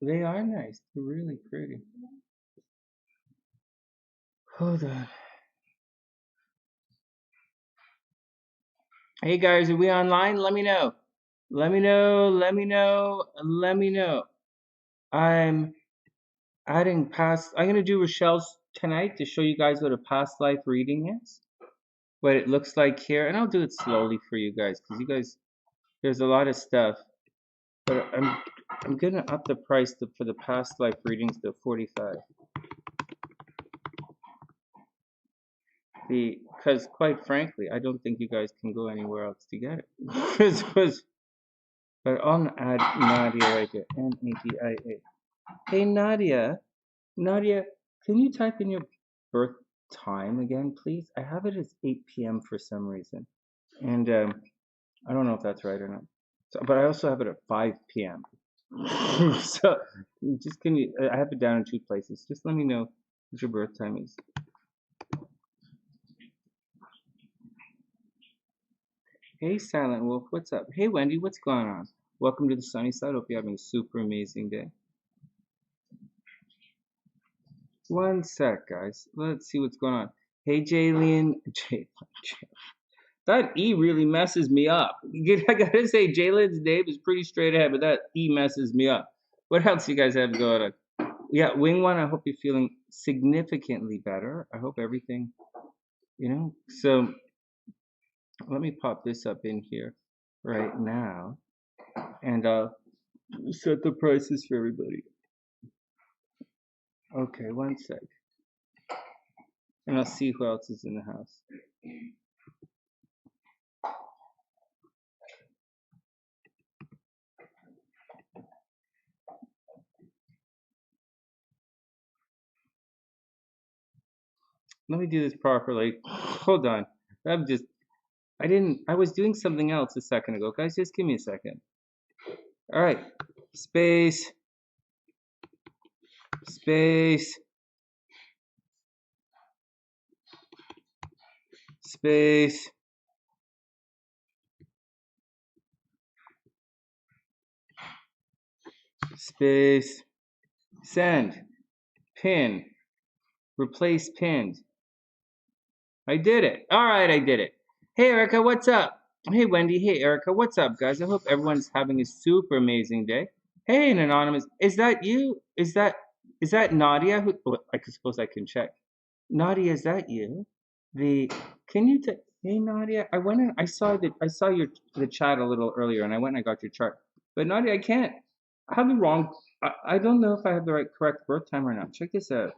They are nice. They're really pretty. Hold on. Hey guys, are we online? Let me know. Let me know. Let me know. Let me know. I'm adding past. I'm gonna do Rochelle's tonight to show you guys what a past life reading is, what it looks like here, and I'll do it slowly for you guys because you guys, there's a lot of stuff. But I'm gonna up the price for the past life readings to 45. Because quite frankly, I don't think you guys can go anywhere else to get it. But I'll add Nadia right here. Nadia. Hey Nadia. Nadia, can you type in your birth time again, please? I have it as 8 p.m. for some reason. And I don't know if that's right or not. So, but I also have it at 5 p.m. So just can you, I have it down in 2 places. Just let me know what your birth time is. Hey Silent Wolf, what's up? Hey Wendy, what's going on? Welcome to the sunny side. Hope you're having a super amazing day. One sec, guys. Let's see what's going on. Hey Jaylene. That E really messes me up. I gotta say, Jalen's name is pretty straight ahead, but that E messes me up. What else you guys have going on? Yeah, Wing One, I hope you're feeling significantly better. I hope everything, So let me pop this up in here right now, and I'll set the prices for everybody. Okay, one sec. And I'll see who else is in the house. Let me do this properly. Hold on. I was doing something else a second ago. Guys, just give me a second. All right. Space. Space. Space. Space. Send. Pin. Replace pinned. I did it. All right, I did it. Hey, Erica, what's up? Hey, Wendy. Hey, Erica, what's up, guys? I hope everyone's having a super amazing day. Hey, an anonymous. Is that you? Is that Nadia? I suppose I can check. Nadia, is that you? Can you hey Nadia, I went in, I saw the chat a little earlier and I went and I got your chart. But Nadia, I can't. I have the wrong I don't know if I have the correct birth time or not. Check this out.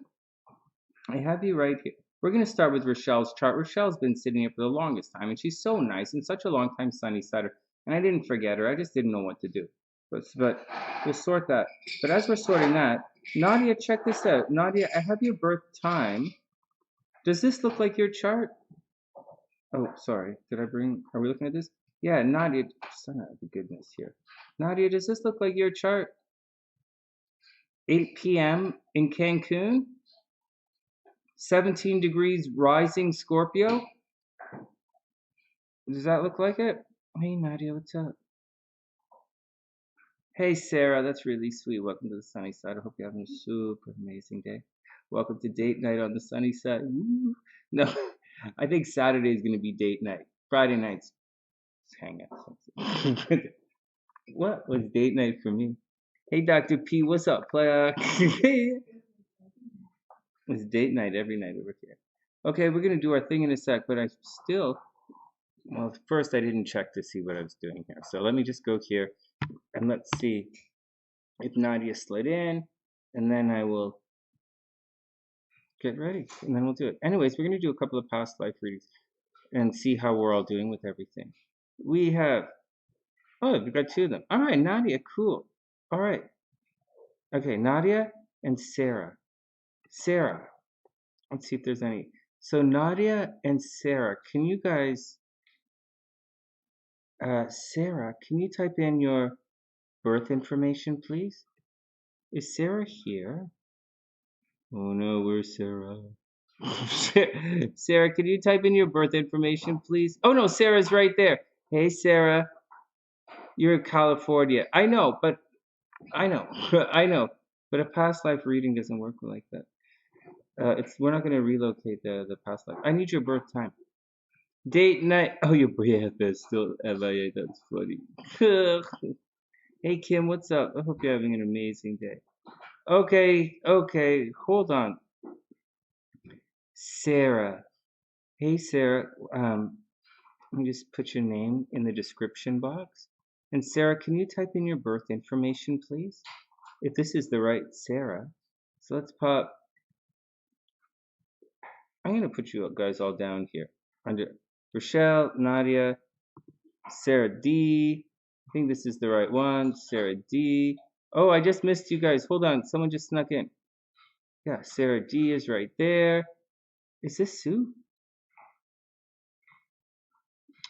I have you right here. We're gonna start with Rochelle's chart. Rochelle's been sitting here for the longest time and she's so nice and such a long time sunny sider. And I didn't forget her. I just didn't know what to do. But we'll sort that. But as we're sorting that, Nadia, check this out. Nadia, I have your birth time. Does this look like your chart? Oh, sorry. Are we looking at this? Yeah, Nadia, son of a goodness here. Nadia, does this look like your chart? 8 p.m. in Cancun? 17 degrees rising Scorpio? Does that look like it? Hey, Nadia, what's up? Hey, Sarah, that's really sweet. Welcome to the sunny side. I hope you're having a super amazing day. Welcome to date night on the sunny side. Woo. No, I think Saturday is going to be date night. Friday nights, hang out. What was date night for me? Hey, Dr. P, what's up, player? It's date night every night over here. Okay, we're going to do our thing in a sec, but well, first I didn't check to see what I was doing here. So let me just go here and let's see if Nadia slid in, and then I will get ready, and then we'll do it. Anyways, we're going to do a couple of past life readings and see how we're all doing with everything. We got 2 of them. All right, Nadia, cool. All right. Okay, Nadia and Sarah. Sarah, let's see if there's any. So Nadia and Sarah, can you guys, Sarah, can you type in your birth information, please? Is Sarah here? Oh no, where's Sarah? Sarah, can you type in your birth information, please? Oh no, Sarah's right there. Hey, Sarah, you're in California. I know, but I know, I know. But a past life reading doesn't work like that. We're not gonna relocate the past life. I need your birth time. Date night. Oh, your breath is still LA. That's funny. Hey Kim, what's up? I hope you're having an amazing day. Okay, okay, hold on. Sarah. Hey Sarah. Let me just put your name in the description box. And Sarah, can you type in your birth information, please? If this is the right Sarah. So let's pop. I'm gonna put you guys all down here under Rochelle, Nadia, Sarah D. I think this is the right one. Sarah D. Oh, I just missed you guys. Hold on, someone just snuck in. Yeah, Sarah D is right there. Is this Sue?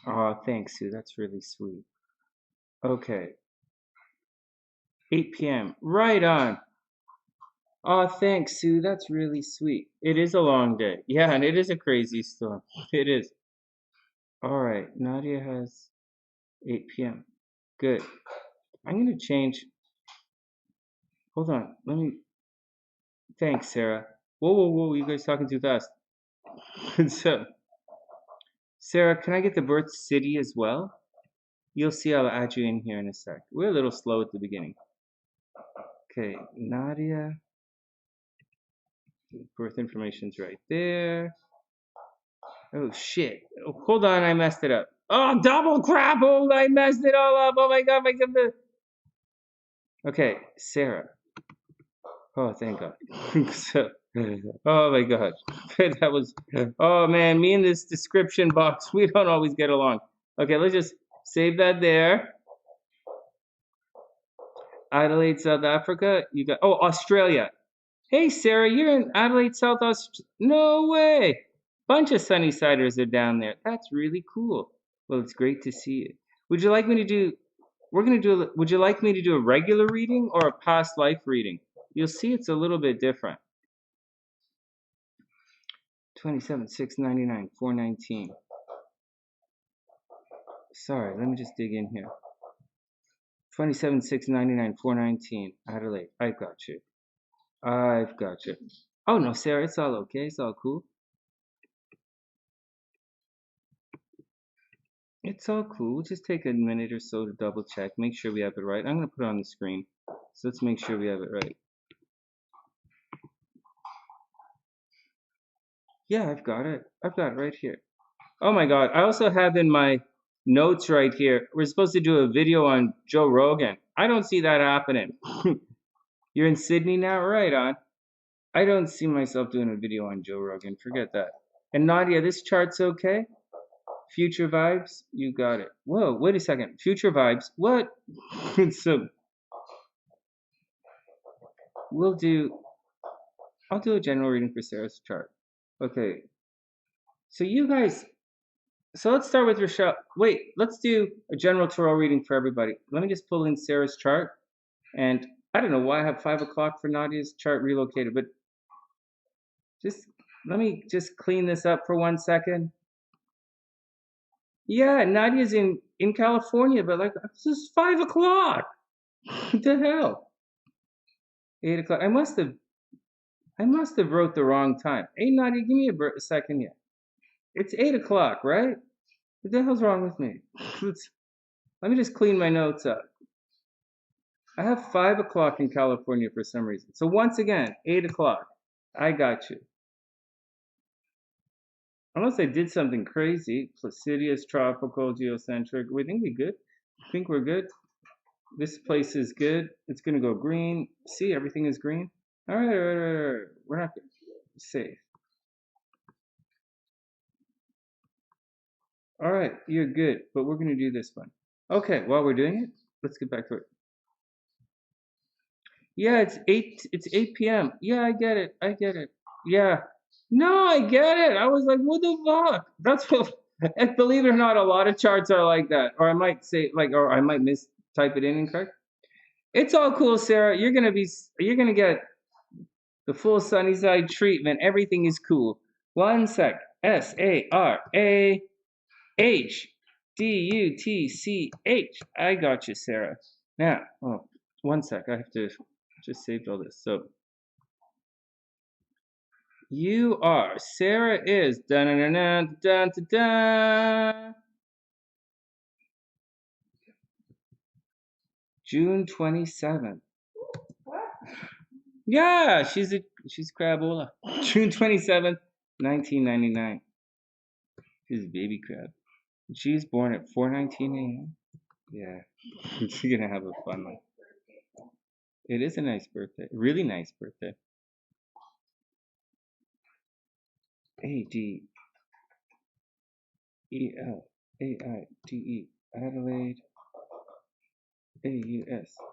Oh, thanks, Sue. That's really sweet. Okay. 8 p.m. Right on. Oh, thanks, Sue. That's really sweet. It is a long day. Yeah, and it is a crazy storm. It is. All right. Nadia has 8 p.m. Good. I'm going to change. Hold on. Let me. Thanks, Sarah. Whoa, whoa, whoa. You guys talking too fast. So, Sarah, can I get the birth city as well? You'll see I'll add you in here in a sec. We're a little slow at the beginning. Okay, Nadia. Birth information's right there. Oh, shit. Oh, hold on, I messed it up. Oh, double crap! Oh, I messed it all up. Oh my god, my goodness. Okay, Sarah. Oh, thank God. So, oh my God. That was, oh man, me in this description box, we don't always get along. Okay, let's just save that there. Adelaide, South Africa. You got, oh, Australia. Hey, Sarah, you're in Adelaide, South Australia. No way. Bunch of Sunnysiders are down there. That's really cool. Well, it's great to see you. Would you like me to do, would you like me to do a regular reading or a past life reading? You'll see it's a little bit different. 27, 6, 99, 419. Sorry, let me just dig in here. 27, 6, 99, 419. Adelaide, I've got you. I've got you. Oh, no, Sarah, it's all okay. It's all cool. It's all cool. Just take a minute or so to double check. Make sure we have it right. I'm going to put it on the screen. So let's make sure we have it right. Yeah, I've got it. I've got it right here. Oh my God. I also have in my notes right here, we're supposed to do a video on Joe Rogan. I don't see that happening. You're in Sydney now? Right on. I don't see myself doing a video on Joe Rogan. Forget that. And Nadia, this chart's okay? Future vibes? You got it. Whoa, wait a second. Future vibes? What? So, I'll do a general reading for Sarah's chart. Okay. So you guys, so let's start with Rochelle. Wait, let's do a general tarot reading for everybody. Let me just pull in Sarah's chart. And I don't know why I have 5 o'clock for Nadia's chart relocated, but just let me just clean this up for 1 second. Yeah, Nadia's in California, but like this is 5 o'clock. What the hell? 8 o'clock. I must have wrote the wrong time. Hey Nadia, give me a second here. It's 8 o'clock, right? What the hell's wrong with me? Let me just clean my notes up. I have 5 o'clock in California for some reason. So once again, 8 o'clock. I got you. Unless I did something crazy. Placidius, tropical, geocentric. We think we're good. I think we're good. This place is good. It's going to go green. See, everything is green. All right. We're not safe. All right, you're good, but we're going to do this one. Okay, while we're doing it, let's get back to it. Yeah, it's 8 p.m. Yeah, I get it. Yeah. No, I get it. I was like, what the fuck? That's what, and believe it or not, a lot of charts are like that. Or I might say, like, or I might mistype it in incorrect. It's all cool, Sarah. You're gonna get the full Sunnyside treatment. Everything is cool. 1 sec. SARAHDUTCH. I got you, Sarah. Now, oh, 1 sec. I have to just saved all this. So you are, Sarah is, dun dun dun dun dun dun. June 27th. What? Yeah, she's Crabola. June 27th, 1999. She's a baby crab. She's born at 4:19 a.m. Yeah, she's gonna have a fun one. It is a nice birthday, really nice birthday. ADELAIDE, Adelaide, AUSTRALIA.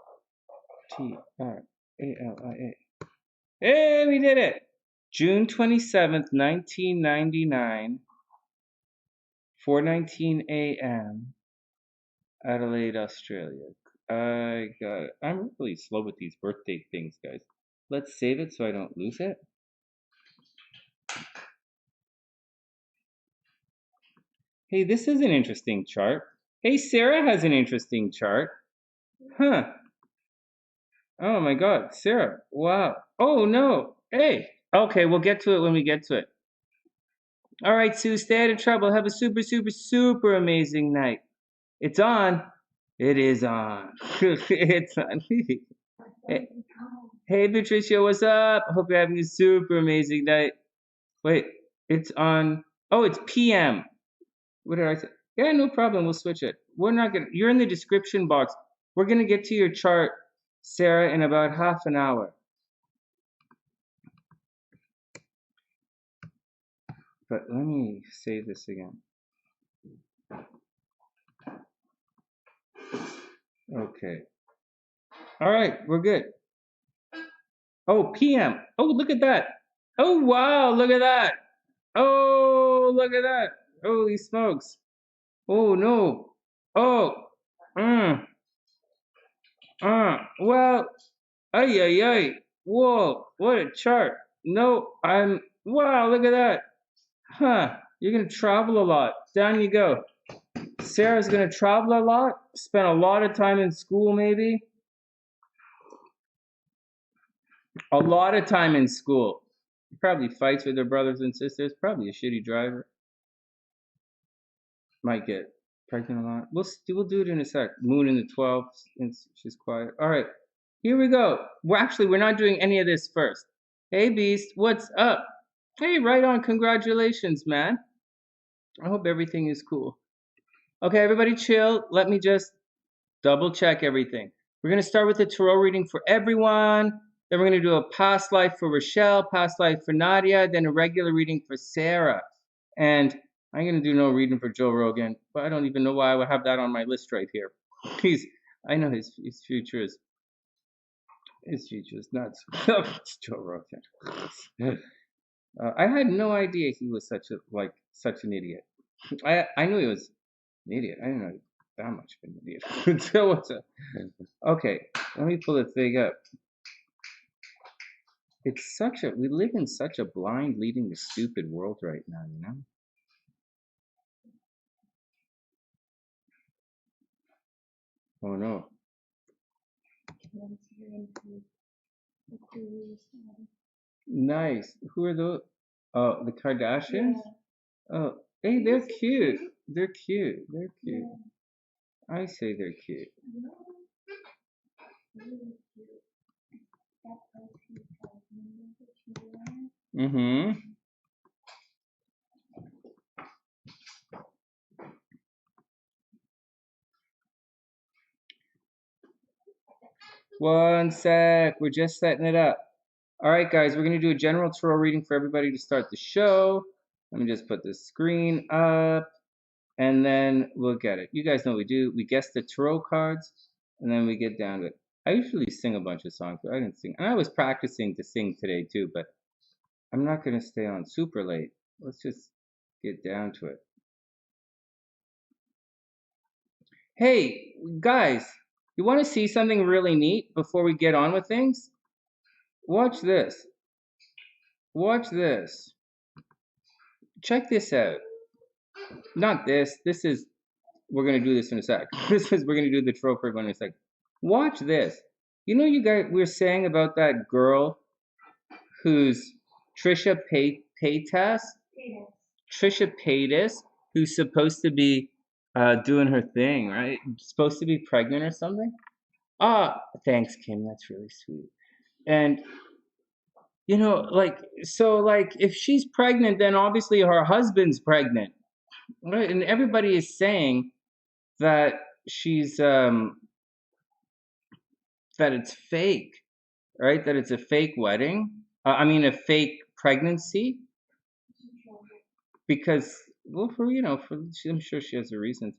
Hey, we did it! June 27th, 1999, 4:19 a.m. Adelaide, Australia. I got it. I'm really slow with these birthday things, guys. Let's save it so I don't lose it. Hey, this is an interesting chart. Hey, Sarah has an interesting chart. Huh. Oh my God, Sarah. Wow. Oh no. Hey. Okay, we'll get to it when we get to it. All right, Sue, stay out of trouble. Have a super, super, super amazing night. It's on. It is on. It's on. Hey, Patricia, what's up? Hope you're having a super amazing night. Wait, it's on. Oh, it's PM. What did I say? Yeah, no problem. We'll switch it. We're not gonna. You're in the description box. We're gonna get to your chart, Sarah, in about half an hour. But let me save this again. Okay. All right, we're good. Oh, PM. Oh, look at that. Oh, wow, look at that. Oh, look at that. Holy smokes. Oh, no. Oh. Well, ay, ay, ay. Whoa, what a chart. No, wow, look at that. Huh, you're going to travel a lot. Down you go. Sarah's going to travel a lot, spend a lot of time in school maybe. A lot of time in school. Probably fights with her brothers and sisters. Probably a shitty driver. Might get pregnant a lot. We'll do it in a sec. Moon in the 12th. She's quiet. All right, here we go. We're not doing any of this first. Hey, Beast, what's up? Hey, right on. Congratulations, man. I hope everything is cool. Okay, everybody chill. Let me just double check everything. We're going to start with a tarot reading for everyone. Then we're going to do a past life for Rochelle, past life for Nadia, then a regular reading for Sarah. And I'm going to do no reading for Joe Rogan, but I don't even know why I would have that on my list right here. I know his future is nuts. It's Joe Rogan. I had no idea he was such an idiot. I knew he was an idiot. I didn't know that much of an idiot. So okay, let me pull the thing up. We live in such a blind leading to stupid world right now, you know? Oh no. Nice. Who are those? Oh, the Kardashians? Yeah. Oh, hey, they're cute. They're cute. They're cute. Yeah. I say they're cute. Mm-hmm. One sec. We're just setting it up. All right, guys, we're going to do a general tarot reading for everybody to start the show. Let me just put the screen up, and then we'll get it. You guys know what we do. We guess the tarot cards, and then we get down to it. I usually sing a bunch of songs, but I didn't sing. And I was practicing to sing today, too, but I'm not going to stay on super late. Let's just get down to it. Hey, guys, you want to see something really neat before we get on with things? Watch this. Watch this. Check this out. Not this. This is, we're going to do this in a sec. We're going to do the tarot for everyone in a sec. Watch this. You know, you guys we were saying about that girl who's Trisha Paytas, Trisha Paytas, who's supposed to be doing her thing, right? Supposed to be pregnant or something. Ah, thanks, Kim. That's really sweet. And you know, like, so, like, if she's pregnant, then obviously her husband's pregnant, right? And everybody is saying that she's that it's fake, right? That it's a fake wedding. I mean, a fake pregnancy, because, well, for I'm sure she has her reasons.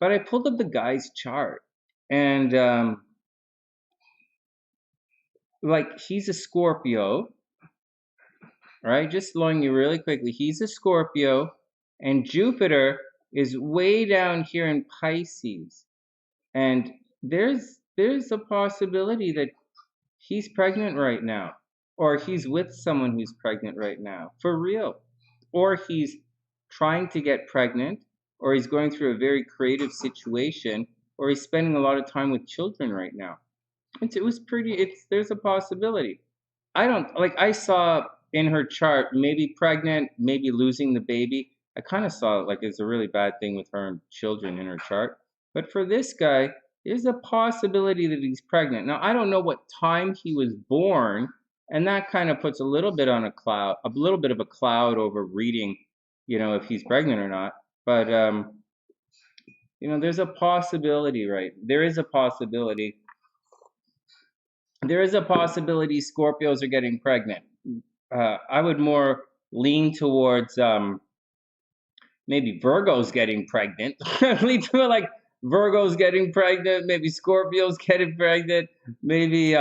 But I pulled up the guy's chart, and like, he's a Scorpio, right? Just blowing you really quickly. He's a Scorpio, and Jupiter is way down here in Pisces. And there's a possibility that he's pregnant right now, or he's with someone who's pregnant right now, for real. Or he's trying to get pregnant, or he's going through a very creative situation, or he's spending a lot of time with children right now. There's a possibility. I don't, like, I saw in her chart, maybe pregnant, maybe losing the baby. I kind of saw it like it's a really bad thing with her and children in her chart. But for this guy, there's a possibility that he's pregnant. Now, I don't know what time he was born, and that kind of puts a little bit on a little bit of a cloud over reading, if he's pregnant or not. But there's a possibility, right? There is a possibility. There is a possibility Scorpios are getting pregnant. I would more lean towards maybe Virgos getting pregnant. Lean to like Virgos getting pregnant, maybe Scorpios getting pregnant, maybe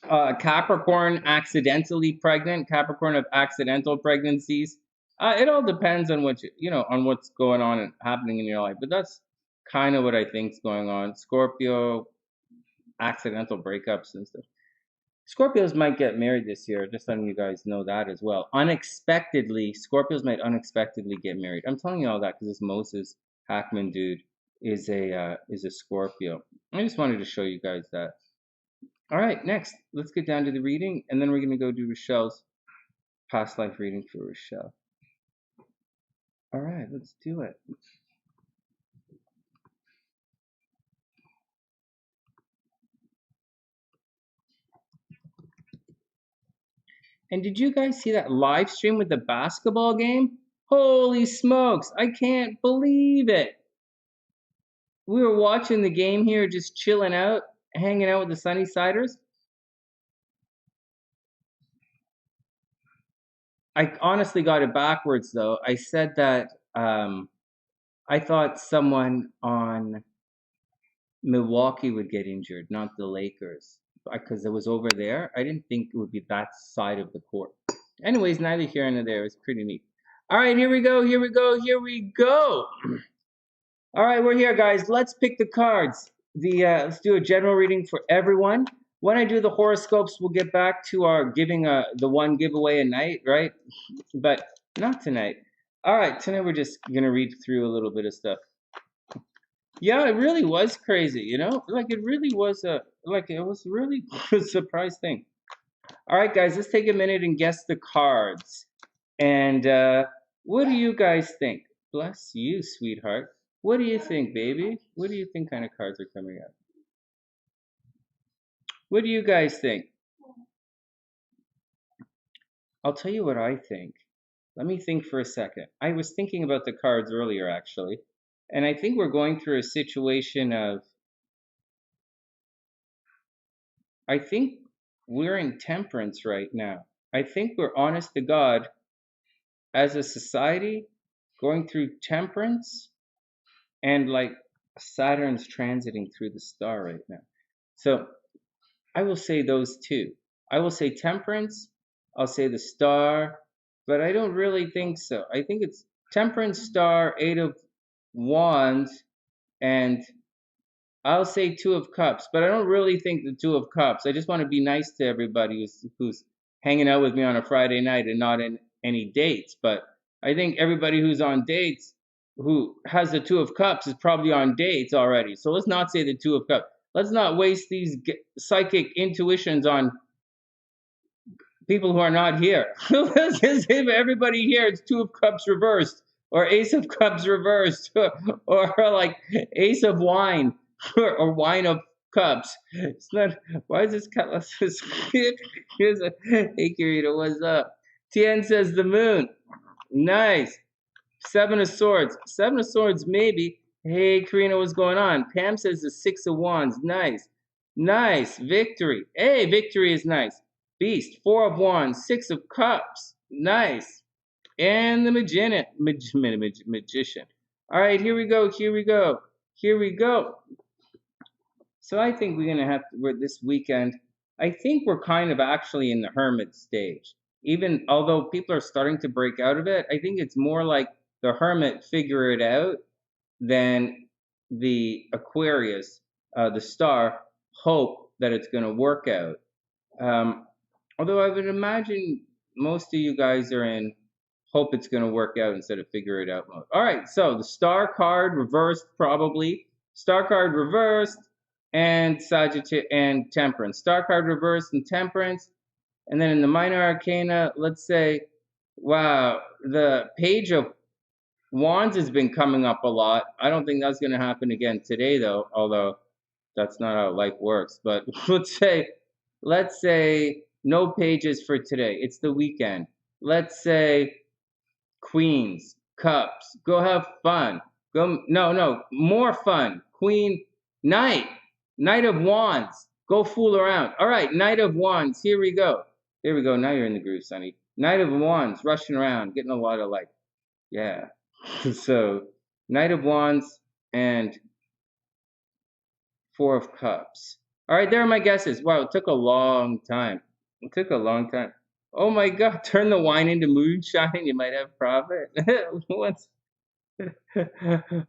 Capricorn accidentally pregnant, Capricorn of accidental pregnancies. It all depends on on what's going on and happening in your life. But that's kind of what I think's going on. Scorpio, accidental breakups and stuff. Scorpios might get married this year. Just letting you guys know that as well. Unexpectedly, Scorpios might unexpectedly get married. I'm telling you all that because this Moses Hackman dude is a Scorpio. I just wanted to show you guys that. All right, next, let's get down to the reading, and then we're going to go do Richelle's past life reading for Richelle. All right, let's do it. And did you guys see that live stream with the basketball game? Holy smokes, I can't believe it. We were watching the game here, just chilling out, hanging out with the Sunnysiders. I honestly got it backwards, though. I said that I thought someone on Milwaukee would get injured, not the Lakers, because it was over there. I didn't think it would be that side of the court. Anyways, neither here nor there. It's pretty neat. All right, here we go. Here we go. Here we go. All right, we're here, guys. Let's pick the cards. Let's do a general reading for everyone. When I do the horoscopes, we'll get back to our giving the one giveaway a night, right? But not tonight. All right, tonight we're just gonna read through a little bit of stuff. Yeah, it really was crazy, Like, it really was it was really a surprise thing. All right, guys, let's take a minute and guess the cards. And what do you guys think? Bless you, sweetheart. What do you think, baby? What do you think kind of cards are coming up? What do you guys think? I'll tell you what I think. Let me think for a second. I was thinking about the cards earlier, actually. And I think we're going through a situation of, I think we're in temperance right now. I think we're, honest to God, as a society, going through temperance, and like Saturn's transiting through the star right now. So I will say those two. I will say temperance, I'll say the star, but I don't really think so. I think it's temperance, star, 8 of Wands, and I'll say 2 of Cups, but I don't really think the 2 of Cups. I just want to be nice to everybody who's hanging out with me on a Friday night and not in any dates. But I think everybody who's on dates, who has the 2 of Cups, is probably on dates already. So let's not say the 2 of Cups. Let's not waste these psychic intuitions on people who are not here. Let's just give everybody here it's Two of Cups reversed, or Ace of Cups reversed, or like Ace of Wine, or Wine of Cups. It's not. Why is this cut? Let's just here's a. Hey, Kirita, what's up? Tien says the moon. Nice. Seven of Swords. Seven of Swords, maybe. Hey, Karina, what's going on? Pam says the Six of Wands. Nice. Nice. Victory. Hey, victory is nice. Beast. Four of Wands. Six of Cups. Nice. And the Magician. All right, here we go. Here we go. Here we go. So I think we're going to have to, this weekend, I think we're kind of actually in the hermit stage. Even although people are starting to break out of it, I think it's more like the hermit figure it out than the Aquarius, the star, hope that it's going to work out. Although I would imagine most of you guys are in hope it's going to work out instead of figure it out mode. All right, so the star card reversed probably. Star card reversed and Sagittarius and Temperance. Star card reversed and Temperance. And then in the minor arcana, let's say, wow, the Page of Wands has been coming up a lot. I don't think that's going to happen again today, though, although that's not how life works. But let's say no pages for today. It's the weekend. Let's say Queens, Cups. Go have fun. No, more fun. Queen, Knight of Wands. Go fool around. All right, Knight of Wands. Here we go. There we go. Now you're in the groove, Sonny. Knight of Wands, rushing around, getting a lot of yeah. So, Knight of Wands and Four of Cups. All right, there are my guesses. Wow, it took a long time. It took a long time. Oh my God, turn the wine into moonshine, you might have profit. What's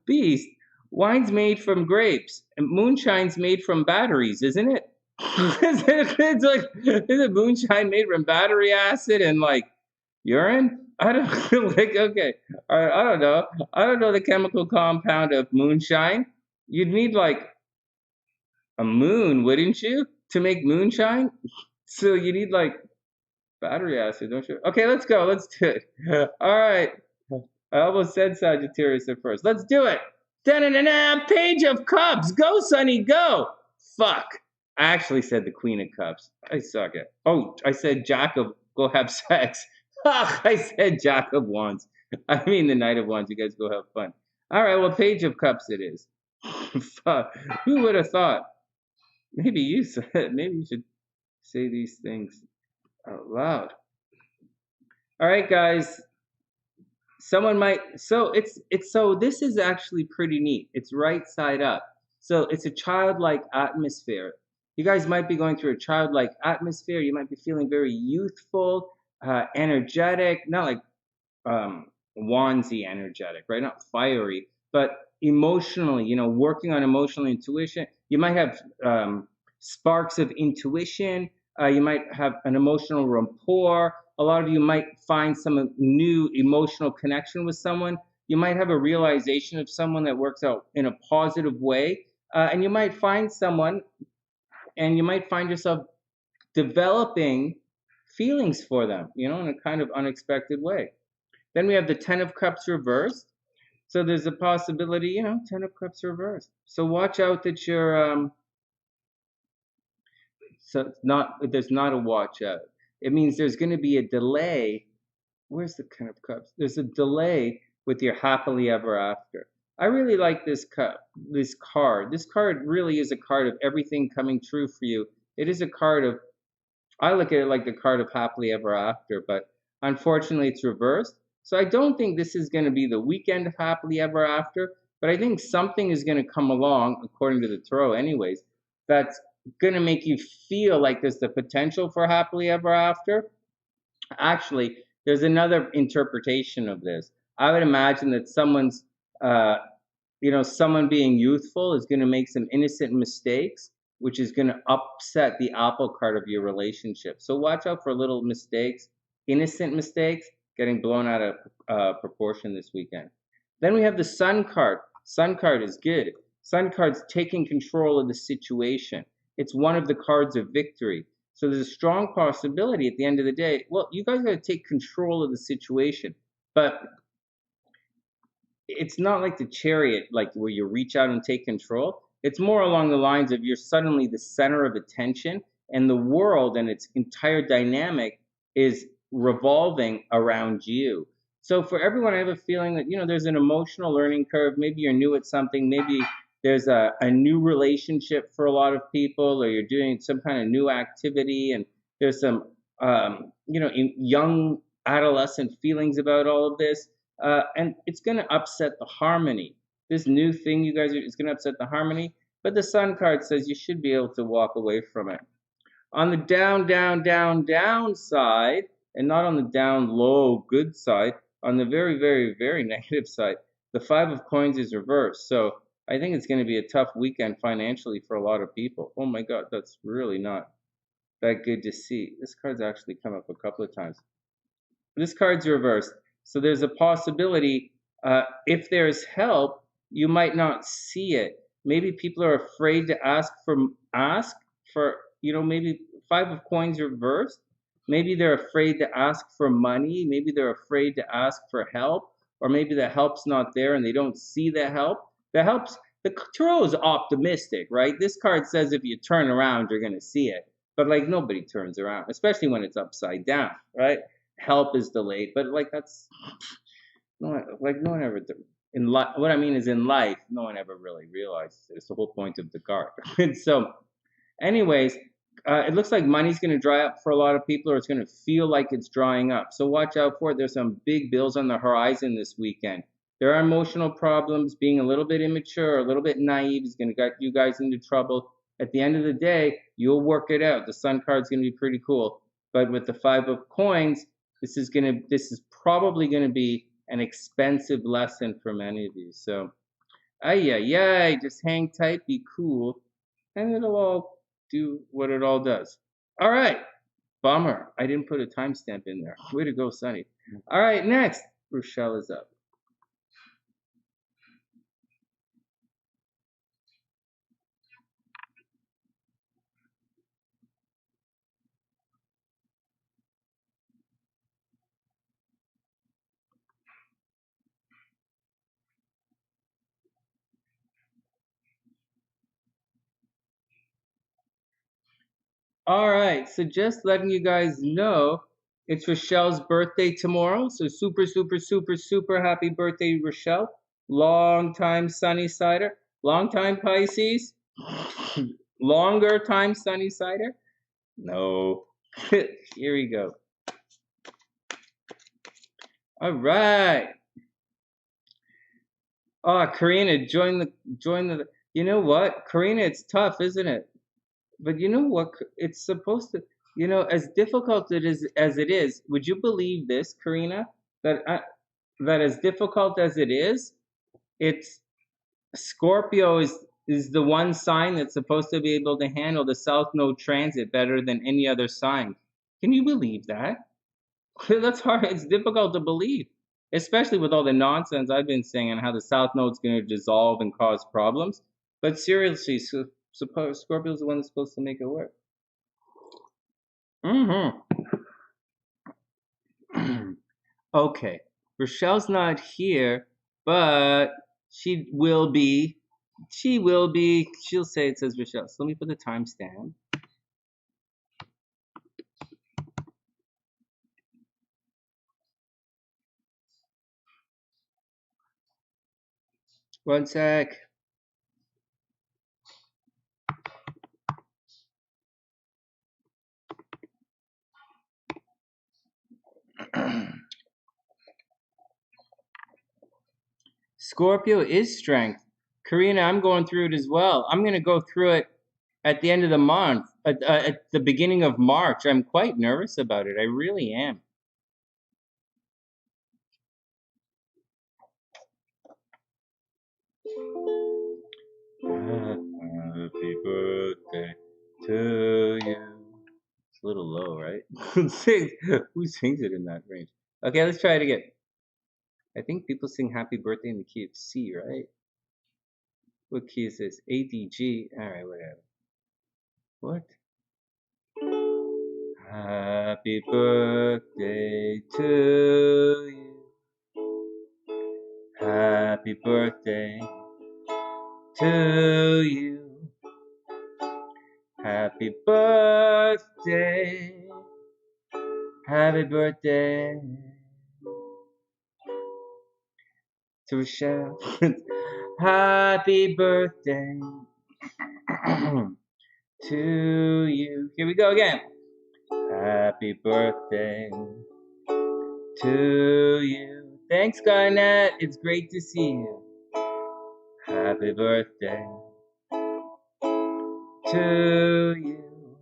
Beast? Wine's made from grapes, and moonshine's made from batteries, isn't it? Isn't moonshine made from battery acid and urine? I don't okay. All right, I don't know. I don't know the chemical compound of moonshine. You'd need a moon, wouldn't you, to make moonshine? So you need battery acid, don't you? Okay, let's go. Let's do it. All right. I almost said Sagittarius at first. Let's do it. Da-da-da-da, Page of Cups. Go, Sonny, go. Fuck. I actually said the Queen of Cups. I suck it. Oh, I said Jack of go have sex. I said Jack of Wands. I mean the Knight of Wands. You guys go have fun. All right, well, Page of Cups it is. Fuck. Who would have thought? Maybe you said. Maybe you should say these things out loud. All right, guys. Someone might. So this is actually pretty neat. It's right side up. So it's a childlike atmosphere. You guys might be going through a childlike atmosphere. You might be feeling very youthful, energetic, not wandsy energetic, right? Not fiery, but emotionally, working on emotional intuition. You might have sparks of intuition. You might have an emotional rapport. A lot of you might find some new emotional connection with someone. You might have a realization of someone that works out in a positive way. And you might find someone and you might find yourself developing feelings for them, in a kind of unexpected way. Then we have the Ten of Cups reversed. So there's a possibility, Ten of Cups reversed. So watch out that you're, there's not a watch out. It means there's going to be a delay. Where's the Ten of Cups? There's a delay with your happily ever after. I really like this card. This card really is a card of everything coming true for you. It is a card of, I look at it like the card of happily ever after, but unfortunately it's reversed. So I don't think this is going to be the weekend of happily ever after, but I think something is going to come along, according to the tarot anyways, that's going to make you feel like there's the potential for happily ever after. Actually, there's another interpretation of this. I would imagine that someone's, someone being youthful is going to make some innocent mistakes, which is going to upset the apple cart of your relationship. So watch out for little mistakes, innocent mistakes, getting blown out of proportion this weekend. Then we have the Sun card. Sun card is good. Sun card's taking control of the situation. It's one of the cards of victory. So there's a strong possibility at the end of the day, well, you guys got to take control of the situation. But it's not like the Chariot, like where you reach out and take control. It's more along the lines of you're suddenly the center of attention, and the world and its entire dynamic is revolving around you. So for everyone, I have a feeling that, there's an emotional learning curve. Maybe you're new at something. Maybe there's a new relationship for a lot of people, or you're doing some kind of new activity, and there's some, young adolescent feelings about all of this. And it's going to upset the harmony. This new thing you guys are, it's going to upset the harmony. But the Sun card says you should be able to walk away from it. On the down, down, down, down side, and not on the down, low, good side, on the very, very, very negative side, the Five of Coins is reversed. So I think it's going to be a tough weekend financially for a lot of people. Oh my God, that's really not that good to see. This card's actually come up a couple of times. This card's reversed. So there's a possibility, if there's help, you might not see it. Maybe people are afraid to ask for, maybe Five of Coins reversed. Maybe they're afraid to ask for money. Maybe they're afraid to ask for help, or maybe the help's not there and they don't see the help. The tarot is optimistic, right? This card says if you turn around, you're going to see it. But like nobody turns around, especially when it's upside down, right? Help is delayed, but that's no one ever in life. What I mean is in life, no one ever really realizes it. It's the whole point of the card. And so, anyways, it looks like money's going to dry up for a lot of people, or it's going to feel like it's drying up. So watch out for it. There's some big bills on the horizon this weekend. There are emotional problems. Being a little bit immature, a little bit naive is going to get you guys into trouble. At the end of the day, you'll work it out. The Sun card's going to be pretty cool. But with the Five of Coins, this is probably going to be an expensive lesson for many of you. So, just hang tight, be cool, and it'll all do what it all does. All right. Bummer. I didn't put a timestamp in there. Way to go, Sonny. All right, next. Richelle is up. All right, so just letting you guys know, it's Richelle's birthday tomorrow. So super, super, super, super happy birthday, Richelle. Long time Sunny-Sider. Long time Pisces. Longer time Sunny-Sider. No. Here we go. All right. Oh, Karina, join the. You know what, Karina? It's tough, isn't it? But you know what? It's supposed to. As difficult as it is. Would you believe this, Karina? That as difficult as it is, it's Scorpio is the one sign that's supposed to be able to handle the South Node transit better than any other sign. Can you believe that? That's hard. It's difficult to believe, especially with all the nonsense I've been saying on how the South Node's going to dissolve and cause problems. But seriously, Scorpio's the one that's supposed to make it work. Okay, Richelle's not here, but she will be. She will be. She'll say it says Richelle. So let me put the timestamp. One sec. Scorpio is strength. Karina, I'm going through it as well. I'm going to go through it at the end of the month, at the beginning of March. I'm quite nervous about it. I really am. Happy birthday to you. It's a little low, right? Who sings it in that range? Okay, let's try it again. I think people sing happy birthday in the key of C, right? What key is this? A, D, G. All right, whatever. What? Happy birthday to you. Happy birthday to you. Happy birthday. Happy birthday to Richelle. Happy birthday to you. Here we go again. Happy birthday to you. Thanks, Garnett. It's great to see you. Happy birthday to you.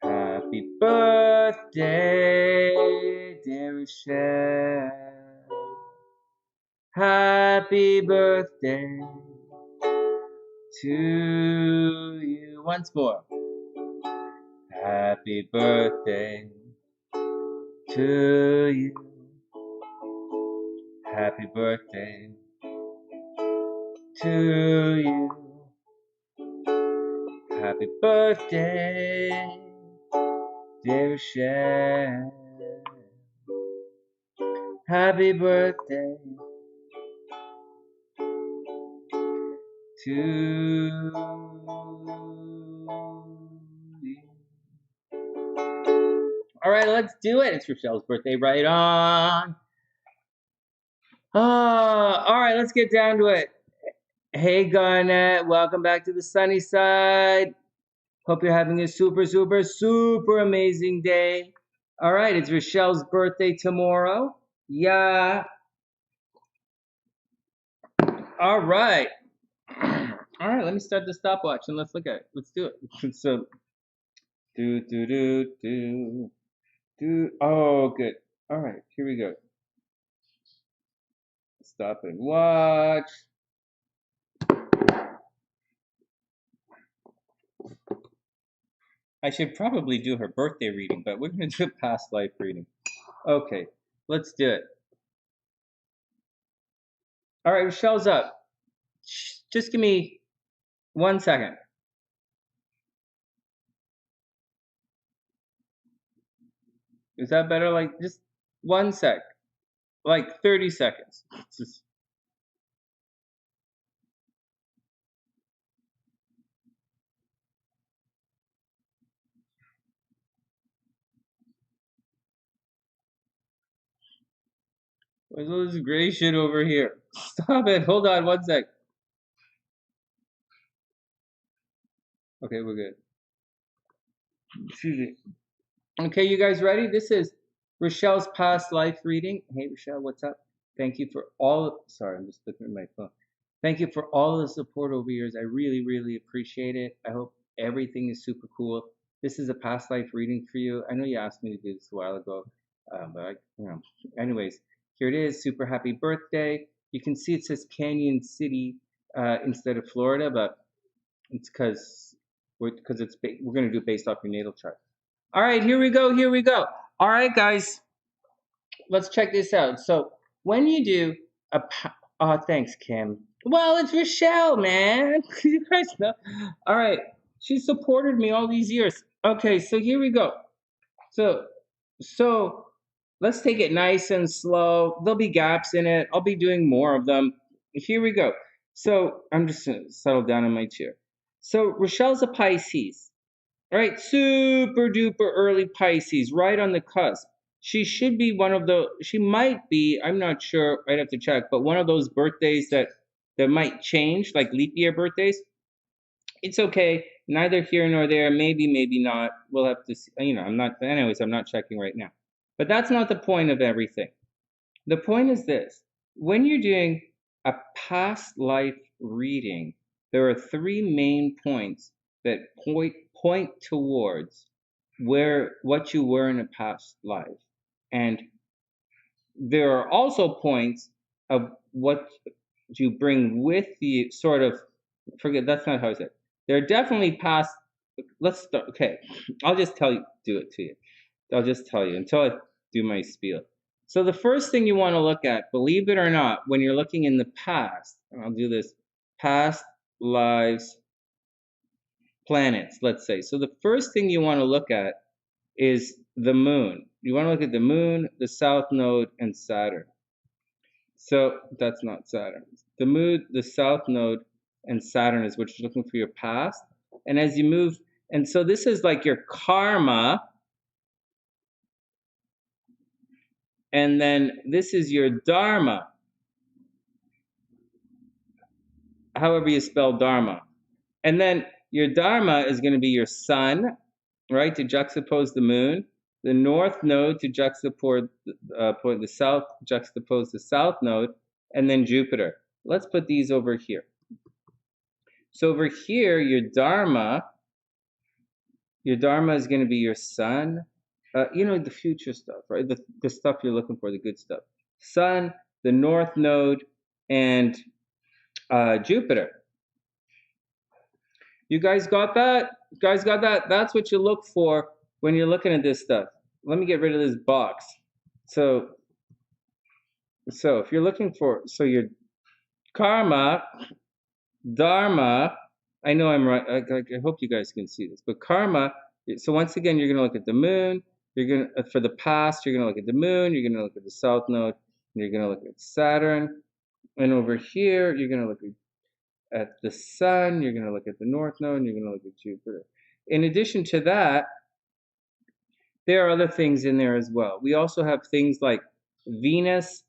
Happy birthday, dear Richelle. Happy birthday to you. Once more. Happy birthday to you. Happy birthday to you. Happy birthday, dear Richelle. Happy birthday to you. All right, let's do it. It's Richelle's birthday. Right on. All right, let's get down to it. Hey, Garnett. Welcome back to the sunny side. Hope you're having a super, super, super amazing day. All right, it's Richelle's birthday tomorrow. Yeah. All right. All right, let me start the stopwatch and let's look at it. Let's do it. So, do. Oh, good. All right, here we go. Stop and watch. I should probably do her birthday reading, but we're going to do a past life reading. Okay, let's do it. All right, Richelle's up. Just give me 1 second. Is that better? Like, just 1 sec. Like 30 seconds. Just... What's all this gray shit over here? Stop it. Hold on 1 sec. Okay, we're good. Excuse me. Okay, you guys ready? This is Richelle's past life reading. Hey, Richelle, what's up? Thank you for all... Sorry, I'm just looking at my phone. Thank you for all the support over years. I really, really appreciate it. I hope everything is super cool. This is a past life reading for you. I know you asked me to do this a while ago, but anyways, here it is. Super happy birthday. You can see it says Canyon City instead of Florida, but it's because we're going to do it based off your natal chart. All right, here we go. All right, guys, let's check this out. So when you do a... Oh, thanks, Kim. Well, it's Richelle, man. You guys know. All right, she supported me all these years. Okay, so here we go. So let's take it nice and slow. There'll be gaps in it. I'll be doing more of them. Here we go. So I'm just going to settle down in my chair. So Richelle's a Pisces. All right, super duper early Pisces, right on the cusp. She should be one of the, she might be, I'm not sure, I'd have to check, but one of those birthdays that might change, like leap year birthdays. It's okay, neither here nor there, maybe not. We'll have to see, I'm not checking right now. But that's not the point of everything. The point is this: when you're doing a past life reading, there are 3 main points that point towards what you were in a past life. And there are also points of what you bring with you, sort of, that's not how I said it. There are definitely past, let's start, okay, I'll just do it to you. I'll just tell you until I do my spiel. So the first thing you want to look at, believe it or not, when you're looking in the past, and I'll do this past lives planets, let's say. So the first thing you want to look at is the moon. You want to look at the moon, the south node, and Saturn. So that's not Saturn. The moon, the south node, and Saturn is what you're looking for your past. And as you move, and so this is like your karma. And then this is your dharma. However you spell dharma. And then your dharma is going to be your sun, right, to juxtapose the moon. The north node to juxtapose the south, juxtapose the south node, and then Jupiter. Let's put these over here. So over here, your dharma is going to be your sun. You know, the future stuff, right? The stuff you're looking for, the good stuff. Sun, the north node, and Jupiter. You guys got that? You guys got that? That's what you look for when you're looking at this stuff. Let me get rid of this box. So if you're looking for, so your karma, dharma, I know I'm right. I hope you guys can see this, but karma. So once again, you're going to look at the moon. You're going to, for the past, you're going to look at the moon. You're going to look at the south node. And you're going to look at Saturn. And over here, you're going to look at the sun. You're going to look at the north node. And you're going to look at Jupiter. In addition to that, there are other things in there as well. We also have things like Venus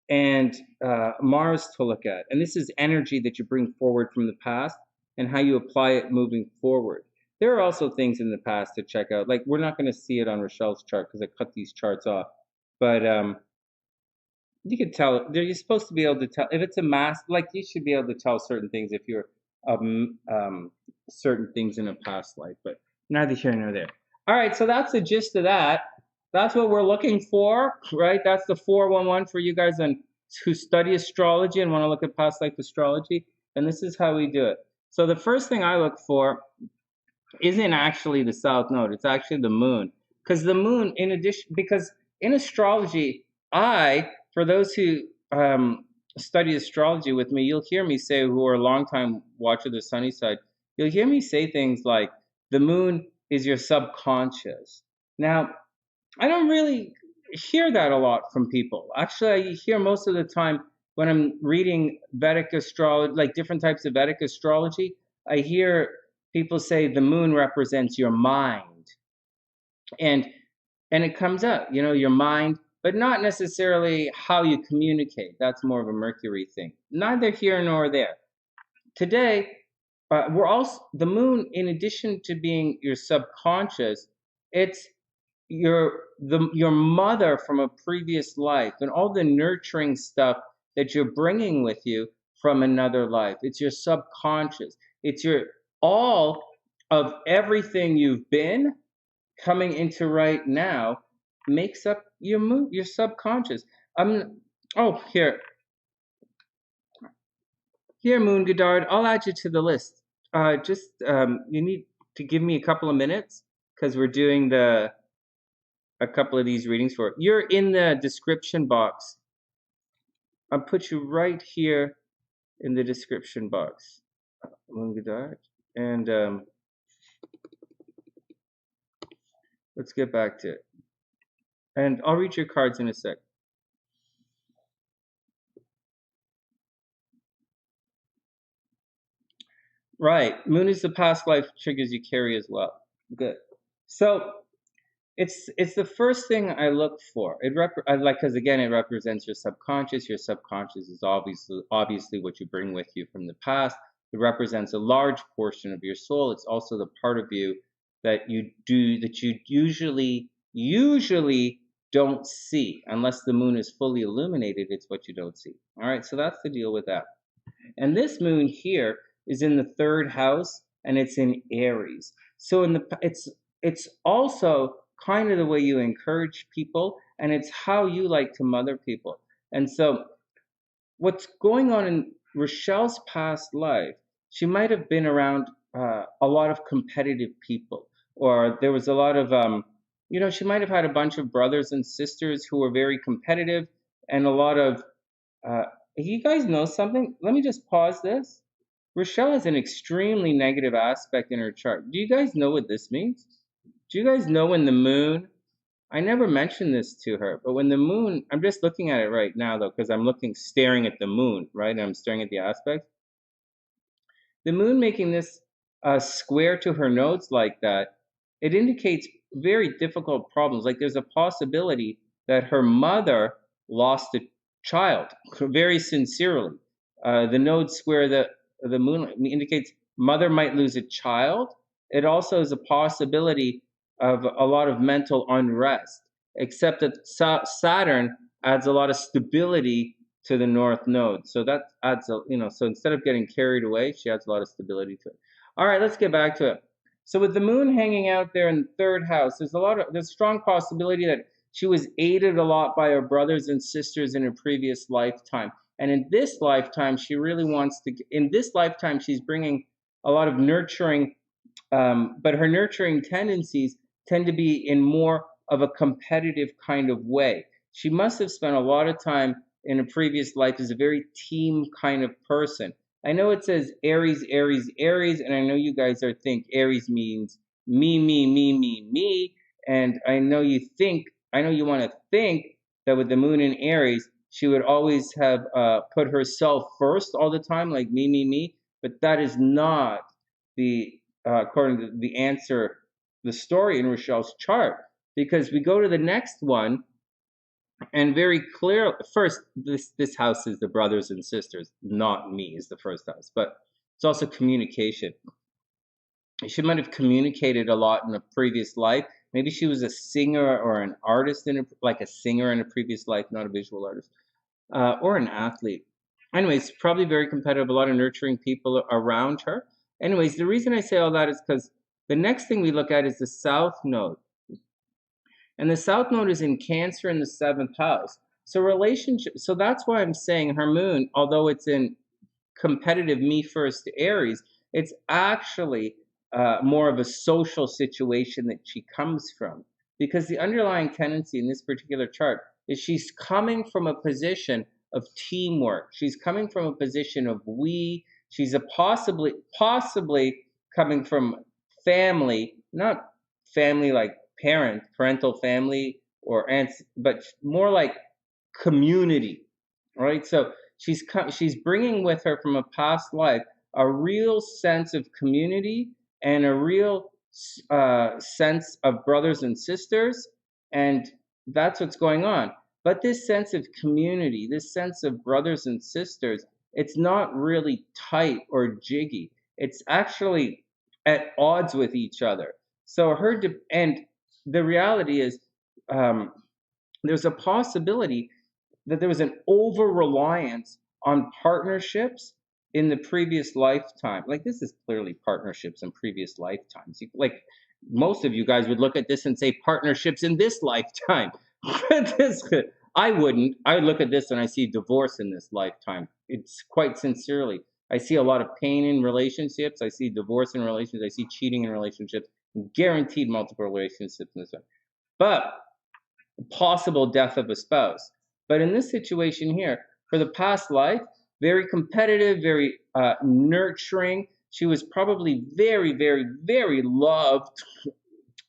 and Mars to look at. And this is energy that you bring forward from the past and how you apply it moving forward. There are also things in the past to check out. Like, we're not going to see it on Richelle's chart because I cut these charts off. But you can tell, you're supposed to be able to tell. If it's a mass, like, you should be able to tell certain things if you're certain things in a past life. But neither here nor there. All right, so that's the gist of that. That's what we're looking for, right? That's the 411 for you guys who study astrology and want to look at past life astrology. And this is how we do it. So the first thing I look for isn't actually the south node. It's actually the moon. Because the moon, because in astrology, for those who study astrology with me, you'll hear me say, who are a long-time watcher of the sunny side, you'll hear me say things like, the moon is your subconscious. Now, I don't really hear that a lot from people. Actually, I hear most of the time when I'm reading Vedic astrology, like different types of Vedic astrology, I hear people say the moon represents your mind. And it comes up, you know, your mind, but not necessarily how you communicate. That's more of a Mercury thing. Neither here nor there. Today, we're also, the moon, in addition to being your subconscious, it's your mother from a previous life and all the nurturing stuff that you're bringing with you from another life. It's your subconscious. It's all of everything you've been coming into right now makes up your subconscious. Here, Moon Godard, I'll add you to the list. You need to give me a couple of minutes because we're doing a couple of these readings for it. You're in the description box. I'll put you right here in the description box, Moon Godard. And let's get back to it. And I'll read your cards in a sec. Right, moon is the past life triggers you carry as well. Good. So it's the first thing I look for. Because again, it represents your subconscious. Your subconscious is obviously what you bring with you from the past. It represents a large portion of your soul. It's also the part of you that you usually don't see unless the moon is fully illuminated. It's what you don't see. All right, so that's the deal with that. And this moon here is in the third house, and it's in Aries. So it's also kind of the way you encourage people, and it's how you like to mother people. And so what's going on in Richelle's past life, she might have been around a lot of competitive people, or there was a lot of, she might have had a bunch of brothers and sisters who were very competitive, and a lot of, you guys know something? Let me just pause this. Rochelle has an extremely negative aspect in her chart. Do you guys know what this means? Do you guys know when the moon, I never mentioned this to her, but when the moon, I'm just looking at it right now though, because I'm staring at the moon, right? And I'm staring at the aspect. The moon making this square to her nodes like that, it indicates very difficult problems. Like there's a possibility that her mother lost a child, very sincerely. The node square the moon indicates mother might lose a child. It also is a possibility of a lot of mental unrest, except that Saturn adds a lot of stability to the north node. So that adds a, so instead of getting carried away, she adds a lot of stability to it. All right, let's get back to it. So with the moon hanging out there in the third house, there's strong possibility that she was aided a lot by her brothers and sisters in a previous lifetime. And in this lifetime, she really wants to, in this lifetime, she's bringing a lot of nurturing, but her nurturing tendencies tend to be in more of a competitive kind of way. She must have spent a lot of time in a previous life as a very team kind of person. I know it says Aries, Aries, Aries, and I know you guys think Aries means me, me, me, me, me, and I know you want to think that with the moon in Aries, she would always have put herself first all the time, like me, me, me, but that is not according to the answer, the story in Rochelle's chart, because we go to the next one, and very clear. First, this house is the brothers and sisters, not me, is the first house, but it's also communication. She might have communicated a lot in a previous life. Maybe she was a singer or an artist like a singer in a previous life, not a visual artist, or an athlete. Anyways, probably very competitive, a lot of nurturing people around her. Anyways, the reason I say all that is because the next thing we look at is the South Node. And the South Node is in Cancer in the 7th house. So that's why I'm saying her moon, although it's in competitive me first Aries, it's actually more of a social situation that she comes from. Because the underlying tendency in this particular chart is she's coming from a position of teamwork. She's coming from a position of we. She's possibly coming from family, not family like parental family or aunts, but more like community, right? So she's bringing with her from a past life a real sense of community and a real sense of brothers and sisters, and that's what's going on. But this sense of community, this sense of brothers and sisters, it's not really tight or jiggy. It's actually at odds with each other. So and the reality is, there's a possibility that there was an over reliance on partnerships in the previous lifetime. Like this is clearly partnerships in previous lifetimes. Like most of you guys would look at this and say partnerships in this lifetime. I wouldn't. I would look at this and I see divorce in this lifetime. It's quite sincerely. I see a lot of pain in relationships. I see divorce in relationships. I see cheating in relationships. Guaranteed multiple relationships in this one. But possible death of a spouse. But in this situation here, for the past life, very competitive, very nurturing. She was probably very, very, very loved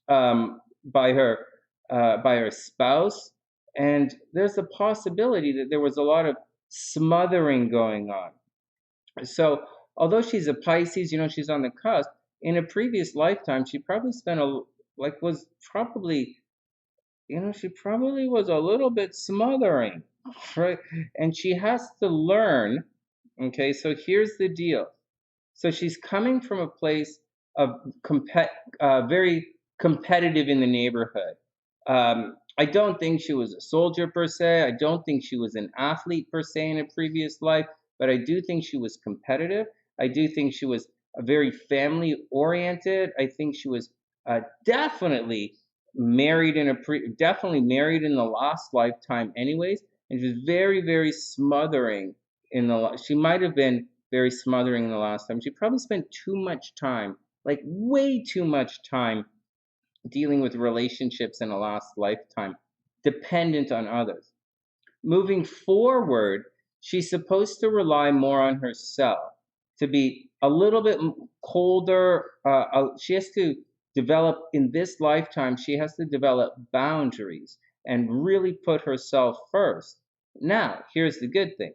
by her spouse, and there's a possibility that there was a lot of smothering going on. So, although she's a Pisces, she's on the cusp. In a previous lifetime, she probably spent she probably was a little bit smothering, right? And she has to learn. Okay, so here's the deal. So she's coming from a place of very competitive in the neighborhood. I don't think she was a soldier per se. I don't think she was an athlete per se in a previous life, but I do think she was competitive. I do think she was very family oriented. I think she was definitely married in the last lifetime anyways, and she was very, very smothering she might have been very smothering in the last time. She probably spent too much time, like way too much time, dealing with relationships in a last lifetime, dependent on others. Moving forward, she's supposed to rely more on herself. to be a little bit colder. She has to develop, in this lifetime, she has to develop boundaries and really put herself first. Now, here's the good thing.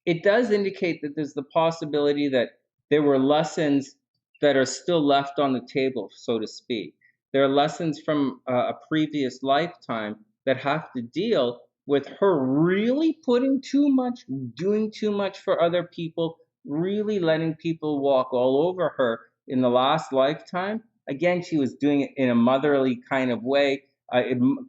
It does indicate that there's the possibility that there were lessons that are still left on the table, so to speak. There are lessons from a previous lifetime that have to deal with her really putting too much, doing too much for other people, really letting people walk all over her in the last lifetime. Again, she was doing it in a motherly kind of way.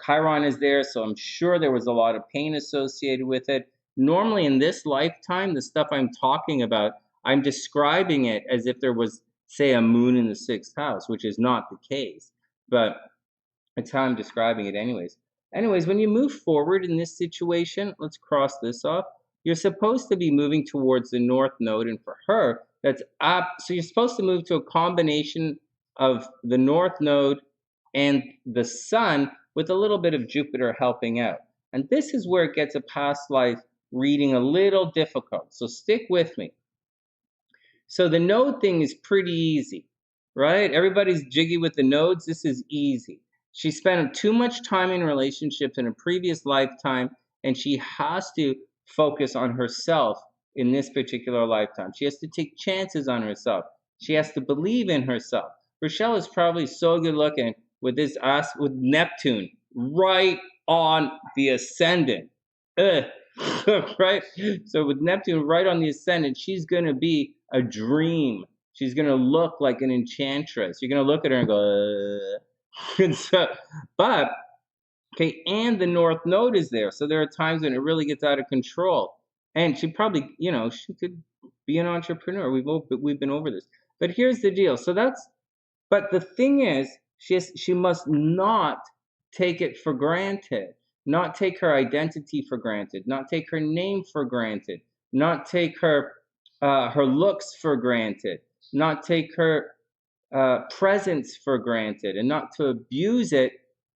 Chiron is there, so I'm sure there was a lot of pain associated with it. Normally in this lifetime, the stuff I'm talking about, I'm describing it as if there was, say, a moon in the 6th house, which is not the case, but it's how I'm describing it anyways. Anyways, when you move forward in this situation, let's cross this off. You're supposed to be moving towards the North Node, and for her, that's up. So you're supposed to move to a combination of the North Node and the Sun with a little bit of Jupiter helping out. And this is where it gets a past life reading a little difficult. So stick with me. So the node thing is pretty easy, right? Everybody's jiggy with the nodes. This is easy. She spent too much time in relationships in a previous lifetime, and she has to focus on herself in this particular lifetime. She has to take chances on herself. She has to believe in herself. Richelle is probably so good looking with this ass, with Neptune right on the ascendant. Right? So with Neptune right on the ascendant, she's going to be a dream. She's going to look like an enchantress. You're going to look at her and go, and so, but, okay, and the North Node is there. So there are times when it really gets out of control. And she probably, you know, she could be an entrepreneur. We've been over this. But here's the deal. So that's, but the thing is, she must not take it for granted. Not take her identity for granted. Not take her name for granted. Not take her looks for granted. Not take her presence for granted, and not to abuse it.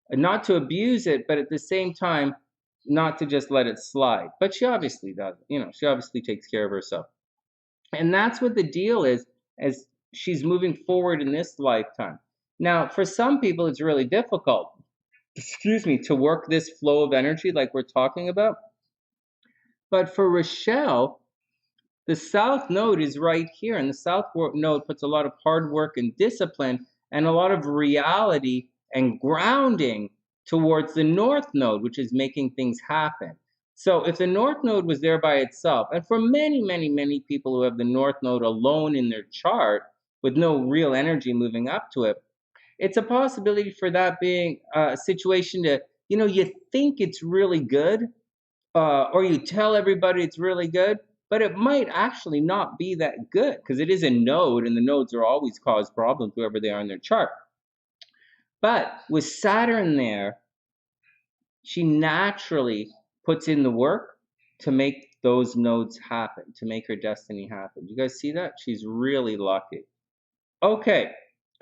But at the same time, not to just let it slide. But she obviously does. You know, she obviously takes care of herself, and that's what the deal is as she's moving forward in this lifetime. Now, for some people, it's really difficult, to work this flow of energy like we're talking about. But for Richelle, the South Node is right here, and the South Node puts a lot of hard work and discipline and a lot of reality and grounding towards the North Node, which is making things happen. So if the North Node was there by itself, and for many, many, many people who have the North Node alone in their chart with no real energy moving up to it, it's a possibility for that being a situation to, you think it's really good, or you tell everybody it's really good, but it might actually not be that good because it is a node, and the nodes are always cause problems wherever they are in their chart. But with Saturn there, she naturally puts in the work to make those nodes happen, to make her destiny happen. You guys see that? She's really lucky. Okay.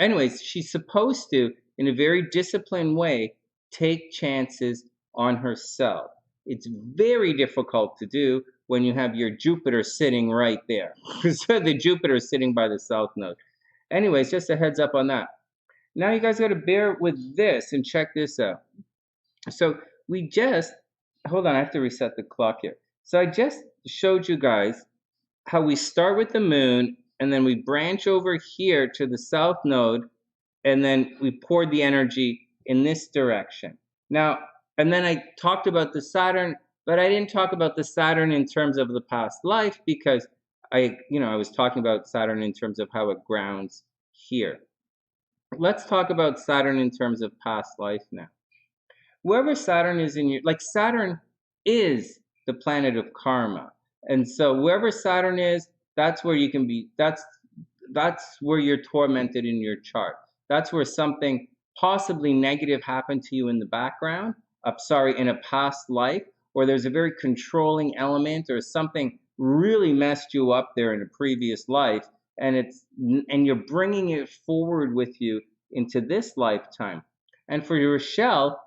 Anyways, she's supposed to, in a very disciplined way, take chances on herself. It's very difficult to do when you have your Jupiter sitting right there. So the Jupiter is sitting by the South Node. Anyways, just a heads up on that. Now you guys got to bear with this and check this out. So we just, hold on, I have to reset the clock here. So I just showed you guys how we start with the moon, and then we branch over here to the South Node, and then we pour the energy in this direction. Now, and then I talked about the Saturn, but I didn't talk about the Saturn in terms of the past life because I was talking about Saturn in terms of how it grounds here. Let's talk about Saturn in terms of past life now. Wherever Saturn is in your, like Saturn is the planet of karma. And so wherever Saturn is, that's where you can be, that's where you're tormented in your chart. That's where something possibly negative happened to you in the background, in a past life, or there's a very controlling element or something really messed you up there in a previous life, and you're bringing it forward with you into this lifetime. And for Richelle,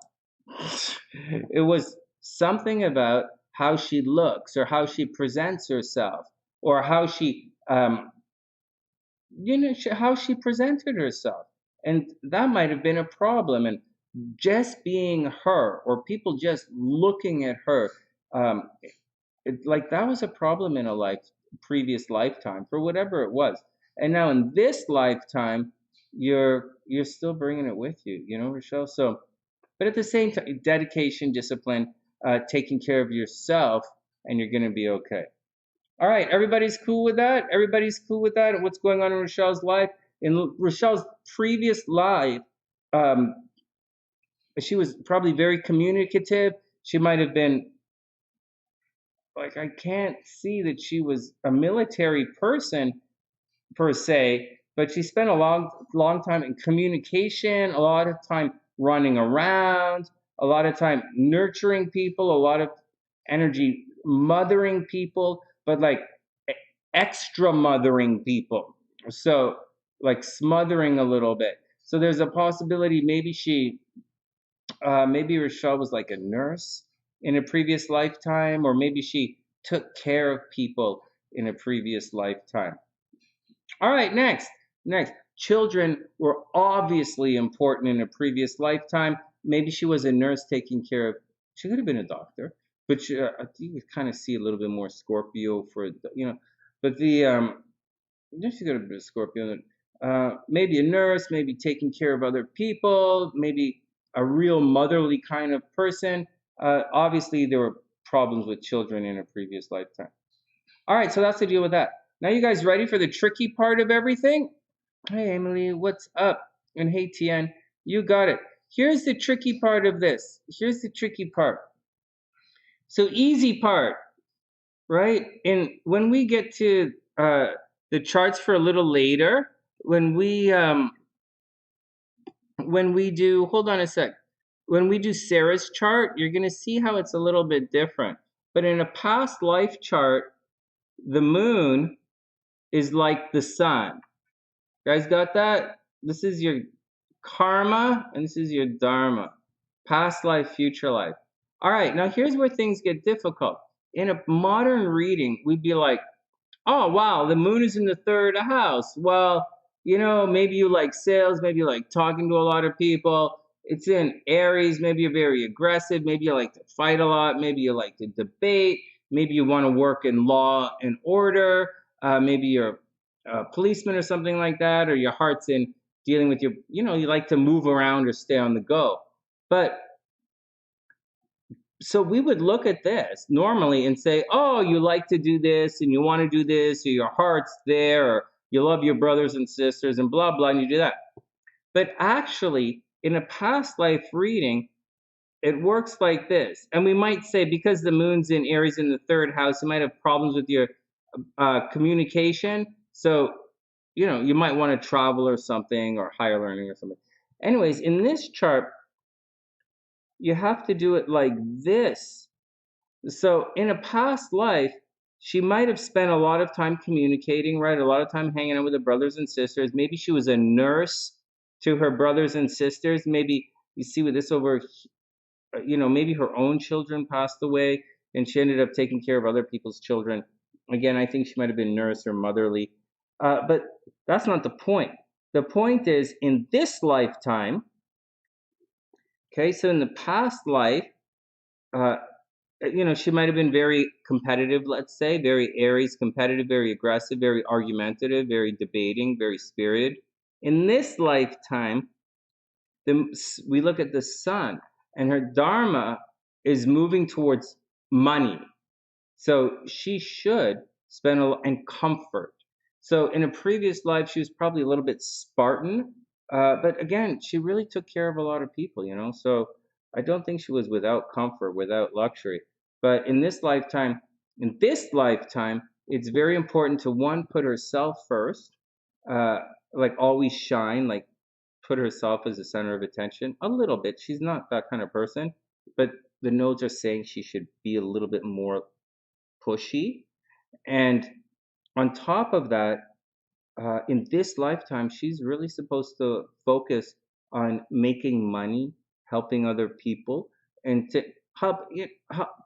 it was something about how she looks or how she presents herself or how she how she presented herself. And that might have been a problem. And just being her, or people just looking at her, um, like that was a problem in a previous lifetime for whatever it was. And now in this lifetime, you're still bringing it with you, Richelle. So, but at the same time, dedication, discipline, taking care of yourself, and you're going to be okay. All right, everybody's cool with that? Everybody's cool with that? And what's going on in Richelle's life? In Richelle's previous life, um, she was probably very communicative. She might have been, like, I can't see that she was a military person per se, but she spent a long time in communication, a lot of time running around, a lot of time nurturing people, a lot of energy mothering people, but like extra mothering people. So like smothering a little bit. So there's a possibility maybe Richelle was like a nurse in a previous lifetime, or maybe she took care of people in a previous lifetime. All right, next. Children were obviously important in a previous lifetime. Maybe she was a nurse taking care of, she could have been a doctor, but I think you kind of see a little bit more Scorpio but she could have been a Scorpio. Maybe a nurse, maybe taking care of other people, maybe a real motherly kind of person. Obviously, there were problems with children in a previous lifetime. All right, so that's the deal with that. Now, you guys ready for the tricky part of everything? Hey, Emily, what's up? And hey, Tian, you got it. Here's the tricky part of this. Here's the tricky part. So, easy part, right? And when we get to the charts for a little later, when we do, hold on a sec. When we do Sarah's chart, you're going to see how it's a little bit different. But in a past life chart, the moon is like the sun. You guys got that? This is your karma and this is your dharma. Past life, future life. All right, now here's where things get difficult. In a modern reading, we'd be like, oh, wow, the moon is in the third house. Well, maybe you like sales, maybe you like talking to a lot of people. It's in Aries, maybe you're very aggressive, maybe you like to fight a lot, maybe you like to debate, maybe you want to work in law and order, maybe you're a policeman or something like that, or your heart's in dealing with you like to move around or stay on the go. But so we would look at this normally and say, oh, you like to do this and you want to do this, or your heart's there, or you love your brothers and sisters and blah, blah, and you do that. But actually, in a past life reading, it works like this. And we might say, because the moon's in Aries in the third house, you might have problems with your communication. So, you might want to travel or something, or higher learning or something. Anyways, in this chart, you have to do it like this. So in a past life, she might have spent a lot of time communicating, right? A lot of time hanging out with her brothers and sisters. Maybe she was a nurse to her brothers and sisters. Maybe you see with this over, maybe her own children passed away and she ended up taking care of other people's children. Again, I think she might have been nurse or motherly. But that's not the point. The point is, in this lifetime, okay, so in the past life, she might have been very competitive, let's say, very Aries, competitive, very aggressive, very argumentative, very debating, very spirited. In this lifetime, we look at the sun, and her dharma is moving towards money. So she should spend and comfort. So in a previous life, she was probably a little bit Spartan, but again, she really took care of a lot of people, So I don't think she was without comfort, without luxury. But in this lifetime, it's very important to, one, put herself first, like always shine, like put herself as the center of attention a little bit. She's not that kind of person, but the nodes are saying she should be a little bit more pushy. And on top of that, in this lifetime, she's really supposed to focus on making money, helping other people, and to help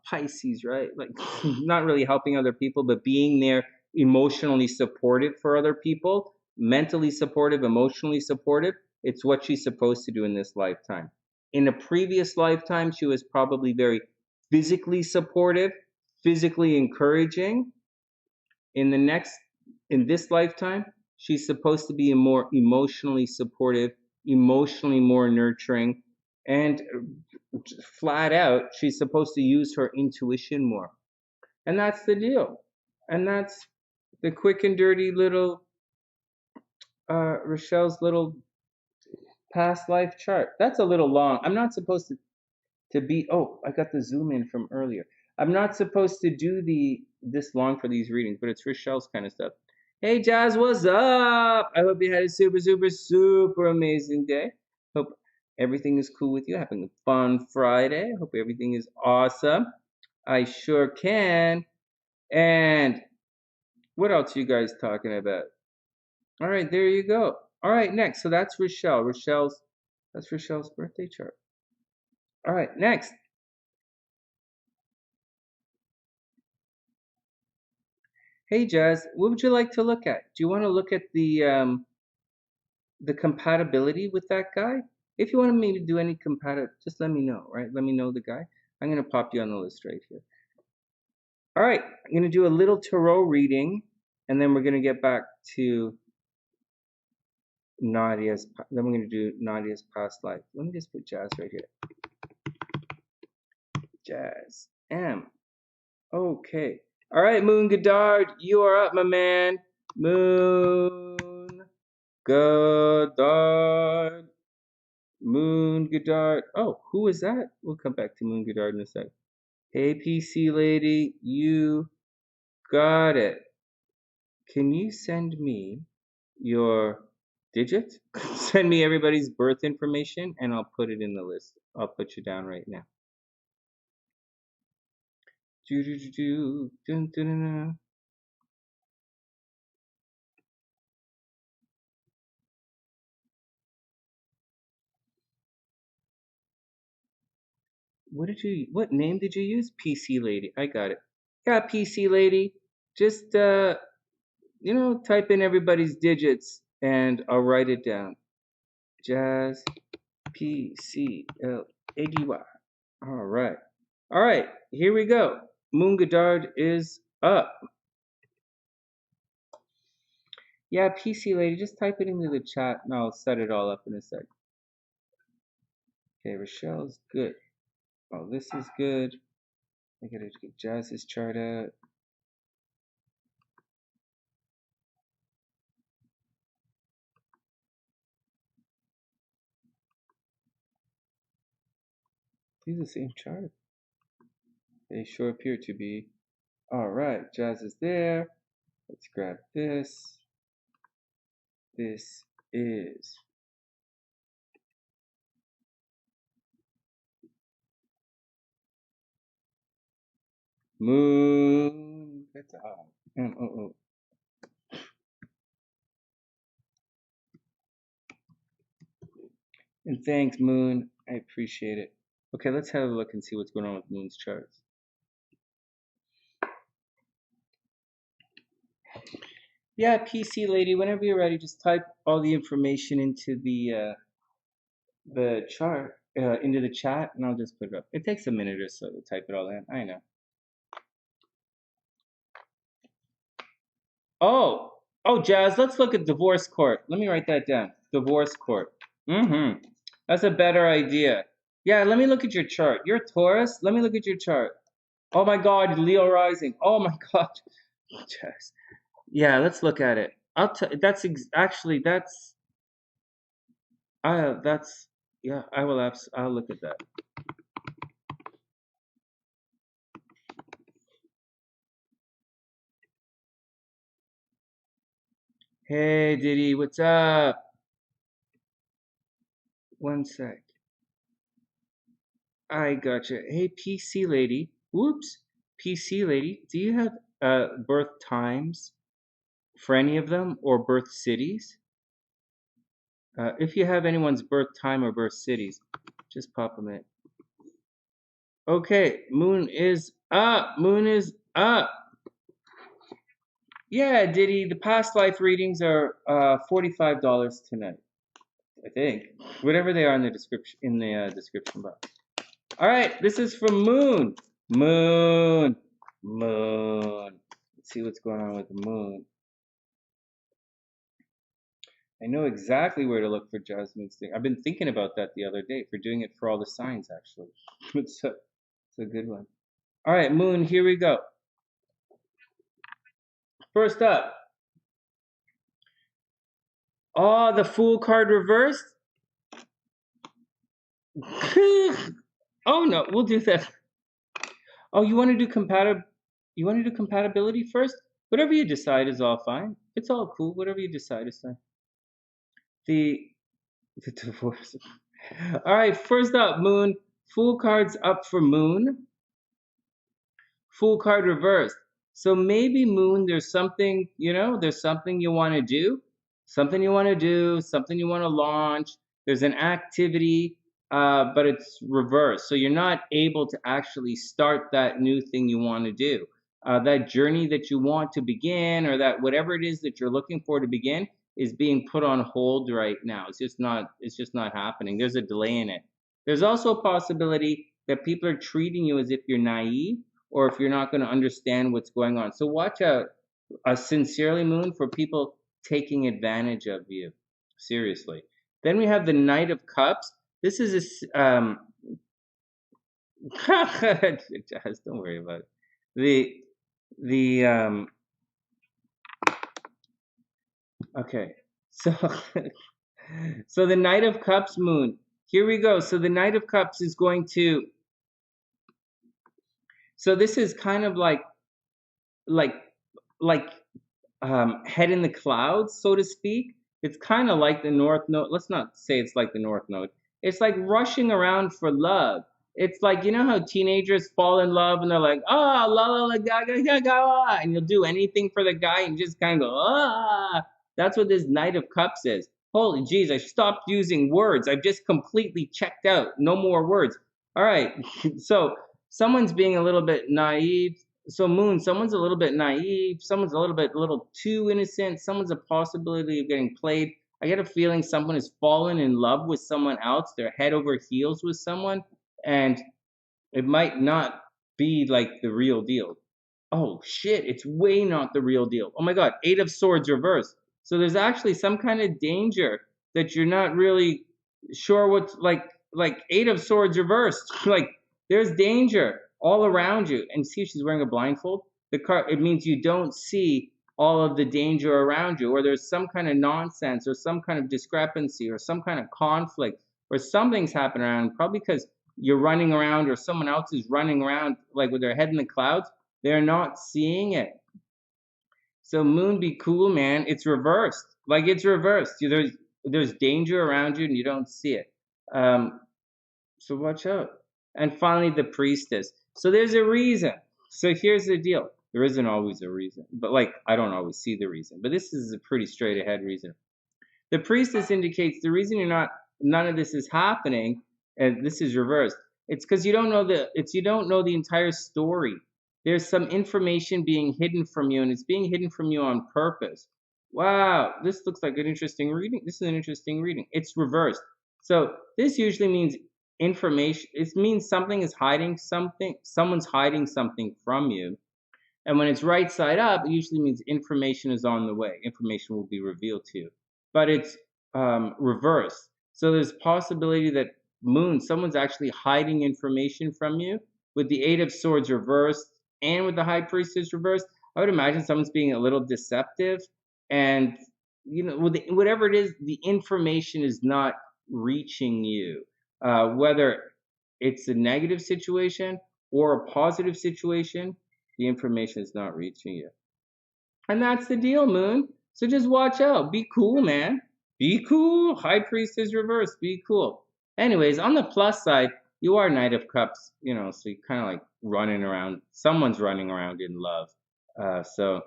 Pisces, right? Like not really helping other people, but being there emotionally supportive for other people, mentally supportive, emotionally supportive. It's what she's supposed to do in this lifetime. In a previous lifetime, she was probably very physically supportive, physically encouraging. In this lifetime, she's supposed to be a more emotionally supportive, emotionally more nurturing, and flat out, she's supposed to use her intuition more. And that's the deal. And that's the quick and dirty little Richelle's little past life chart. That's a little long. I'm not supposed to be, oh, I got the zoom in from earlier. I'm not supposed to do this long for these readings, but it's Richelle's kind of stuff. Hey Jazz, what's up? I hope you had a super, super, super amazing day. Hope everything is cool with you. Having a fun Friday. Hope everything is awesome. I sure can. And what else are you guys talking about? All right, there you go. All right, next. So that's Richelle. That's Richelle's birthday chart. All right, next. Hey Jazz, what would you like to look at? Do you want to look at the compatibility with that guy? If you want me to do any compatible, just let me know, right? Let me know the guy. I'm gonna pop you on the list right here. All right, I'm gonna do a little tarot reading, and then we're gonna get back to Nadia's. Then we're gonna do Nadia's past life. Let me just put Jazz right here. Jazz M. Okay. All right, Moon Goddard, you are up, my man. Moon Goddard. Moon Goddard. Oh, who is that? We'll come back to Moon Goddard in a sec. Hey, PC lady, you got it. Can you send me your digit? Send me everybody's birth information, and I'll put it in the list. I'll put you down right now. Dun, dun, dun. What name did you use? PC lady. I got it. Yeah, PC lady. Just type in everybody's digits and I'll write it down. Jazz PCLADY. All right. All right, here we go. Moon Goddard is up. Yeah, PC lady, just type it into the chat and I'll set it all up in a sec. Okay, Richelle's good. Oh, this is good. I gotta get Jazz's chart out. These are the same chart. They sure appear to be. All right, Jazz is there. Let's grab this. This is Moon. M-O-O. And thanks, Moon. I appreciate it. Okay, let's have a look and see what's going on with Moon's charts. Yeah, PC lady, whenever you're ready, just type all the information into the chart, into the chat, and I'll just put it up. It takes a minute or so to type it all in. I know. Oh, Jazz, let's look at divorce court. Let me write that down. Divorce court. That's a better idea. Yeah, let me look at your chart. You're a Taurus? Let me look at your chart. Oh my God, Leo rising. Oh my God. Jazz. Yeah, let's look at it. Actually, yeah, I'll look at that. Hey, Diddy, what's up? One sec. I gotcha. Hey, PC lady. Whoops. PC lady, do you have birth times for any of them or birth cities? If you have anyone's birth time or birth cities, just pop them in. Okay, Moon is up. Moon is up. Yeah, Diddy, the past life readings are $45 tonight, I think. Whatever they are in the description box. All right, this is from Moon. Moon. Let's see what's going on with the moon. I know exactly where to look for Jasmine's thing. I've been thinking about that the other day for doing it for all the signs, actually. it's a good one. All right, Moon, here we go. First up. Oh, the Fool card reversed? Oh, no, we'll do that. Oh, you want to do compatibility first? Whatever you decide is all fine. It's all cool. Whatever you decide is fine. The divorce. All right, first up, Moon. Fool card's up for Moon. Fool card reversed. So maybe Moon, there's something, there's something you want to do, something you want to launch. There's an activity, but it's reversed. So you're not able to actually start that new thing you want to do. That journey that you want to begin, or that whatever it is that you're looking for to begin, is being put on hold right now. It's just not happening. There's a delay in it. There's also a possibility that people are treating you as if you're naive, or if you're not going to understand what's going on. So watch out, sincerely, Moon, for people taking advantage of you. Seriously. Then we have the Knight of Cups. This is a just don't worry about it. Okay. So so the Knight of Cups, Moon. Here we go. So the Knight of Cups is going to, so this is kind of like like head in the clouds, so to speak. It's kind of like the North Node. Let's not say it's like the North Node. It's like rushing around for love. It's like, you know how teenagers fall in love and they're like, ah, la la la, ga ga ga ga, and you'll do anything for the guy and just kind of go, ah. That's what this Knight of Cups is. Holy jeez, I stopped using words. I've just completely checked out. No more words. All right. So someone's being a little bit naive. So Moon, someone's a little bit naive, someone's a little too innocent, someone's a possibility of getting played. I get a feeling someone has fallen in love with someone else, they're head over heels with someone, and it might not be like the real deal. Oh shit, it's way not the real deal. Oh my god, 8 of Swords reversed. So there's actually some kind of danger that you're not really sure what's like 8 of Swords reversed. Like there's danger all around you. And see, she's wearing a blindfold. The card, it means you don't see all of the danger around you, or there's some kind of nonsense, or some kind of discrepancy, or some kind of conflict, or something's happening around, probably because you're running around, or someone else is running around like with their head in the clouds. They're not seeing it. So Moon, be cool, man. It's reversed. Like it's reversed. There's danger around you and you don't see it. So watch out. And finally, the Priestess. So there's a reason. So here's the deal. There isn't always a reason, but like I don't always see the reason. But this is a pretty straight ahead reason. The Priestess indicates the reason none of this is happening, and this is reversed. It's because you don't know the entire story. There's some information being hidden from you, and it's being hidden from you on purpose. Wow, this looks like an interesting reading. This is an interesting reading. It's reversed. So this usually means information. It means something is hiding something. Someone's hiding something from you. And when it's right side up, it usually means information is on the way. Information will be revealed to you. But it's reversed. So there's possibility that Moon, someone's actually hiding information from you. With the 8 of Swords reversed and with the High Priestess reversed, I would imagine someone's being a little deceptive. And, whatever it is, the information is not reaching you. Whether it's a negative situation or a positive situation, the information is not reaching you. And that's the deal, Moon. So just watch out. Be cool, man. Be cool. High Priestess reversed. Be cool. Anyways, on the plus side, you are Knight of Cups, so you kind of like running around. Someone's running around in love. So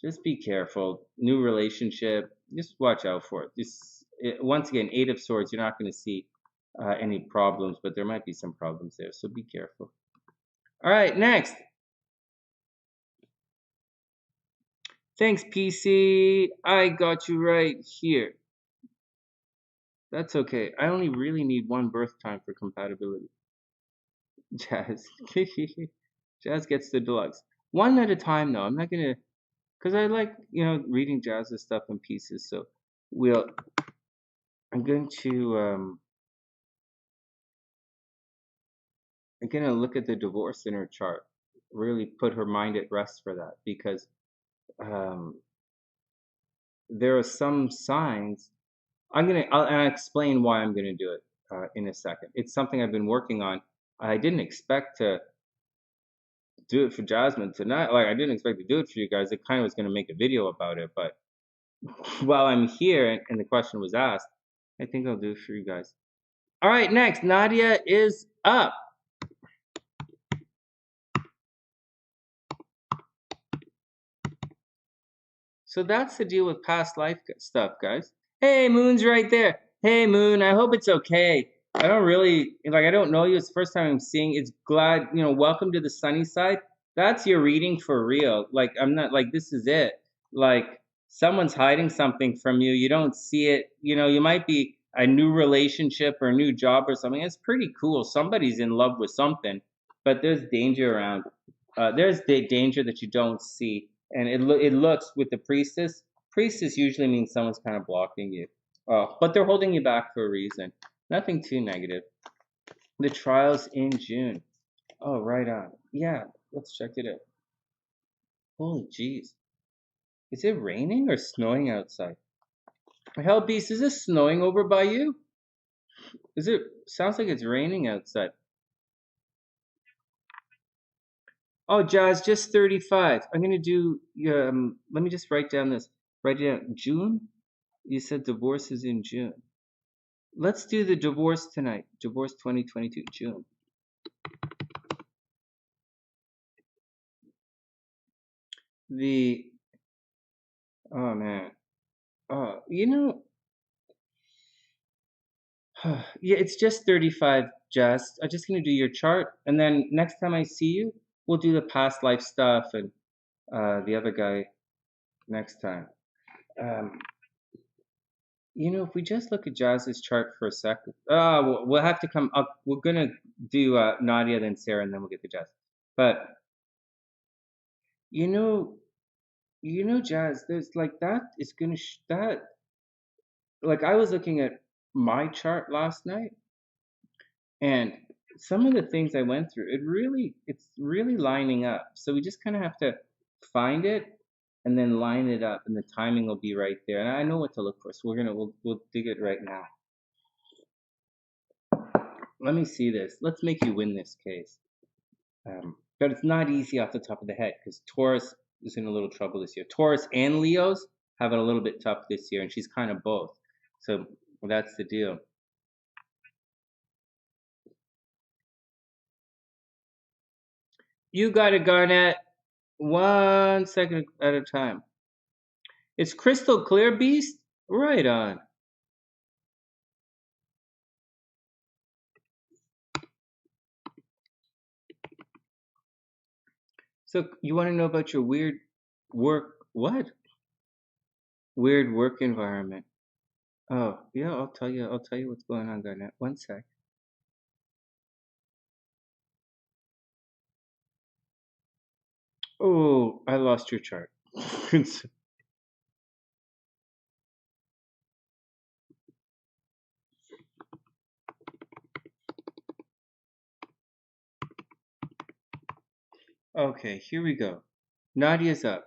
just be careful. New relationship. Just watch out for it. Once again, 8 of Swords, you're not going to see any problems, but there might be some problems there. So be careful. All right, next. Thanks, PC. I got you right here. That's okay. I only really need one birth time for compatibility. Jazz. Jazz gets the deluxe. One at a time, though. I'm not gonna, because I like, reading Jazz's stuff in pieces. So I'm going to, I'm gonna look at the divorce in her chart. Really put her mind at rest for that, because there are some signs. I'll explain why I'm gonna do it in a second. It's something I've been working on. I didn't expect to do it for Jasmine tonight. Like, I didn't expect to do it for you guys. I kind of was gonna make a video about it, but while I'm here and the question was asked, I think I'll do it for you guys. All right, next, Nadia is up. So that's the deal with past life stuff, guys. Hey, Moon's right there. Hey, Moon, I hope it's okay. I don't know you. It's the first time I'm seeing. It's glad, welcome to the sunny side. That's your reading for real. Like, I'm not, like, this is it. Like, someone's hiding something from you. You don't see it. You might be a new relationship or a new job or something. It's pretty cool. Somebody's in love with something, but there's danger around. There's the danger that you don't see. And it looks with the priestess. Priestess usually means someone's kind of blocking you. But they're holding you back for a reason. Nothing too negative. The trials in June. Oh, right on. Yeah, let's check it out. Holy jeez. Is it raining or snowing outside? Hell beast, is it snowing over by you? Sounds like it's raining outside. Oh, Jazz, just 35. I'm gonna do, let me just write down this. Write it down. June? You said divorce is in June. Let's do the divorce tonight. Divorce 2022, June. Oh man. Yeah, it's just 35, Jess. I'm just gonna do your chart, and then next time I see you, we'll do the past life stuff and the other guy next time. If we just look at Jazz's chart for a second, we'll have to come up. We're gonna do Nadia, then Sarah, and then we'll get to Jazz. But Jazz, there's like that is gonna that. Like, I was looking at my chart last night, and some of the things I went through, it's really lining up. So we just kind of have to find it and then line it up, and the timing will be right there. And I know what to look for, so we'll dig it right now. Let me see this. Let's make you win this case. But it's not easy off the top of the head, because Taurus is in a little trouble this year. Taurus and Leos have it a little bit tough this year, and she's kind of both. So that's the deal. You got it, Garnet. 1 second at a time. It's crystal clear, Beast? Right on. So you want to know about your weird work? What? Weird work environment. Oh, yeah, I'll tell you what's going on, Garnet. 1 sec. Oh, I lost your chart. Okay, here we go. Nadia's up.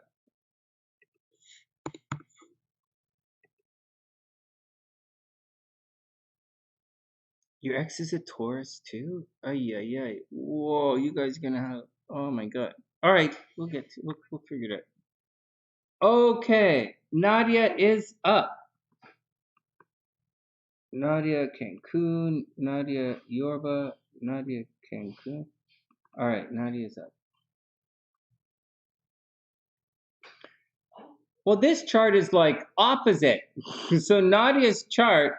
Your ex is a Taurus too? Ay. Whoa, you guys are gonna have. Oh my god. All right, we'll figure it out. Okay, Nadia is up. Nadia Cancun, Nadia Yorba, Nadia Cancun. All right, Nadia's up. Well, this chart is like opposite. So Nadia's chart,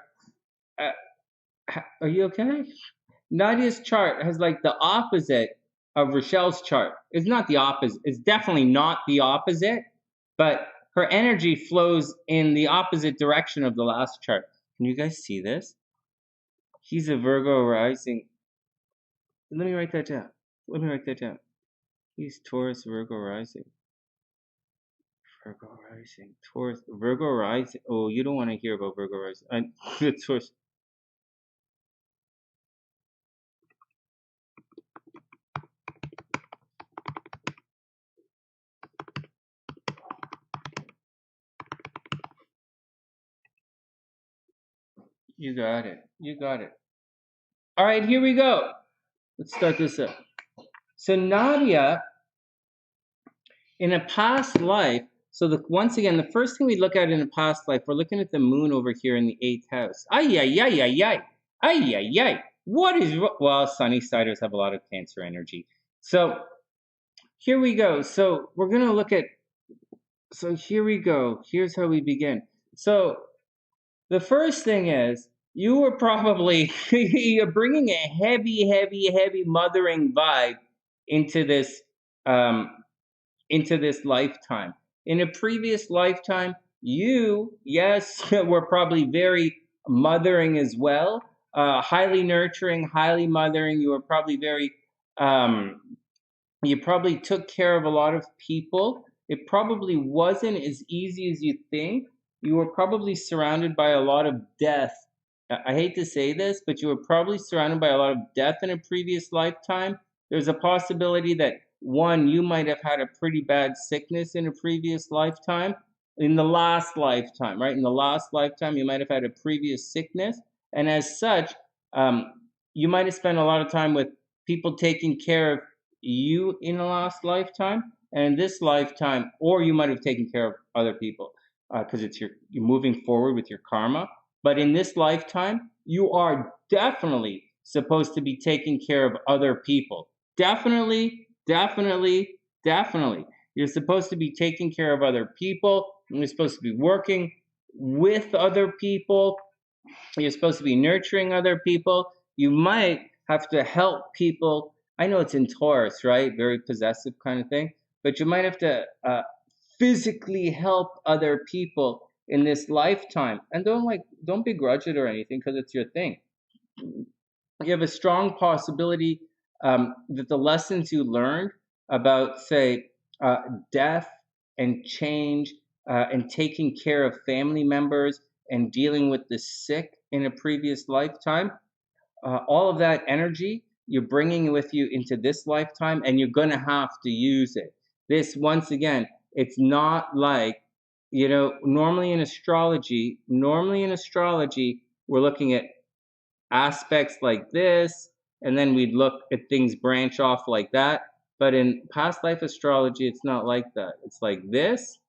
are you okay? Nadia's chart has like the opposite of Richelle's chart. It's not the opposite. It's definitely not the opposite, but her energy flows in the opposite direction of the last chart. Can you guys see this? He's a Virgo rising. Let me write that down. Let me write that down. He's Taurus, Virgo rising. Virgo rising. Taurus, Virgo rising. Oh, you don't want to hear about Virgo rising. Taurus. You got it. You got it. All right, here we go. Let's start this up. So Nadia, in a past life, so once again, the first thing we look at in a past life, we're looking at the moon over here in the 8th house. Ay, ay, ay, ay, ay. Ay, ay, ay. What is, well, sunny siders have a lot of Cancer energy. So here we go. So we're going to look at, so here we go. Here's how we begin. So the first thing is, you were probably, you're bringing a heavy mothering vibe into this lifetime. In a previous lifetime, you, yes, were probably very mothering as well, highly nurturing, highly mothering. You were probably very, you probably took care of a lot of people. It probably wasn't as easy as you think. You were probably surrounded by a lot of death. I hate to say this, but you were probably surrounded by a lot of death in a previous lifetime. There's a possibility that one, you might have had a pretty bad sickness in a previous lifetime. In the last lifetime, right? In the last lifetime, you might have had a previous sickness. And as such, you might have spent a lot of time with people taking care of you in the last lifetime. And in this lifetime, or you might have taken care of other people because you're moving forward with your karma. But in this lifetime, you are definitely supposed to be taking care of other people. Definitely. You're supposed to be taking care of other people. You're supposed to be working with other people. You're supposed to be nurturing other people. You might have to help people. I know it's in Taurus, right? Very possessive kind of thing. But you might have to physically help other people in this lifetime. And don't begrudge it or anything because it's your thing. You have a strong possibility that the lessons you learned about, say, death and change and taking care of family members and dealing with the sick in a previous lifetime, all of that energy you're bringing with you into this lifetime, and you're going to have to use it. This, once again, it's not like, normally in astrology, we're looking at aspects like this, and then we'd look at things branch off like that. But in past life astrology, it's not like that. It's like this,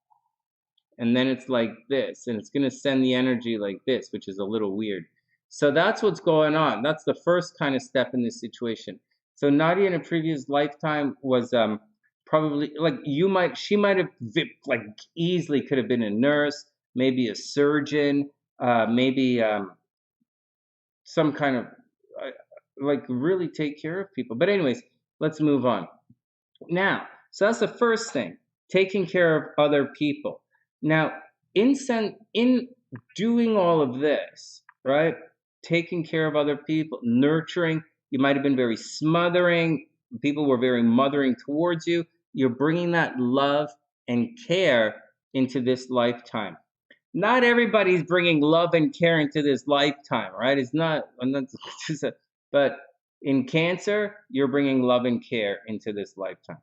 and then it's like this, and it's going to send the energy like this, which is a little weird. So that's what's going on. That's the first kind of step in this situation. So Nadia in a previous lifetime was probably like she might have like easily could have been a nurse, maybe a surgeon, maybe some kind of like really take care of people. But anyways, let's move on. Now, so that's the first thing, taking care of other people. Now, in doing all of this, right? Taking care of other people, nurturing, you might have been very smothering. People were very mothering towards you. You're bringing that love and care into this lifetime. Not everybody's bringing love and care into this lifetime, right? It's not, but in Cancer, you're bringing love and care into this lifetime.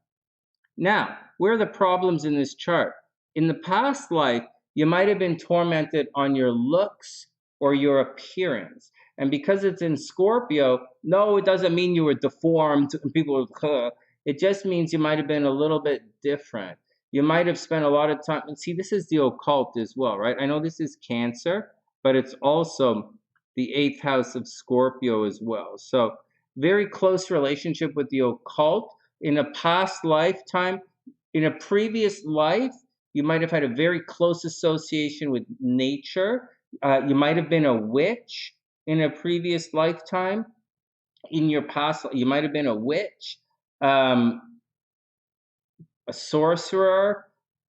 Now, where are the problems in this chart? In the past life, you might have been tormented on your looks or your appearance. And because it's in Scorpio, no, it doesn't mean you were deformed. People are, it just means you might have been a little bit different. You might have spent a lot of time, and see, this is the occult as well, right? I know this is Cancer, but it's also the 8th house of Scorpio as well. So very close relationship with the occult. In a past lifetime, in a previous life, you might have had a very close association with nature. You might have been a witch in a previous lifetime. In your past, you might have been a witch, a sorcerer,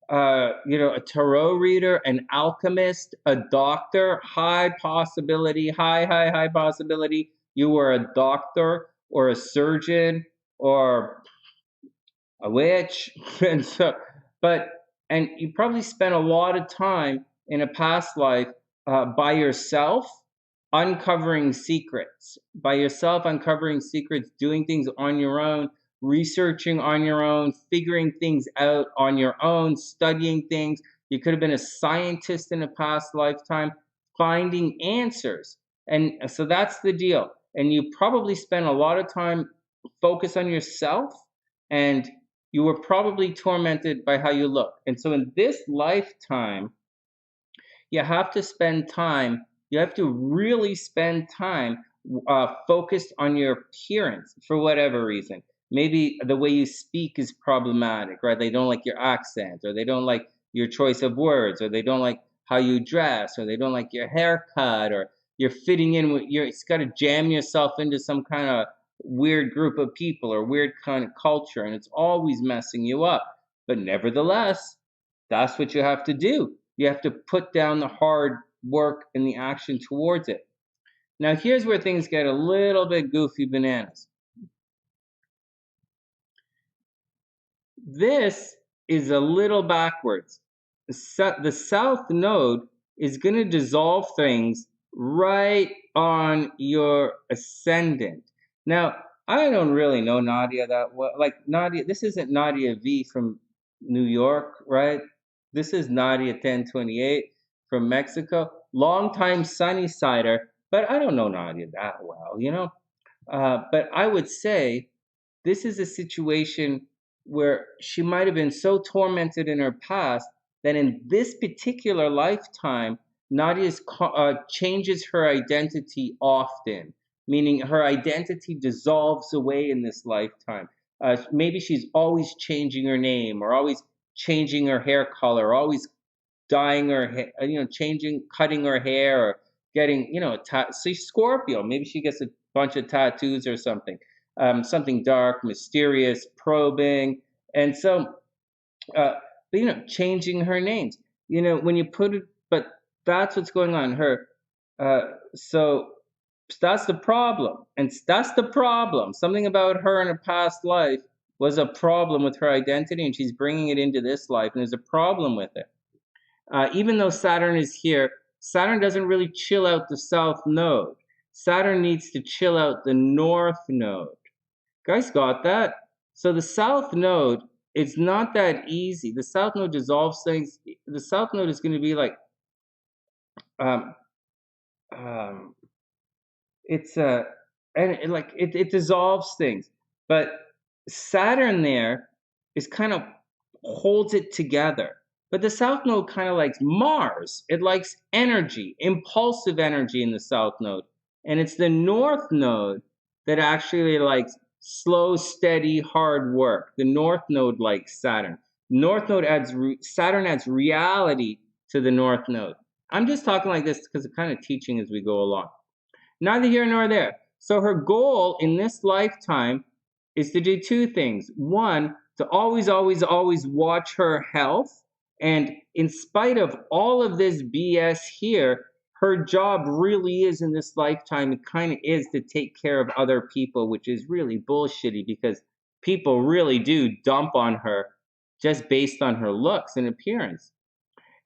a tarot reader, an alchemist, a doctor. High possibility, high possibility you were a doctor or a surgeon or a witch. And you probably spent a lot of time in a past life by yourself, uncovering secrets, doing things on your own, researching on your own, figuring things out on your own, studying things. You could have been a scientist in a past lifetime, finding answers. And so that's the deal. And you probably spent a lot of time focused on yourself, and you were probably tormented by how you look. And so in this lifetime, you have to spend time, you have to really spend time focused on your appearance for whatever reason. Maybe the way you speak is problematic, right? They don't like your accent, or they don't like your choice of words, or they don't like how you dress, or they don't like your haircut, or you're fitting in with it's got to jam yourself into some kind of weird group of people or weird kind of culture, and it's always messing you up. But nevertheless, that's what you have to do. You have to put down the hard work and the action towards it. Now, here's where things get a little bit goofy bananas. This is a little backwards. The South Node is going to dissolve things right on your ascendant. Now, I don't really know Nadia that well. Like Nadia, this isn't Nadia V from New York, right? This is Nadia 1028 from Mexico. Longtime Sunnysider, but I don't know Nadia that well. But I would say this is a situation where she might have been so tormented in her past that in this particular lifetime, Nadia changes her identity often, meaning her identity dissolves away in this lifetime. Maybe she's always changing her name, or always changing her hair color, or always dyeing her hair, cutting her hair, or getting, see, Scorpio, maybe she gets a bunch of tattoos or something. Something dark, mysterious, probing. And so, changing her names. When you put it, but that's what's going on. So that's the problem. And that's the problem. Something about her in a past life was a problem with her identity, and she's bringing it into this life, and there's a problem with it. Even though Saturn is here, Saturn doesn't really chill out the South Node. Saturn needs to chill out the North Node. Guys got that? So the South Node, it's not that easy. The South Node dissolves things. The South Node is going to be like, it dissolves things. But Saturn there is kind of holds it together. But the South Node kind of likes Mars. It likes energy, impulsive energy in the South Node. And it's the North Node that actually likes slow, steady, hard work. The North Node likes Saturn. Saturn adds reality to the North Node. I'm just talking like this because I'm kind of teaching as we go along. Neither here nor there. So her goal in this lifetime is to do two things. One, to always, always, always watch her health. And in spite of all of this BS here, her job really is in this lifetime, it kind of is to take care of other people, which is really bullshitty because people really do dump on her just based on her looks and appearance.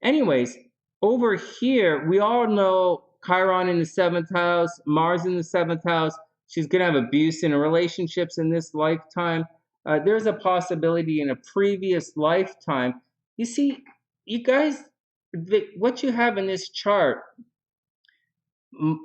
Anyways, over here, we all know Chiron in the 7th house, Mars in the 7th house. She's going to have abuse in her relationships in this lifetime. There's a possibility in a previous lifetime. You see, you guys, what you have in this chart,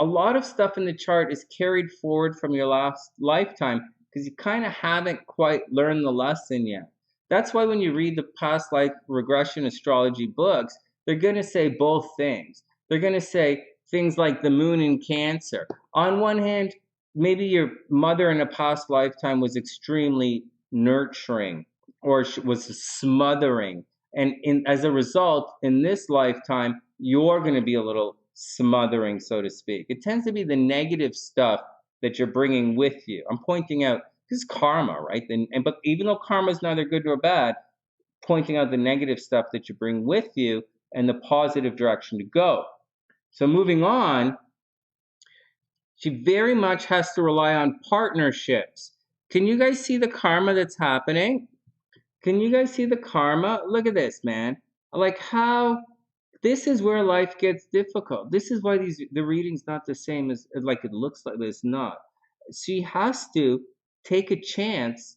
a lot of stuff in the chart is carried forward from your last lifetime because you kind of haven't quite learned the lesson yet. That's why when you read the past life regression astrology books, they're going to say both things. They're going to say things like the moon in Cancer. On one hand, maybe your mother in a past lifetime was extremely nurturing or was smothering. And as a result, in this lifetime, you're going to be a little smothering, so to speak. It tends to be the negative stuff that you're bringing with you. I'm pointing out, this is karma, right? But even though karma is neither good nor bad, pointing out the negative stuff that you bring with you and the positive direction to go. So moving on, she very much has to rely on partnerships. Can you guys see the karma that's happening? Can you guys see the karma? Look at this, man. Like how this is where life gets difficult. This is why the reading's not the same as like it looks like, but it's not. She has to take a chance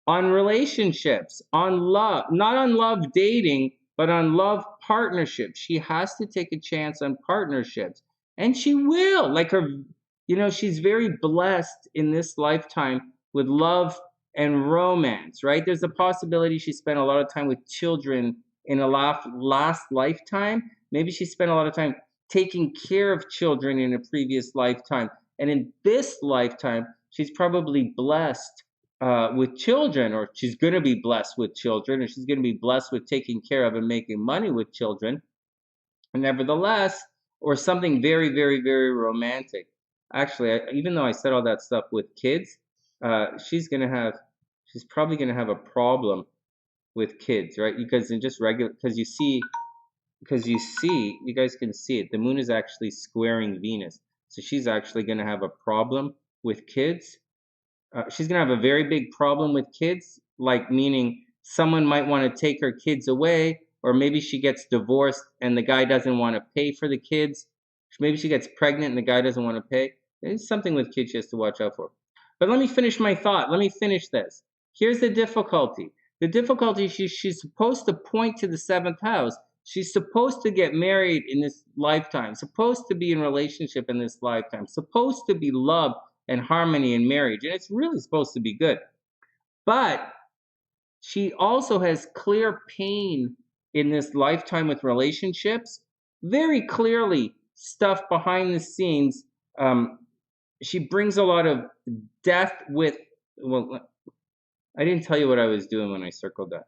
on relationships, on love, not on love dating, but on love partnerships. She has to take a chance on partnerships. And she will. Like her, she's very blessed in this lifetime with love and romance, right? There's a possibility she spent a lot of time with children in a last lifetime. Maybe she spent a lot of time taking care of children in a previous lifetime. And in this lifetime, she's probably blessed with children, or she's going to be blessed with children, or she's going to be blessed with taking care of and making money with children. And nevertheless, or something very, very, very romantic. Actually, even though I said all that stuff with kids, she's probably going to have a problem with kids, right? Because in just regular, because you see, you guys can see it. The moon is actually squaring Venus. So she's actually going to have a problem with kids. She's going to have a very big problem with kids, like meaning someone might want to take her kids away, or maybe she gets divorced and the guy doesn't want to pay for the kids. Maybe she gets pregnant and the guy doesn't want to pay. There's something with kids she has to watch out for. But let me finish my thought. Let me finish this. Here's the difficulty. The difficulty, she's supposed to point to the 7th house. She's supposed to get married in this lifetime, supposed to be in relationship in this lifetime, supposed to be loved and harmony in marriage. And it's really supposed to be good. But she also has clear pain in this lifetime with relationships. Very clearly, stuff behind the scenes. She brings a lot of death with, well, I didn't tell you what I was doing when I circled that.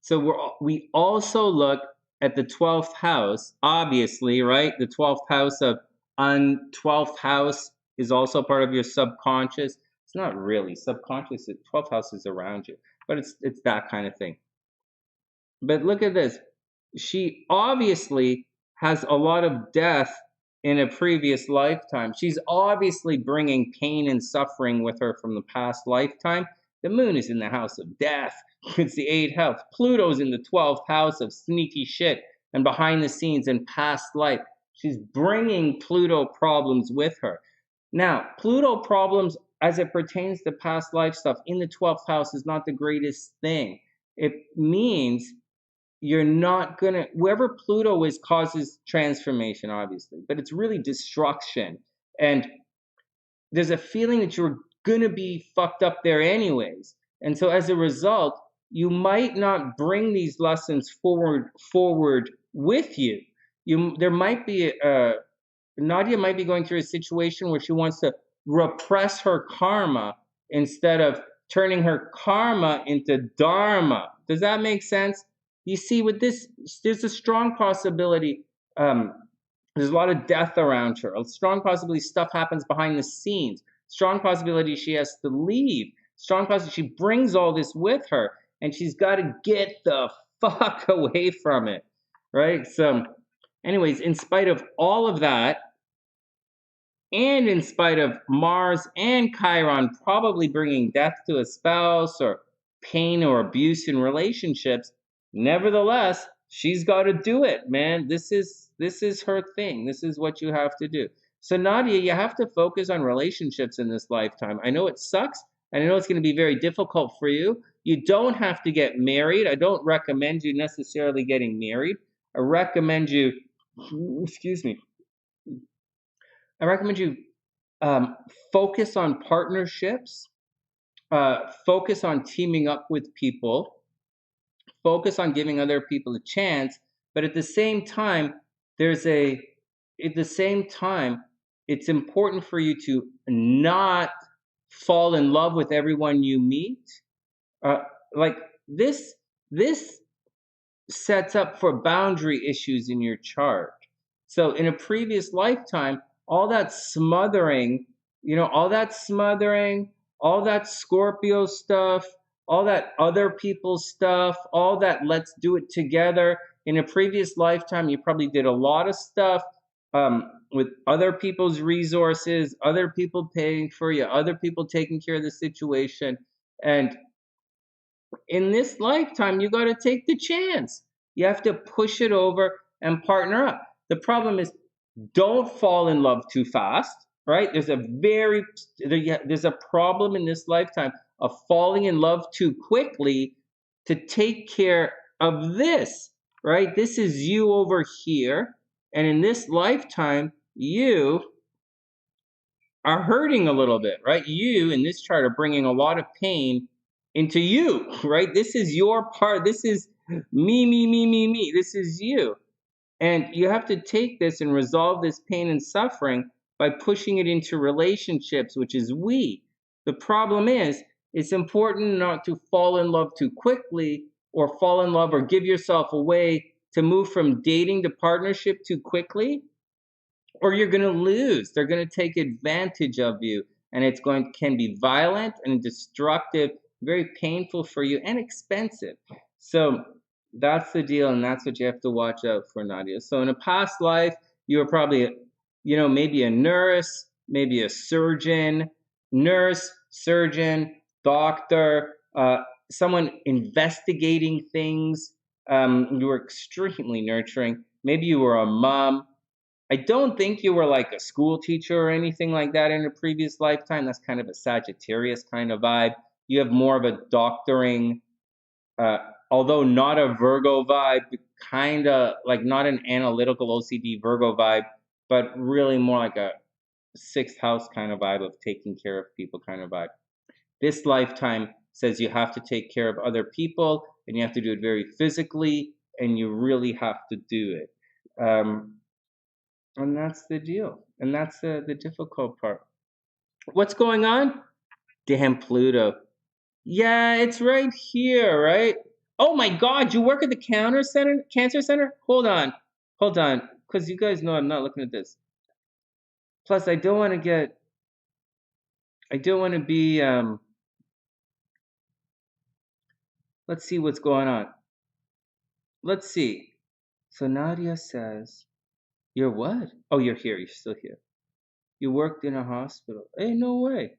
So we also look at the 12th house, obviously, right? The 12th house of 12th house is also part of your subconscious. It's not really subconscious. The 12th house is around you, but it's that kind of thing. But look at this. She obviously has a lot of death in a previous lifetime. She's obviously bringing pain and suffering with her from the past lifetime. The moon is in the house of death. It's the 8th house. Pluto's in the 12th house of sneaky shit and behind the scenes and past life. She's bringing Pluto problems with her. Now, Pluto problems as it pertains to past life stuff in the 12th house is not the greatest thing. It means you're not going to, wherever Pluto is causes transformation, obviously, but it's really destruction. And there's a feeling that you're going to be fucked up there anyways. And so as a result, you might not bring these lessons forward with you. There might be Nadia might be going through a situation where she wants to repress her karma instead of turning her karma into dharma. Does that make sense? You see, with this, there's a strong possibility. There's a lot of death around her. A strong possibility stuff happens behind the scenes. Strong possibility she has to leave. Strong possibility she brings all this with her, and she's got to get the fuck away from it, right? So, anyways, in spite of all of that, and in spite of Mars and Chiron probably bringing death to a spouse or pain or abuse in relationships, nevertheless, she's got to do it, man. This is her thing. This is what you have to do. So Nadia, you have to focus on relationships in this lifetime. I know it sucks, and I know it's going to be very difficult for you. You don't have to get married. I don't recommend you necessarily getting married. I recommend you, I recommend you focus on partnerships, focus on teaming up with people, focus on giving other people a chance. But at the same time, it's important for you to not fall in love with everyone you meet. Like this sets up for boundary issues in your chart. So in a previous lifetime, all that smothering, all that Scorpio stuff, all that other people's stuff, all that let's do it together. In a previous lifetime, you probably did a lot of stuff with other people's resources, other people paying for you, other people taking care of the situation. And in this lifetime, you got to take the chance. You have to push it over and partner up. The problem is, don't fall in love too fast, right? There's a problem in this lifetime of falling in love too quickly to take care of this, right? This is you over here, and in this lifetime, you are hurting a little bit, right? You in this chart are bringing a lot of pain into you, right? This is your part. This is me. This is you. And you have to take this and resolve this pain and suffering by pushing it into relationships, which is we. The problem is, it's important not to fall in love too quickly or fall in love or give yourself away to move from dating to partnership too quickly, or you're going to lose. They're going to take advantage of you, and can be violent and destructive, very painful for you and expensive. So that's the deal, and that's what you have to watch out for, Nadia. So in a past life, you were probably, maybe a nurse, maybe a surgeon, doctor, someone investigating things. You were extremely nurturing. Maybe you were a mom. I don't think you were like a school teacher or anything like that in a previous lifetime. That's kind of a Sagittarius kind of vibe. You have more of a doctoring, although not a Virgo vibe, kind of like not an analytical OCD Virgo vibe, but really more like a sixth house kind of vibe of taking care of people kind of vibe. This lifetime says you have to take care of other people, and you have to do it very physically, and you really have to do it. And that's the deal. And that's the difficult part. What's going on? Damn Pluto. Yeah, it's right here, right? Oh my God, you work at the cancer center? Hold on. Because you guys know I'm not looking at this. Plus, I don't want to be, let's see what's going on. Let's see. So Nadia says, you're what? Oh, you're here. You're still here. You worked in a hospital. Hey, no way.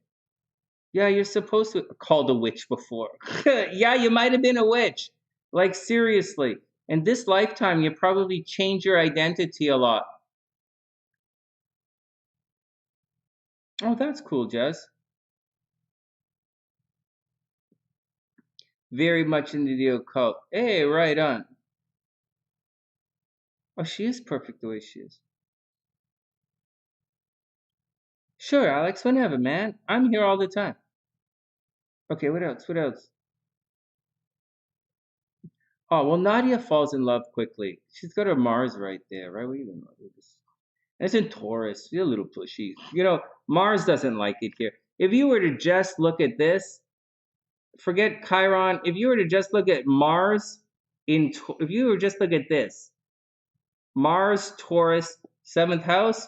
Yeah, you're supposed to called a witch before. Yeah, you might have been a witch. Like seriously. In this lifetime, you probably change your identity a lot. Oh, that's cool, Jess. Very much into the occult. Hey, right on. Oh, she is perfect the way she is. Sure, Alex, whenever, man. I'm here all the time. Okay, what else? Oh, well, Nadia falls in love quickly. She's got her Mars right there, right? We even know this. It's in Taurus. You're a little pushy. Mars doesn't like it here. If you were to just look at this, forget Chiron. If you were to just look at if you were just look at this, Mars, Taurus, 7th house,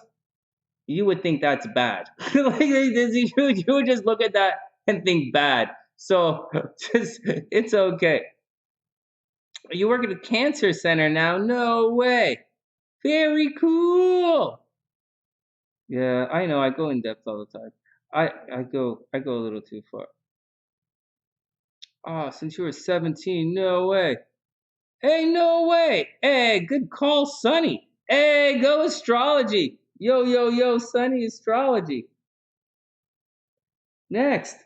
you would think that's bad. Like you would just look at that and think bad. So it's okay. You work at a cancer center now? No way. Very cool. Yeah, I know. I go in depth all the time. I go a little too far. Oh, since you were 17, no way. Hey, no way. Hey, good call, Sonny. Hey, go astrology. Yo, Sonny astrology. Next.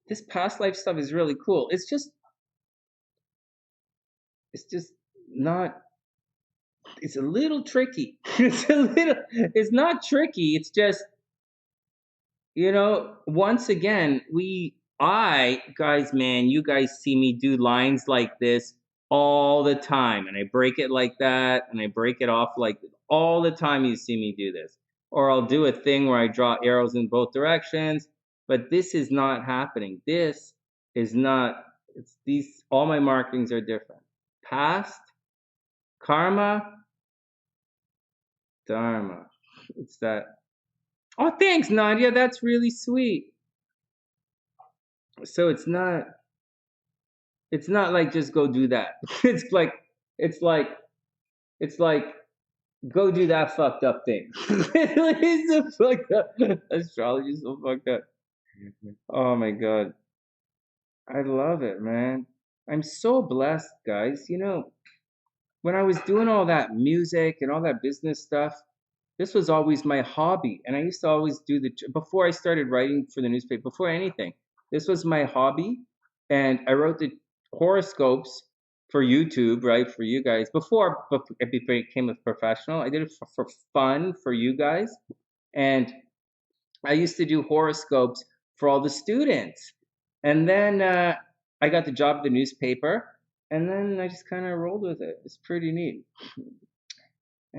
This past life stuff is really cool. It's just not, it's a little tricky. It's not tricky. It's just, once again, guys, man, you guys see me do lines like this all the time. And I break it like that, and I break it off like this. All the time you see me do this. Or I'll do a thing where I draw arrows in both directions. But this is not happening. This is not, all my markings are different. Past, karma, dharma. It's that. Oh, thanks, Nadia. That's really sweet. So it's not like just go do that. It's like it's like go do that fucked up thing. It's so fucked up. Astrology is so fucked up. Oh my god. I love it, man. I'm so blessed, guys. You know, when I was doing all that music and all that business stuff, this was always my hobby. And I used to always do before I started writing for the newspaper, before anything, this was my hobby. And I wrote the horoscopes for YouTube, right, for you guys. Before it became a professional, I did it for fun for you guys. And I used to do horoscopes for all the students. And then I got the job at the newspaper. And then I just kind of rolled with it. It's pretty neat.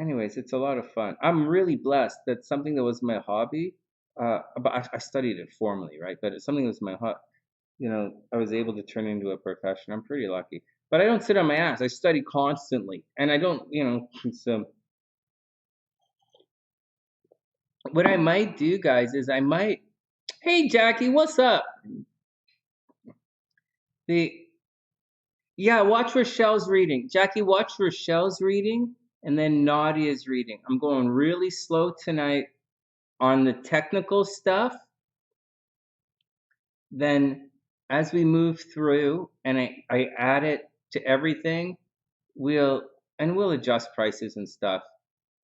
Anyways, it's a lot of fun. I'm really blessed that something that was my hobby, but I studied it formally, right? But it's something that was my hobby, I was able to turn into a profession. I'm pretty lucky. But I don't sit on my ass. I study constantly. And I don't, so what I might do, guys, is hey, Jackie, what's up? Yeah, watch Rochelle's reading. Jackie, watch Rochelle's reading and then Nadia's reading. I'm going really slow tonight on the technical stuff. Then as we move through and I add it to everything, we'll adjust prices and stuff.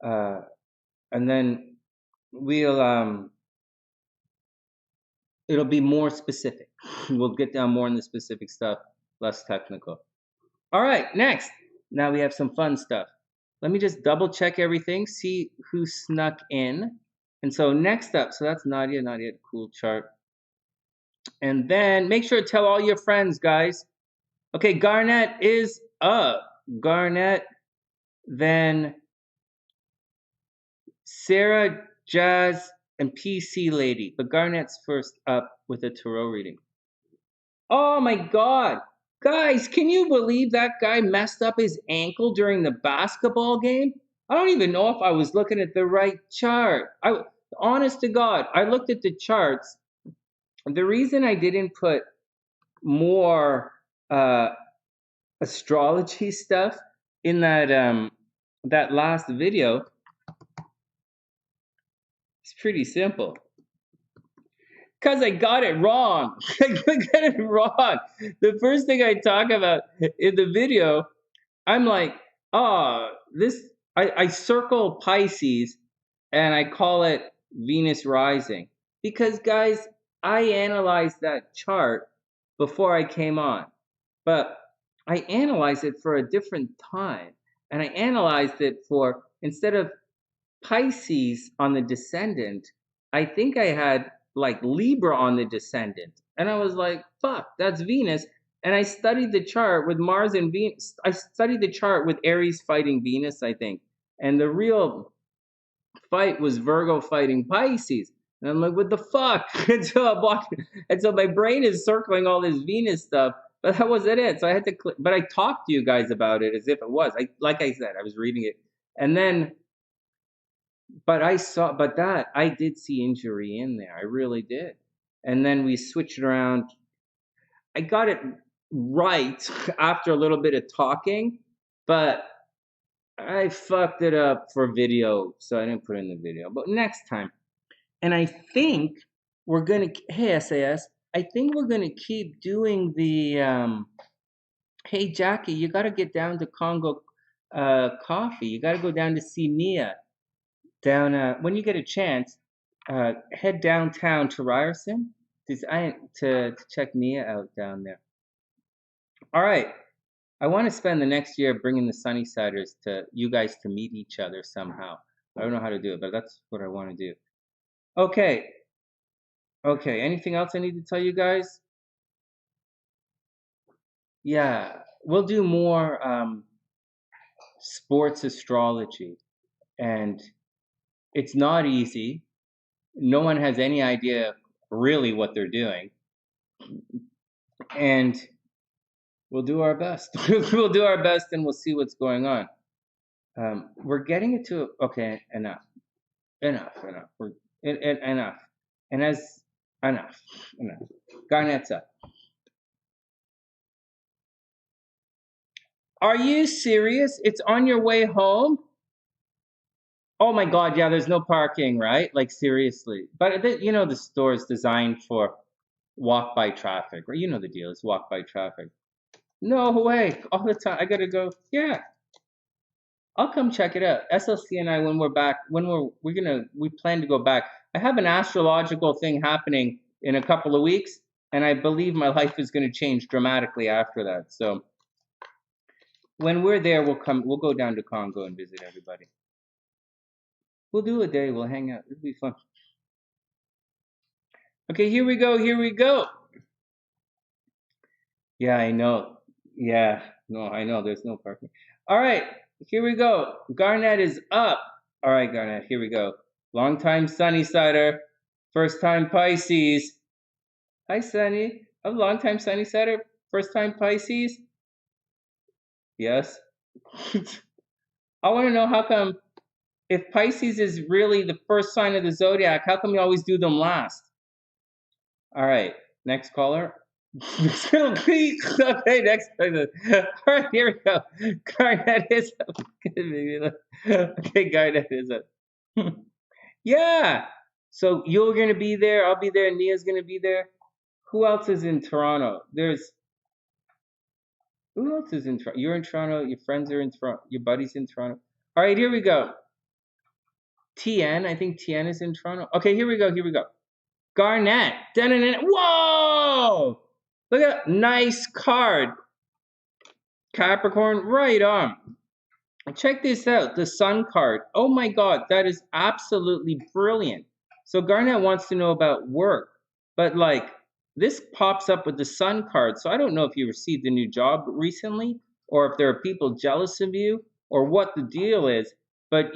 And then it'll be more specific. We'll get down more in the specific stuff, less technical. All right, next. Now we have some fun stuff. Let me just double check everything, see who snuck in. And so next up, so that's Nadia. Nadia had a cool chart. And then make sure to tell all your friends, guys. Okay, Garnett is up. Garnett, then Sarah, Jazz, and PC Lady. But Garnett's first up with a tarot reading. Oh my god. Guys, can you believe that guy messed up his ankle during the basketball game? I don't even know if I was looking at the right chart. Honest to God, I looked at the charts. The reason I didn't put more astrology stuff in that last video is pretty simple. Because I got it wrong. I got it wrong. The first thing I talk about in the video, I'm like, I circle Pisces and I call it Venus rising. Because, guys, I analyzed that chart before I came on. But I analyzed it for a different time. And I analyzed it for, instead of Pisces on the descendant, I think I had like Libra on the descendant. And I was like, fuck, that's Venus. And I studied the chart with Mars and Venus. I studied the chart with Aries fighting Venus, I think. And the real fight was Virgo fighting Pisces. And I'm like, what the fuck? And so my brain is circling all this Venus stuff, but that wasn't it. So I had to click. But I talked to you guys about it as if it was. Like I said, I was reading it. And then but I did see injury in there. I really did. And then we switched it around. I got it right after a little bit of talking, but I fucked it up for video, so I didn't put it in the video. But next time. And I think we're gonna hey SAS, I think we're gonna keep doing the hey Jackie, you gotta get down to Congo Coffee. You gotta go down to see Mia. Down when you get a chance, head downtown to Ryerson to check Nia out down there. All right, I want to spend the next year bringing the Sunnysiders to you guys to meet each other somehow. I don't know how to do it, but that's what I want to do. Okay. Anything else I need to tell you guys? Yeah, we'll do more sports astrology, and it's not easy. No one has any idea really what they're doing. And we'll do our best. We'll do our best and we'll see what's going on. We're getting it to, okay, enough. Enough. And as enough. Garnet's up. Are you serious? It's on your way home? Oh my God, yeah, there's no parking, right? Like seriously. But the store is designed for walk by traffic, right? You know the deal, it's walk by traffic. No way. All the time. I gotta go. Yeah. I'll come check it out. SLC and I, when we're back, we plan to go back. I have an astrological thing happening in a couple of weeks, and I believe my life is gonna change dramatically after that. So when we're there, we'll go down to Congo and visit everybody. We'll do a day, we'll hang out. It'll be fun. Okay, here we go. Yeah, I know. Yeah, no, I know. There's no parking. All right, here we go. Garnet is up. All right, Garnet, here we go. Long time Sunnysider, first time Pisces. Hi, Sunny. A long time Sunnysider, first time Pisces. Yes. I want to know how come, if Pisces is really the first sign of the zodiac, how come you always do them last? All right, next caller. Okay, next person. All right, here we go. Garnet is up. Okay, Garnet is up. Yeah. So you're gonna be there. I'll be there. Nia's gonna be there. Who else is in Toronto? Who else is in Toronto? You're in Toronto. Your friends are in Toronto. Your buddies in Toronto. All right, here we go. TN. I think TN is in Toronto. Okay, here we go. Garnet. Whoa! Look at that. Nice card. Capricorn, right on. Check this out, the Sun card. Oh my God, that is absolutely brilliant. So Garnet wants to know about work, but like this pops up with the Sun card. So I don't know if you received a new job recently, or if there are people jealous of you, or what the deal is. But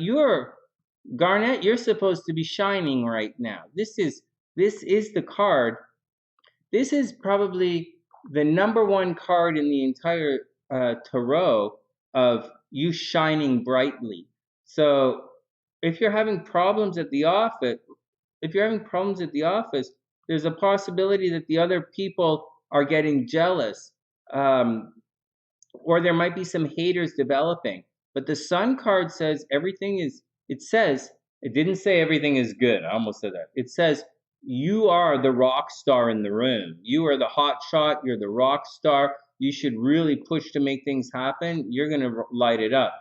Garnet, you're supposed to be shining right now. This is the card. This is probably the number one card in the entire tarot of you shining brightly. So if you're having problems at the office, there's a possibility that the other people are getting jealous, or there might be some haters developing. But the Sun card says it didn't say everything is good. I almost said that. It says you are the rock star in the room. You are the hot shot. You're the rock star. You should really push to make things happen. You're going to light it up.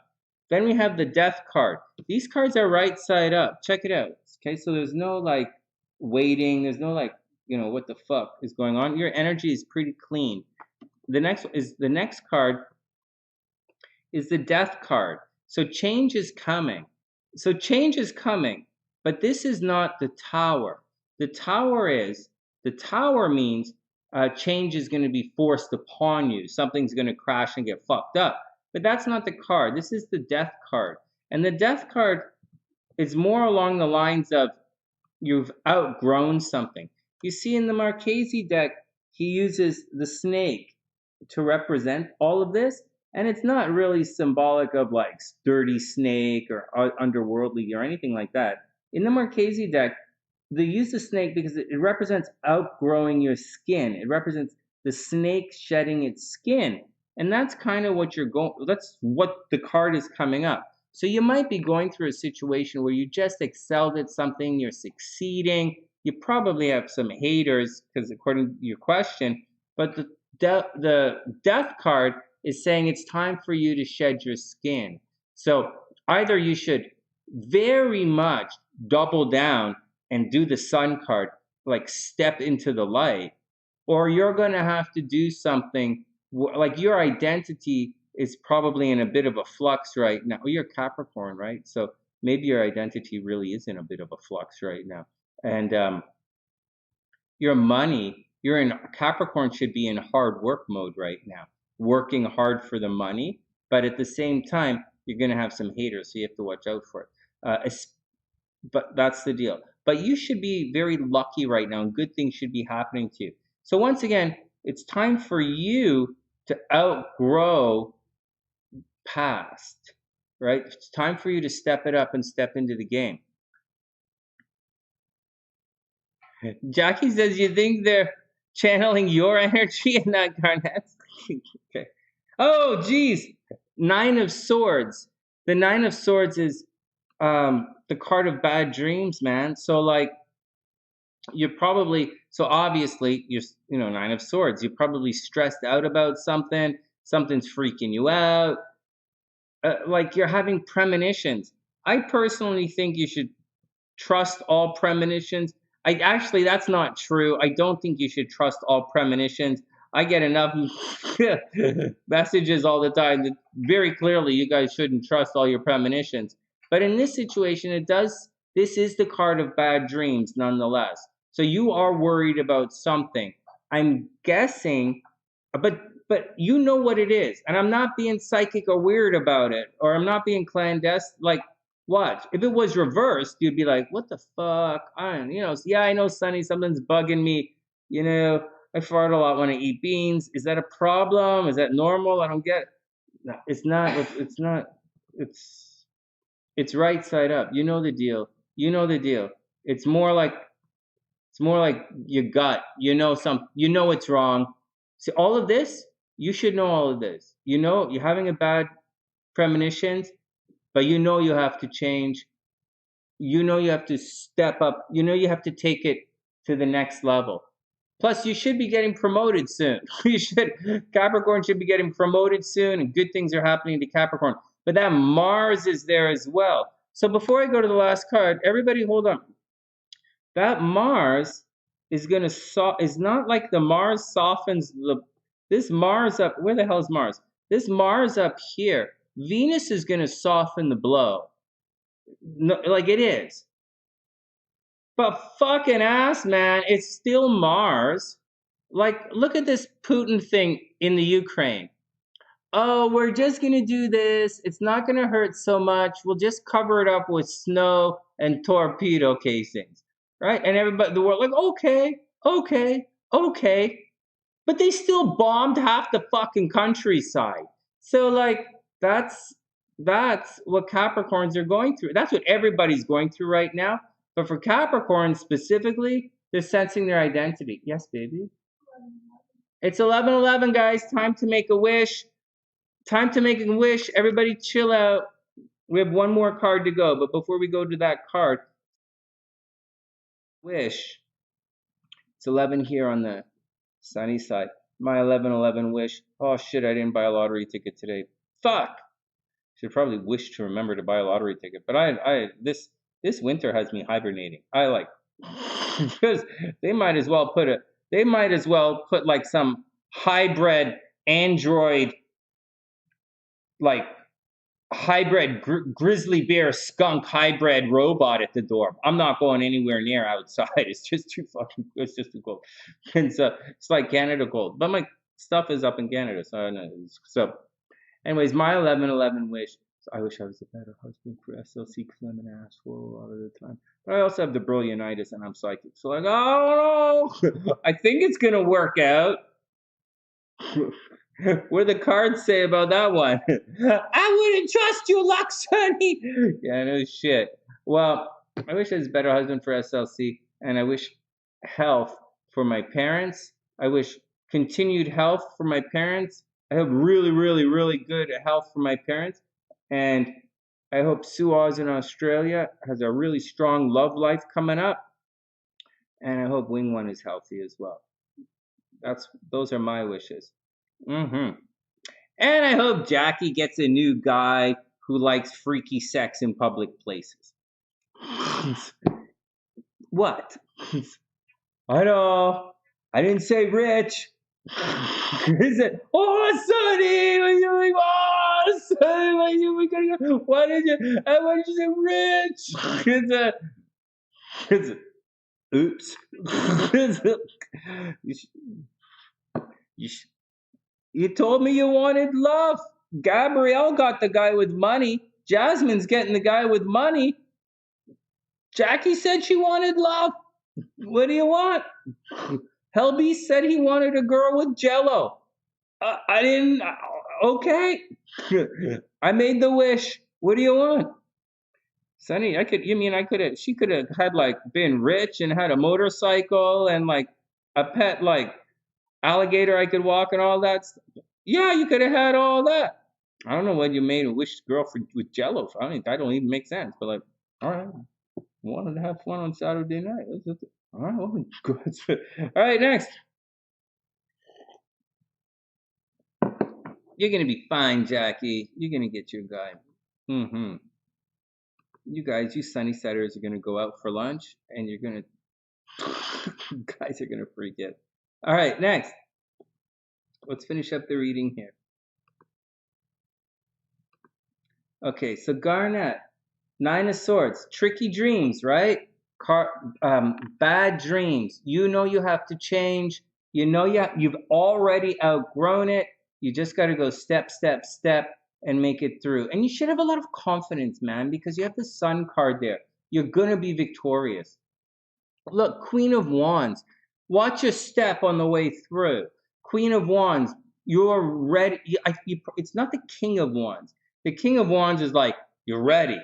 Then we have the Death card. These cards are right side up. Check it out. Okay, so there's no like waiting. There's no like, what the fuck is going on. Your energy is pretty clean. The next card is the Death card. So change is coming. But this is not the Tower. The Tower means change is going to be forced upon you. Something's going to crash and get fucked up. But that's not the card. This is the Death card. And the Death card is more along the lines of you've outgrown something. You see in the Marchese deck, he uses the snake to represent all of this. And it's not really symbolic of like sturdy snake or underworldly or anything like that. In the Marchese deck, they use the snake because it represents outgrowing your skin. It represents the snake shedding its skin. And that's kind of what that's what the card is coming up. So you might be going through a situation where you just excelled at something, you're succeeding. You probably have some haters because according to your question, but the Death card is saying it's time for you to shed your skin. So either you should very much double down and do the Sun card, like step into the light, or you're going to have to do something like your identity is probably in a bit of a flux right now. Well, you're Capricorn, right? So maybe your identity really is in a bit of a flux right now. And your money, Capricorn should be in hard work mode right now, working hard for the money, but at the same time, you're going to have some haters, so you have to watch out for it. But that's the deal. But you should be very lucky right now, and good things should be happening to you. So once again, it's time for you to outgrow past, right? It's time for you to step it up and step into the game. Jackie says you think they're channeling your energy and not Garnett's. Okay. Oh, geez. Nine of Swords. The Nine of Swords is the card of bad dreams, man. So like you're probably obviously Nine of Swords. You're probably stressed out about something. Something's freaking you out. Like you're having premonitions. I personally think you should trust all premonitions. That's not true. I don't think you should trust all premonitions. I get enough messages all the time that very clearly you guys shouldn't trust all your premonitions. But in this situation, this is the card of bad dreams nonetheless. So you are worried about something. I'm guessing, but you know what it is. And I'm not being psychic or weird about it, or I'm not being clandestine. Like, watch. If it was reversed, you'd be like, what the fuck? I know, Sonny, something's bugging me. I fart a lot when I eat beans. Is that a problem? Is that normal? I don't get it. No, it's not. It's not. It's right side up. You know the deal. You know the deal. It's more like your gut. You know it's wrong. See, all of this, you should know all of this. You're having a bad premonitions, but you have to change. You have to step up. You have to take it to the next level. Plus, you should be getting promoted soon. Capricorn should be getting promoted soon, and good things are happening to Capricorn. But that Mars is there as well. So before I go to the last card, everybody hold on. That Mars is not like the Mars softens this Mars up. Where the hell is Mars? This Mars up here. Venus is going to soften the blow. No, like it is. But fucking ass, man, it's still Mars. Like, look at this Putin thing in the Ukraine. Oh, we're just going to do this. It's not going to hurt so much. We'll just cover it up with snow and torpedo casings. Right? And everybody, the world, like, okay. But they still bombed half the fucking countryside. So, like, that's what Capricorns are going through. That's what everybody's going through right now. But for Capricorns specifically, they're sensing their identity. Yes, baby? It's 11:11, guys. Time to make a wish. Time to make a wish. Everybody chill out. We have one more card to go. But before we go to that card, wish. It's 11 here on the sunny side. My 11:11 wish. Oh, shit, I didn't buy a lottery ticket today. Fuck. Should probably wish to remember to buy a lottery ticket. But this winter has me hibernating. Because they might as well put like some hybrid android, like hybrid grizzly bear skunk hybrid robot at the door. I'm not going anywhere near outside. It's just too cold. And so it's like Canada cold. But my stuff is up in Canada, so I know. So anyways, my 11:11 wish. So I wish I was a better husband for SLC because I'm an asshole a lot of the time. But I also have the brilliantitis and I'm psychic. So like, I don't know. I think it's gonna work out. What do the cards say about that one? I wouldn't trust you, luck, Sonny. Yeah, no shit. Well, I wish I was a better husband for SLC, and I wish health for my parents. I wish continued health for my parents. I hope really, really, really good health for my parents. And I hope Sue Oz in Australia has a really strong love life coming up. And I hope Wing One is healthy as well. Those are my wishes. And I hope Jackie gets a new guy who likes freaky sex in public places. What? I know. I didn't say rich. Is it? Oh, Sonny, what are you doing? Oh, Sonny, what are you doing? Why did you say rich? It's a oops. You told me you wanted love. Gabrielle got the guy with money. Jasmine's getting the guy with money. Jackie said she wanted love. What do you want? Helby said he wanted a girl with jello. I didn't. Okay. I made the wish. What do you want? Sonny, she could have had like been rich and had a motorcycle and like a pet like alligator I could walk and all that stuff. Yeah, you could have had all that. I don't know what you made a wish girl with Jello. That don't even make sense. But like, all right, wanted to have fun on Saturday night. All right, well, good. All right, next. You're gonna be fine, Jackie. You're gonna get your guy. Mm-hmm. You guys, you Sunnysiders are gonna go out for lunch, and you're gonna, you guys are gonna freak it. All right, next. Let's finish up the reading here. Okay, so Garnet, Nine of Swords, tricky dreams, right? Bad dreams. You know you have to change. You know you've already outgrown it. You just got to go step, step, step and make it through. And you should have a lot of confidence, man, because you have the Sun card there. You're going to be victorious. Look, Queen of Wands. Watch your step on the way through. Queen of Wands, you're ready. It's not the King of Wands. The King of Wands is like, you're ready,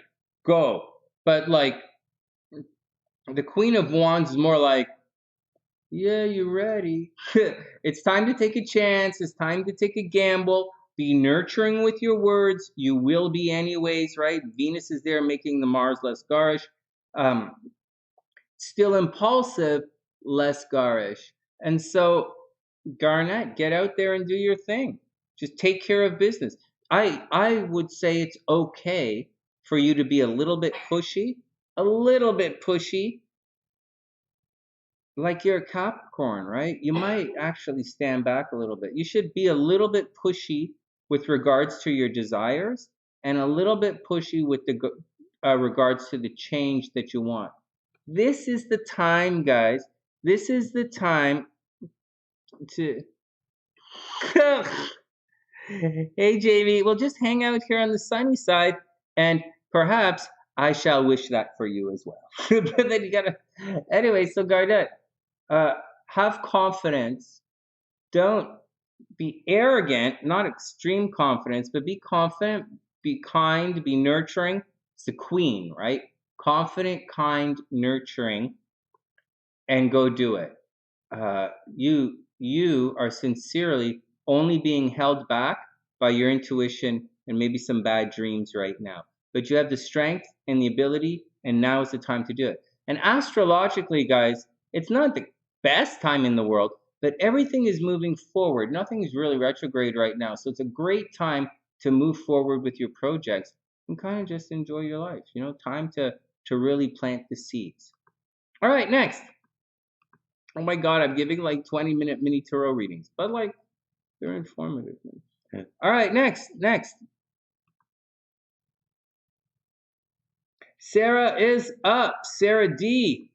go. But like, the Queen of Wands is more like, yeah, you're ready. It's time to take a chance. It's time to take a gamble. Be nurturing with your words. You will be anyways, right? Venus is there making the Mars less garish. Still impulsive, less garish. And so, Garnet, get out there and do your thing. Just take care of business. I would say it's okay for you to be a little bit pushy, like you're a Capricorn, right? You might actually stand back a little bit. You should be a little bit pushy with regards to your desires and a little bit pushy with the regards to the change that you want. This is the time, guys. This is the time to... Hey, Jamie, we'll just hang out here on the sunny side, and perhaps I shall wish that for you as well. But then you gotta... Anyway, so Garnet, have confidence. Don't be arrogant, not extreme confidence, but be confident, be kind, be nurturing. It's the queen, right? Confident, kind, nurturing, and go do it. You are sincerely only being held back by your intuition and maybe some bad dreams right now. But you have the strength and the ability, and now is the time to do it. And astrologically, guys, it's not the best time in the world, but everything is moving forward. Nothing is really retrograde right now. So it's a great time to move forward with your projects and kind of just enjoy your life. You know, time to really plant the seeds. All right, next. Oh my God, I'm giving like 20-minute mini tarot readings, but like they're informative. All right, next. Sarah is up. Sarah D.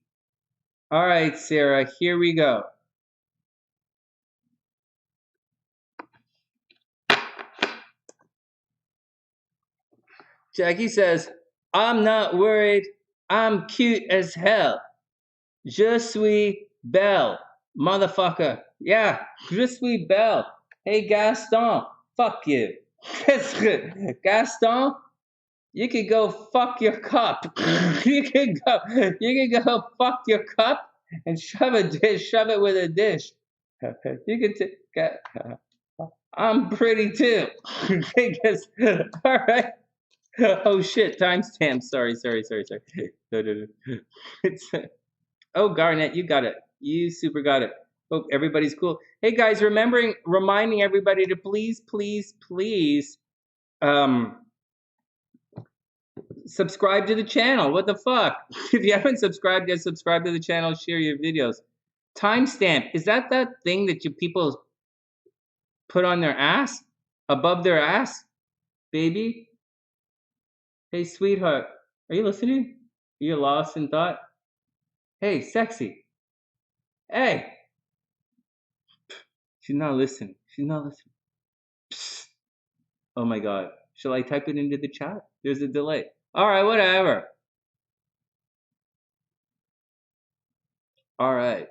All right, Sarah, here we go. Jackie says, I'm not worried. I'm cute as hell. Je suis belle. Motherfucker. Yeah, je suis belle. Hey, Gaston. Fuck you. Gaston, you could go fuck your cup. you could go fuck your cup and shove it with a dish. You could take. I'm pretty too. All right. Oh shit! Timestamp. Sorry. No. Oh, Garnet, you got it. You super got it. Hope everybody's cool. Hey guys, reminding everybody to please, subscribe to the channel. What the fuck? If you haven't subscribed yet, subscribe to the channel. Share your videos. Timestamp. Is that thing that you people put on their ass? Above their ass? Baby? Hey, sweetheart. Are you listening? Are you lost in thought? Hey, sexy. Hey. She's not listening. Psst. Oh my God. Shall I type it into the chat? There's a delay. All right, whatever. All right.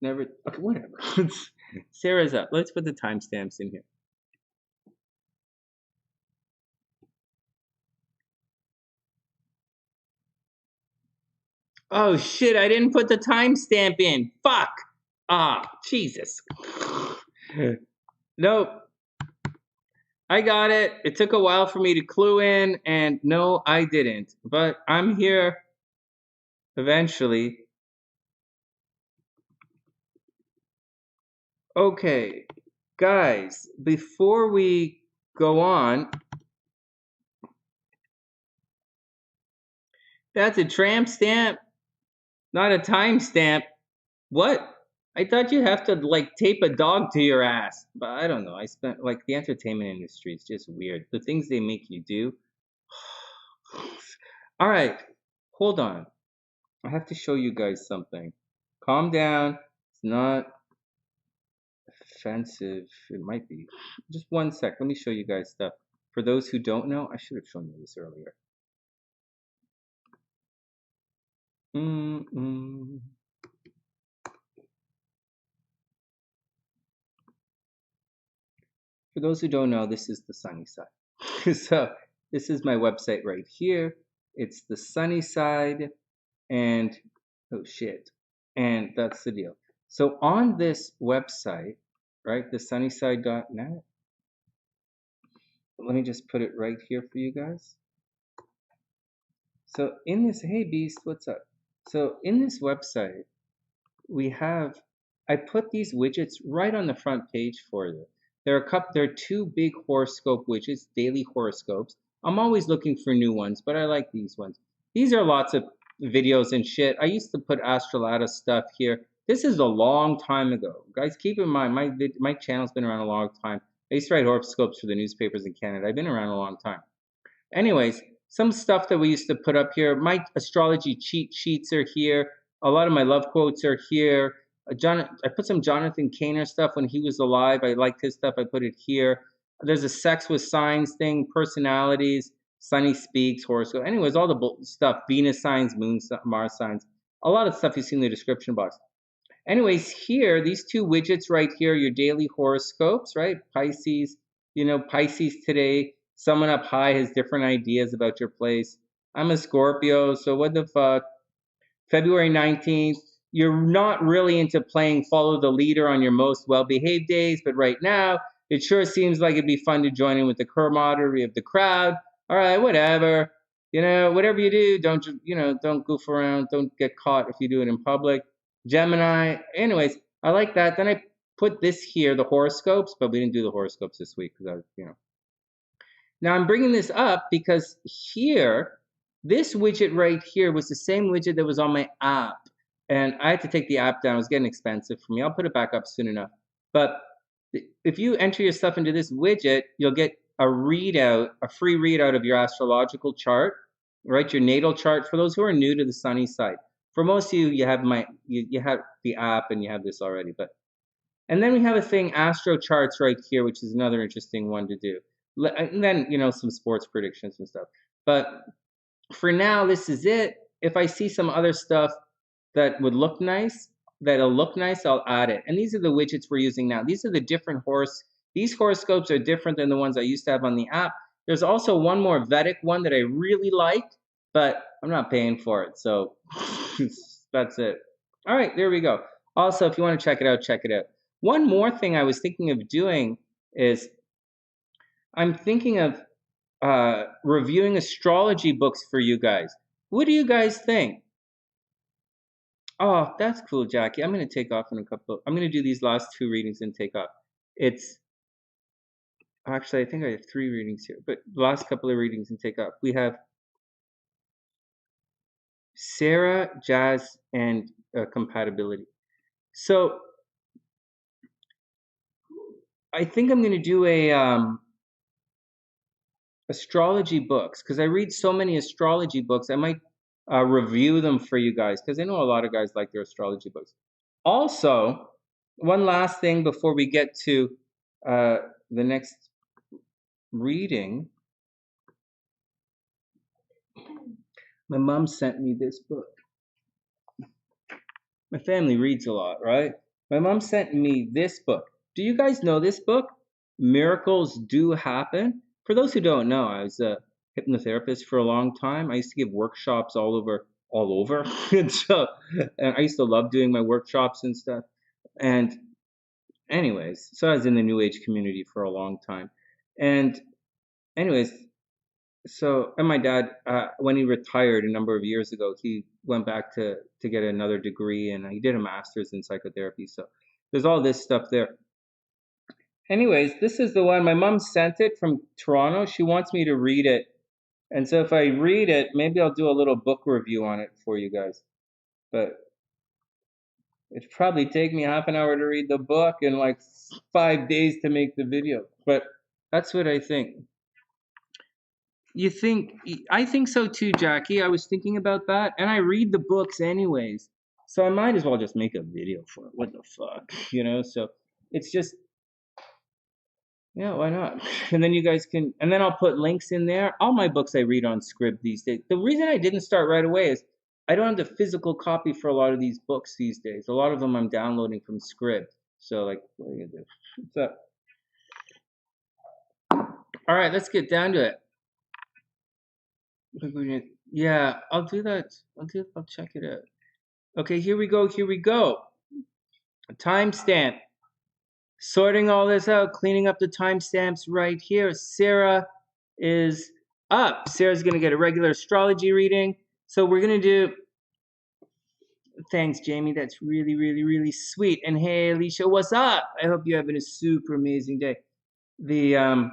Okay, whatever. Sarah's up. Let's put the timestamps in here. Oh shit, I didn't put the timestamp in. Fuck. Ah, Jesus. Nope. I got it. It took a while for me to clue in, and no, I didn't. But I'm here eventually. Okay, guys, before we go on, that's a tramp stamp, not a time stamp. What? I thought you have to like tape a dog to your ass. But I don't know. I spent like the entertainment industry is just weird. The things they make you do. All right, hold on. I have to show you guys something. Calm down. It's not offensive. It might be. Just one sec. Let me show you guys stuff. For those who don't know, I should have shown you this earlier. For those who don't know, this is the sunny side. So this is my website right here. It's the sunny side, and oh shit, and that's the deal. So on this website, right, thesunnyside.net. Let me just put it right here for you guys. So in this, hey Beast, what's up? So in this website, we have, I put these widgets right on the front page for you. There are two big horoscope widgets, daily horoscopes. I'm always looking for new ones, but I like these ones. These are lots of videos and shit. I used to put Astrolata stuff here. This is a long time ago. Guys, keep in mind, my channel's been around a long time. I used to write horoscopes for the newspapers in Canada. I've been around a long time. Anyways, some stuff that we used to put up here. My astrology cheat sheets are here. A lot of my love quotes are here. I put some Jonathan Kaner stuff when he was alive. I liked his stuff. I put it here. There's a sex with signs thing, personalities, Sonny speaks, horoscope. Anyways, all the stuff, Venus signs, Moon, Mars signs, a lot of stuff you see in the description box. Anyways, here, these two widgets right here, your daily horoscopes, right? Pisces, Pisces today. Someone up high has different ideas about your place. I'm a Scorpio, so what the fuck? February 19th, you're not really into playing follow the leader on your most well-behaved days, but right now, it sure seems like it'd be fun to join in with the camaraderie of the crowd. All right, whatever. Whatever you do, don't goof around. Don't get caught if you do it in public. Gemini. Anyways, I like that. Then I put this here, the horoscopes, but we didn't do the horoscopes this week because Now I'm bringing this up because here, this widget right here was the same widget that was on my app. And I had to take the app down. It was getting expensive for me. I'll put it back up soon enough. But if you enter your stuff into this widget, you'll get a readout, a free readout of your astrological chart, right? Your natal chart for those who are new to the sunny side. For most of you, you have you have the app and you have this already. And then we have a thing, astro charts right here, which is another interesting one to do. And then, some sports predictions and stuff. But for now, this is it. If I see some other stuff that would look nice, I'll add it. And these are the widgets we're using now. These are the different these horoscopes are different than the ones I used to have on the app. There's also one more Vedic one that I really like, but I'm not paying for it. So that's it. All right, there we go. Also, if you want to check it out, check it out. One more thing I was thinking of doing is I'm thinking of reviewing astrology books for you guys. What do you guys think? Oh, that's cool, Jackie. I'm going to take off in a couple. I'm going to do these last two readings and take off. Actually, I think I have 3 readings here, but the last couple of readings and take off. We have Sarah, Jazz, and compatibility. So I think I'm going to do a astrology books because I read so many astrology books. I might review them for you guys because I know a lot of guys like their astrology books. Also, one last thing before we get to the next reading. My mom sent me this book. My family reads a lot, right? My mom sent me this book. Do you guys know this book? Miracles Do Happen. For those who don't know, I was a hypnotherapist for a long time. I used to give workshops all over all over. And I used to love doing my workshops and stuff. And anyways, so I was in the New Age community for a long time. And anyways, so, and my dad, when he retired a number of years ago, he went back to get another degree, and he did a master's in psychotherapy. So there's all this stuff there. Anyways, this is the one. My mom sent it from Toronto. She wants me to read it. And so if I read it, maybe I'll do a little book review on it for you guys. But it'd probably take me half an hour to read the book and like 5 days to make the video. But that's what I think. You think? I think so too, Jackie. I was thinking about that, and I read the books anyways, so I might as well just make a video for it. What the fuck, you know? So it's just, yeah, why not? And then you guys can, and then I'll put links in there. All my books I read on Scribd these days. The reason I didn't start right away is I don't have the physical copy for a lot of these books these days. A lot of them I'm downloading from Scribd. So like, what are you gonna do? What's up? All right, let's get down to it. Yeah, I'll do that. I'll check it out. Okay, here we go. A timestamp. Sorting all this out, cleaning up the timestamps right here. Sarah is up. Sarah's going to get a regular astrology reading. So we're going to do... Thanks, Jamie. That's really, really, really sweet. And hey, Alicia, what's up? I hope you're having a super amazing day. All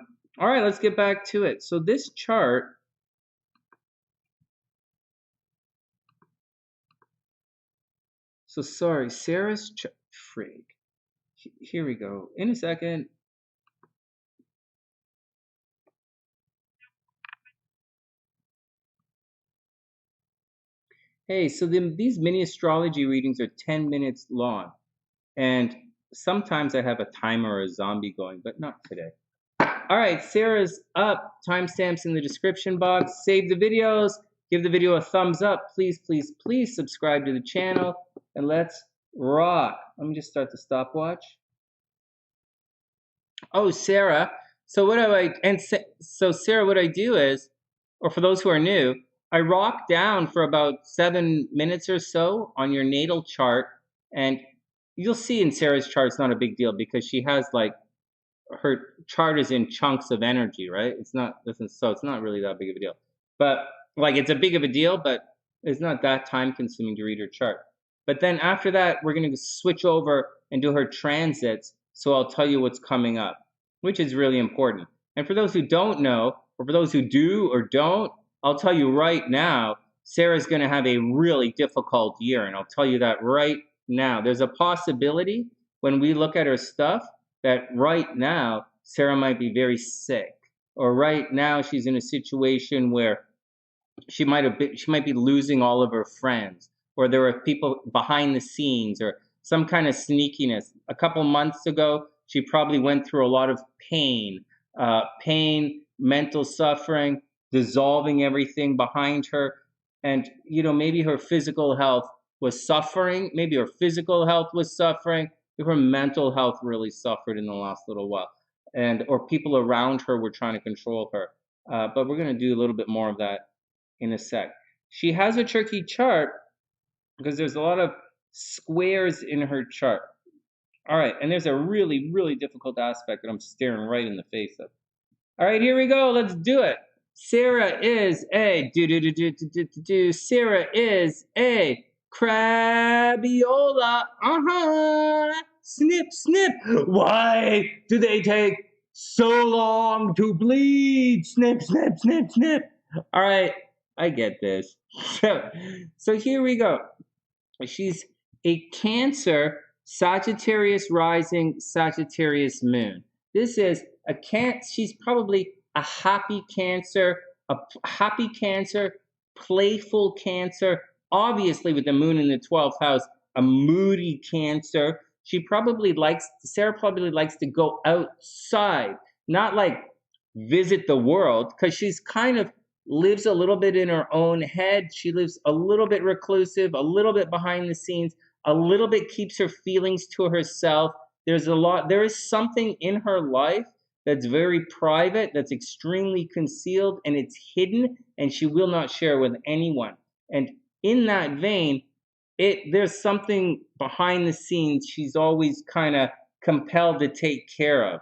right, let's get back to it. So this chart... So sorry, Sarah's freak. Here we go. In a second. Hey, so these mini astrology readings are 10 minutes long. And sometimes I have a timer or a zombie going, but not today. All right, Sarah's up. Timestamps in the description box. Save the videos. Give the video a thumbs up. Please, please, please subscribe to the channel. And let's rock. Let me just start the stopwatch. Oh, Sarah. So what do I, and so Sarah, what I do is, or for those who are new, I rock down for about 7 minutes or so on your natal chart. And you'll see in Sarah's chart, it's not a big deal because she has like, her chart is in chunks of energy, right? So it's not really that big of a deal. But like, it's a big of a deal, but it's not that time consuming to read her chart. But then after that, we're going to switch over and do her transits. So I'll tell you what's coming up, which is really important. And for those who don't know, or for those who do or don't, I'll tell you right now, Sarah's going to have a really difficult year. And I'll tell you that right now. There's a possibility when we look at her stuff that right now, Sarah might be very sick. Or right now, she's in a situation where she might be losing all of her friends. Or there are people behind the scenes or some kind of sneakiness. A couple months ago, she probably went through a lot of pain, mental suffering, dissolving everything behind her. And, you know, maybe her physical health was suffering. Maybe her physical health was suffering. Her mental health really suffered in the last little while. Or people around her were trying to control her. But we're going to do a little bit more of that in a sec. She has a tricky chart because there's a lot of squares in her chart. All right, and there's a really, really difficult aspect that I'm staring right in the face of. All right, here we go. Let's do it. Sarah is a Sarah is a crabiola. Snip, snip. Why do they take so long to bleed? Snip, snip, snip, snip. All right, I get this. So here we go. She's a Cancer, Sagittarius rising, Sagittarius moon. This is a she's probably a happy Cancer, playful Cancer, obviously with the moon in the 12th house, a moody Cancer. Sarah probably likes to go outside, not like visit the world, because she's kind of lives a little bit in her own head. She lives a little bit reclusive, a little bit behind the scenes, a little bit keeps her feelings to herself. There is something in her life that's very private, that's extremely concealed, and it's hidden, and she will not share with anyone. And in that vein, there's something behind the scenes she's always kind of compelled to take care of.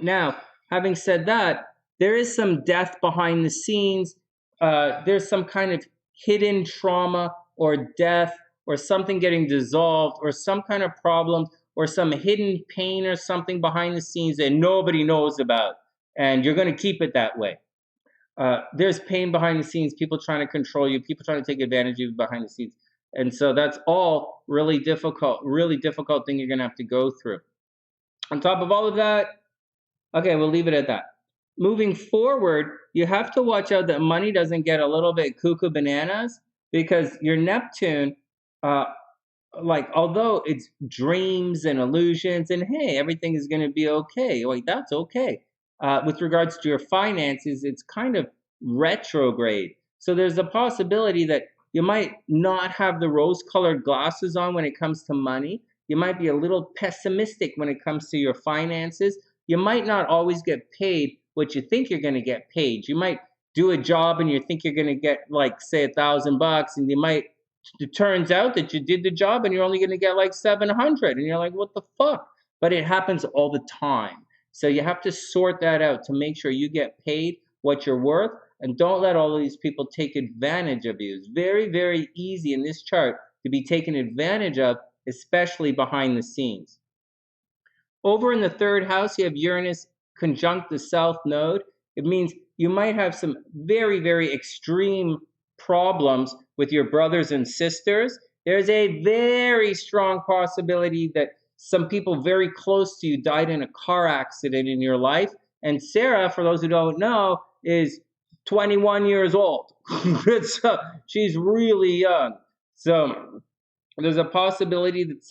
Now, having said that, there is some death behind the scenes. There's some kind of hidden trauma or death or something getting dissolved or some kind of problem or some hidden pain or something behind the scenes that nobody knows about. And you're going to keep it that way. There's pain behind the scenes, people trying to control you, people trying to take advantage of you behind the scenes. And so that's all really difficult thing you're going to have to go through. On top of all of that, okay, we'll leave it at that. Moving forward, you have to watch out that money doesn't get a little bit cuckoo bananas, because your Neptune, like, although it's dreams and illusions and hey, everything is going to be okay, like, that's okay. With regards to your finances, it's kind of retrograde. So there's a possibility that you might not have the rose-colored glasses on when it comes to money. You might be a little pessimistic when it comes to your finances. You might not always get paid what you think you're going to get paid. You might do a job and you think you're going to get, like, say, $1,000, and it turns out that you did the job and you're only going to get like 700, and you're like, what the fuck? But it happens all the time. So you have to sort that out to make sure you get paid what you're worth, and don't let all of these people take advantage of you. It's very, very easy in this chart to be taken advantage of, especially behind the scenes. Over in the third house, you have Uranus conjunct the South Node. It means you might have some very, very extreme problems with your brothers and sisters. There's a very strong possibility that some people very close to you died in a car accident in your life. And Sarah, for those who don't know, is 21 years old. So she's really young. So there's a possibility that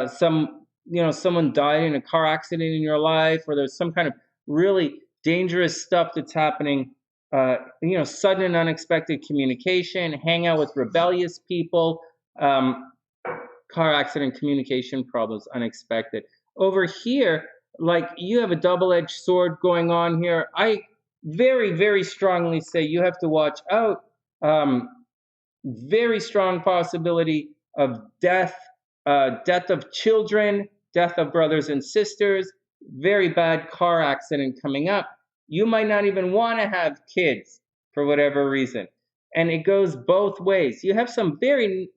someone died in a car accident in your life, or there's some kind of really dangerous stuff that's happening. Sudden and unexpected communication, hang out with rebellious people, car accident, communication problems, unexpected. Over here, like, you have a double-edged sword going on here. I very, very strongly say you have to watch out. Very strong possibility of death, death of children, death of brothers and sisters, very bad car accident coming up. You might not even want to have kids for whatever reason. And it goes both ways. You have some very,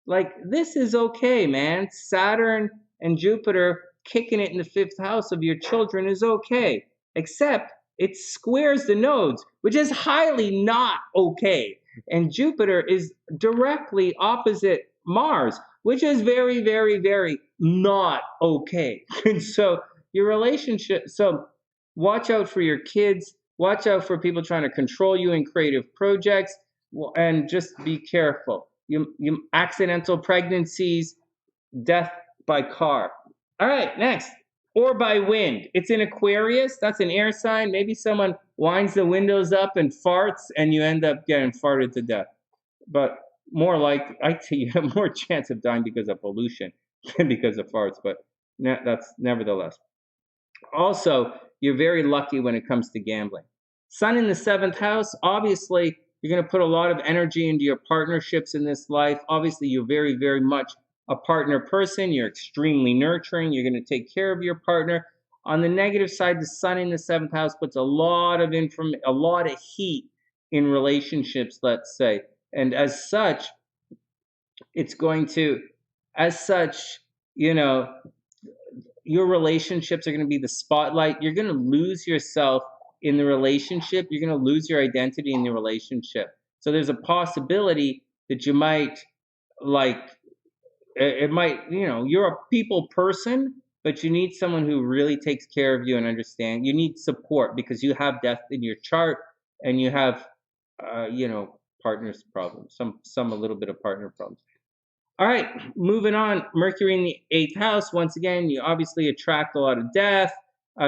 like, this is okay, man. Saturn and Jupiter kicking it in the fifth house of your children is okay. Except it squares the nodes, which is highly not okay. And Jupiter is directly opposite Mars, which is very, very, very not okay. And so your relationship, so watch out for your kids, watch out for people trying to control you in creative projects, and just be careful. You accidental pregnancies, death by car. All right, next. Or by wind. It's in Aquarius. That's an air sign. Maybe someone winds the windows up and farts, and you end up getting farted to death. But more like, I'd say you have more chance of dying because of pollution than because of farts. But that's nevertheless. Also, you're very lucky when it comes to gambling. Sun in the seventh house. Obviously, you're going to put a lot of energy into your partnerships in this life. Obviously, you're very, very much a partner person. You're extremely nurturing. You're going to take care of your partner. On the negative side, the Sun in the seventh house puts a lot of heat in relationships, let's say. And as such, your relationships are going to be the spotlight. You're going to lose yourself in the relationship. You're going to lose your identity in the relationship. So there's a possibility that you might, you're a people person, but you need someone who really takes care of you and understands. You need support because you have death in your chart, and you have, partners problems, some a little bit of partner problems. All right, moving on. Mercury in the eighth house. Once again, you obviously attract a lot of death.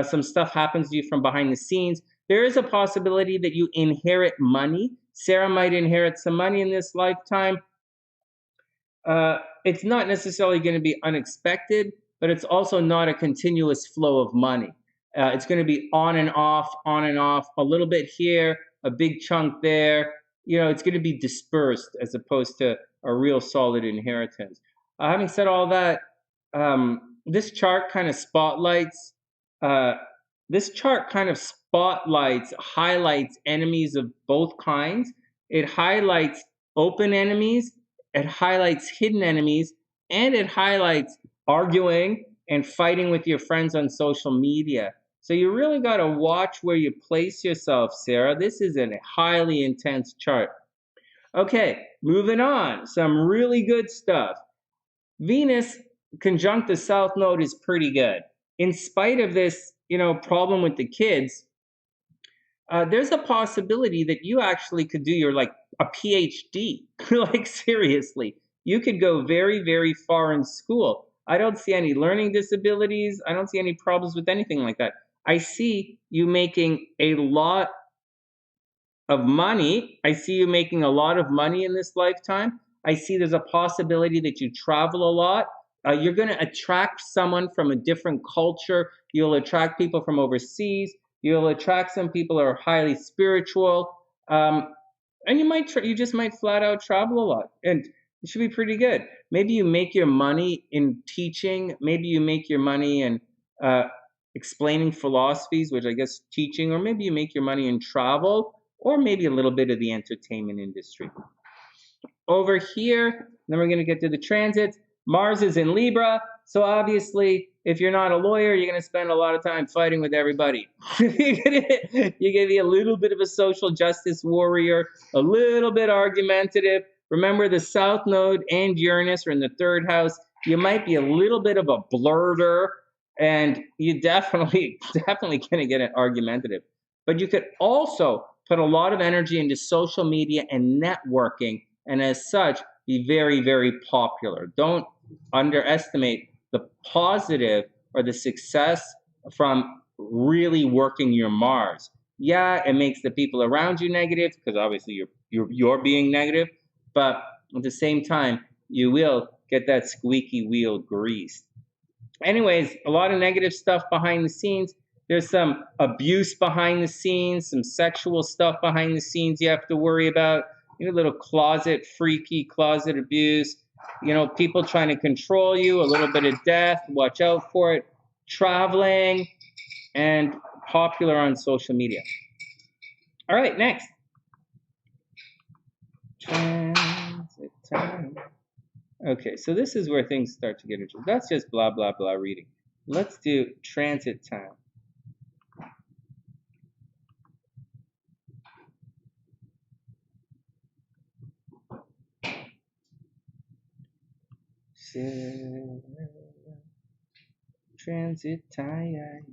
Some stuff happens to you from behind the scenes. There is a possibility that you inherit money. Sarah might inherit some money in this lifetime. It's not necessarily going to be unexpected, but it's also not a continuous flow of money. It's going to be on and off, a little bit here, a big chunk there. it's going to be dispersed as opposed to a real solid inheritance. Having said all that, this chart kind of spotlights, highlights enemies of both kinds. It highlights open enemies, it highlights hidden enemies, and it highlights arguing and fighting with your friends on social media. So you really got to watch where you place yourself, Sarah. This is a highly intense chart. Okay, moving on. Some really good stuff. Venus conjunct the South Node is pretty good. In spite of this, problem with the kids, there's a possibility that you actually could do a PhD. Like, seriously, you could go very, very far in school. I don't see any learning disabilities. I don't see any problems with anything like that. I see you making a lot of money. I see you making a lot of money in this lifetime. I see there's a possibility that you travel a lot. You're going to attract someone from a different culture. You'll attract people from overseas. You'll attract some people who are highly spiritual. And you just might flat out travel a lot. And it should be pretty good. Maybe you make your money in teaching. Maybe you make your money in explaining philosophies, which I guess teaching, or maybe you make your money in travel, or maybe a little bit of the entertainment industry. Over here, then we're going to get to the transits. Mars is in Libra, so obviously, if you're not a lawyer, you're going to spend a lot of time fighting with everybody. You're going to be a little bit of a social justice warrior, a little bit argumentative. Remember, the South Node and Uranus are in the 3rd house. You might be a little bit of a blurter, and you definitely going to get an argumentative. But you could also put a lot of energy into social media and networking, and as such, be very, very popular. Don't underestimate the positive or the success from really working your Mars. Yeah, it makes the people around you negative, because obviously you're being negative, but at the same time, you will get that squeaky wheel greased. Anyways, a lot of negative stuff behind the scenes. There's some abuse behind the scenes, some sexual stuff behind the scenes you have to worry about. Little freaky closet abuse. People trying to control you, a little bit of death, watch out for it. Traveling, and popular on social media. All right, next. Transit time. Okay, so this is where things start to get interesting. That's just blah, blah, blah reading. Let's do transit time. Transit time.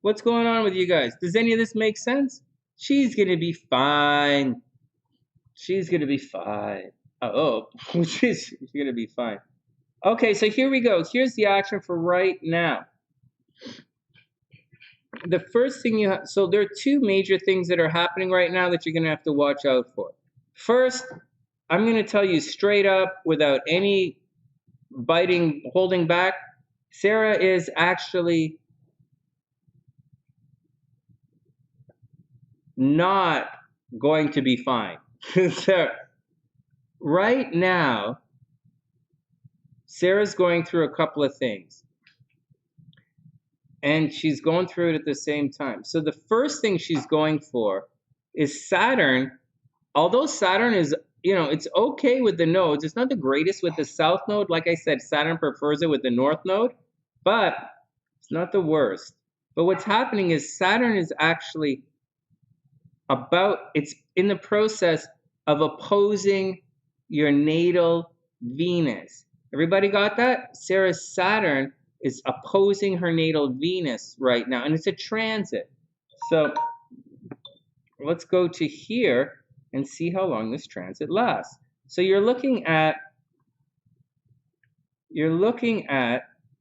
What's going on with you guys? Does any of this make sense? She's going to be fine. She's going to be fine. She's going to be fine. Okay, so here we go. Here's the action for right now. The first thing so there are 2 major things that are happening right now that you're going to have to watch out for. First, I'm going to tell you straight up, without any holding back, Sarah is actually not going to be fine. So, right now, Sarah's going through a couple of things. And she's going through it at the same time. So the first thing she's going for is Saturn. Although Saturn is, it's okay with the nodes. It's not the greatest with the South Node. Like I said, Saturn prefers it with the North Node. But it's not the worst. But what's happening is Saturn is actually it's in the process of opposing your natal Venus. Everybody got that? Sarah's Saturn is opposing her natal Venus right now, and it's a transit. So let's go to here and see how long this transit lasts. So you're looking at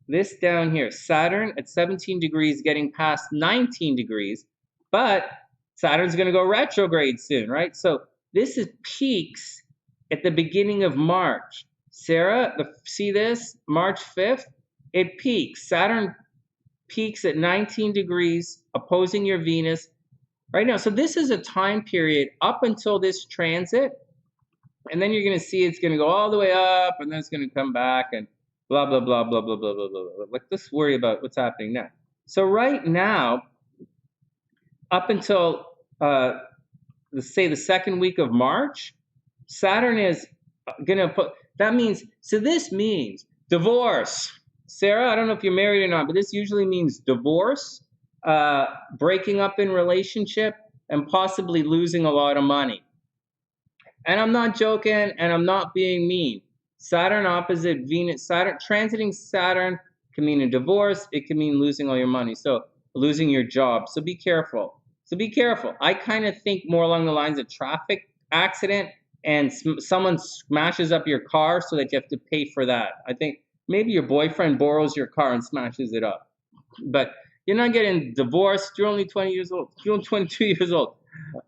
this down here, Saturn at 17 degrees getting past 19 degrees, but Saturn's going to go retrograde soon, right? So this is peaks at the beginning of March. Sarah, see this? March 5th, it peaks. Saturn peaks at 19 degrees, opposing your Venus. right now. So this is a time period up until this transit, and then you're going to see it's going to go all the way up, and then it's going to come back, and blah, blah, blah, blah, blah, blah, blah, blah, blah. Like, let's worry about what's happening now. So right now, up until, let's say the second week of March, Saturn is going to put, that means, so this means divorce. Sarah, I don't know if you're married or not, but this usually means divorce, breaking up in relationship, and possibly losing a lot of money. And I'm not joking, and I'm not being mean. Saturn opposite Venus, Saturn, transiting Saturn can mean a divorce. It can mean losing all your money. So losing your job. So be careful. So be careful. I kind of think more along the lines of traffic accident, and someone smashes up your car so that you have to pay for that. I think maybe your boyfriend borrows your car and smashes it up. But you're not getting divorced. You're only 20 years old. You're only 22 years old.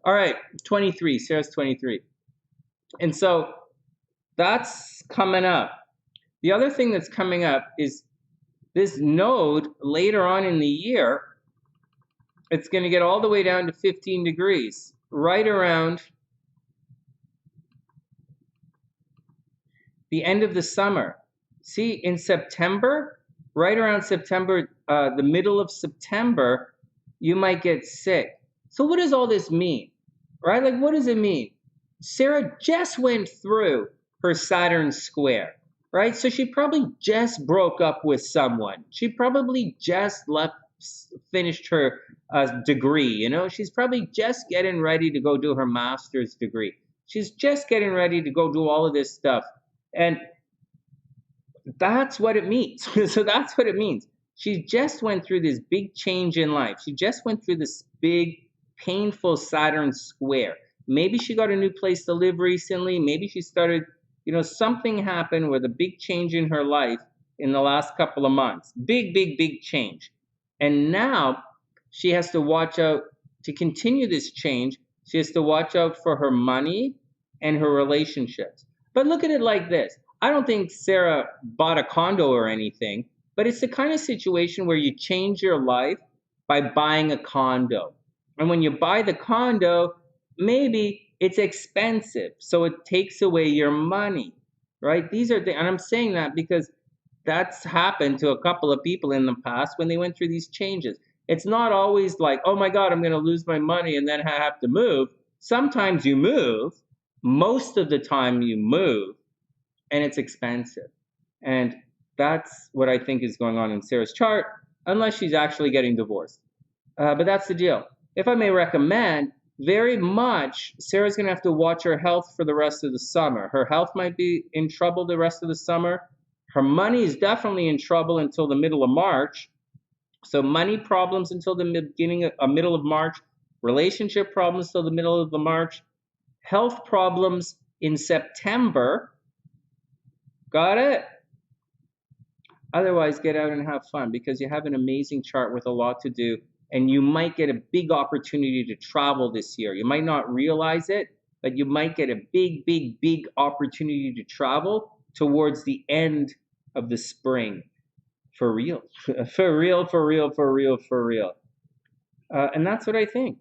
All right, 23. Sarah's 23. And so that's coming up. The other thing that's coming up is this node later on in the year. It's going to get all the way down to 15 degrees, right around the end of the summer. See, in September, right around September, the middle of September, you might get sick. So what does all this mean, right? Like, what does it mean? Sarah just went through her Saturn square, right? So she probably just broke up with someone. She probably just finished her degree, you know? She's probably just getting ready to go do her master's degree. She's just getting ready to go do all of this stuff. And that's what it means. So that's what it means. She just went through this big change in life. She just went through this big, painful Saturn square. Maybe she got a new place to live recently. Maybe she started, you know, something happened with a big change in her life in the last couple of months. Big, big, big change. And now she has to watch out to continue this change. She has to watch out for her money and her relationships. But look at it like this. I don't think Sarah bought a condo or anything, but it's the kind of situation where you change your life by buying a condo. And when you buy the condo, maybe it's expensive, so it takes away your money, right? These are and I'm saying that because that's happened to a couple of people in the past when they went through these changes. It's not always like, oh my God, I'm going to lose my money and then I have to move. Sometimes you move. Most of the time you move, and it's expensive. And that's what I think is going on in Sarah's chart, unless she's actually getting divorced. But that's the deal. If I may recommend, very much, Sarah's going to have to watch her health for the rest of the summer. Her health might be in trouble the rest of the summer. Her money is definitely in trouble until the middle of March. So money problems until the middle of March. Relationship problems till the middle of the March. Health problems in September. Got it? Otherwise, get out and have fun because you have an amazing chart with a lot to do. And you might get a big opportunity to travel this year. You might not realize it, but you might get a big, big, big opportunity to travel towards the end of the spring. For real. For real, for real, for real, for real. And that's what I think.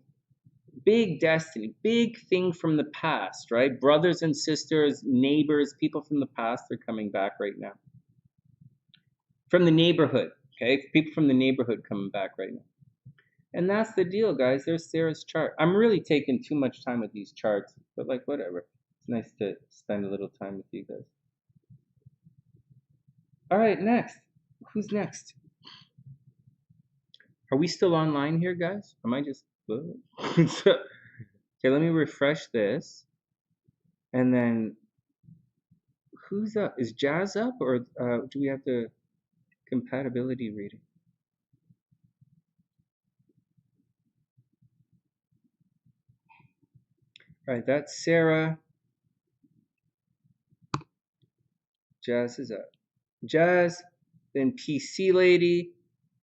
Big destiny, big thing from the past, right? Brothers and sisters, neighbors, people from the past are coming back right now. From the neighborhood, okay? People from the neighborhood coming back right now. And that's the deal, guys. There's Sarah's chart. I'm really taking too much time with these charts, but like, whatever. It's nice to spend a little time with you guys. All right, next. Who's next? Are we still online here, guys? Am I just... Okay, let me refresh this. And then, who's up? Is Jazz up, or do we have the compatibility reading? All right, that's Sarah. Jazz is up. Jazz, then PC Lady,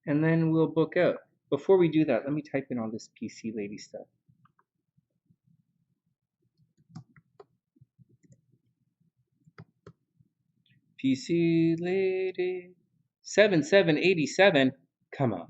and then we'll book out. Before we do that, let me type in all this PC Lady stuff. PC Lady 7787. Come on.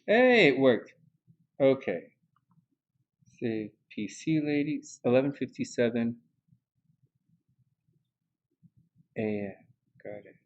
Hey, it worked. Okay. Save PC ladies. 11:57 a.m. Got it.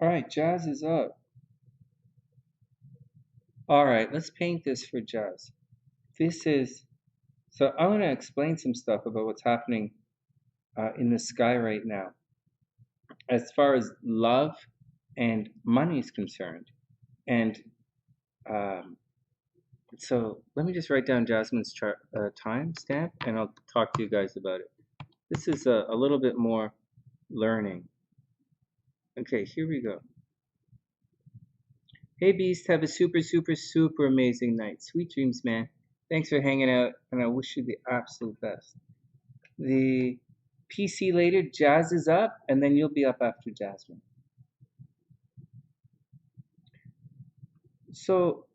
All right, Jazz is up. All right, let's paint this for Jazz. This is, so I want to explain some stuff about what's happening in the sky right now as far as love and money is concerned. And um, so let me just write down Jasmine's time stamp and I'll talk to you guys about it. This is a little bit more learning. Okay, here we go. Hey Beast, have a super, super, super amazing night. Sweet dreams, man. Thanks for hanging out, and I wish you the absolute best. The PC later, Jazz is up, and then you'll be up after Jasmine. So,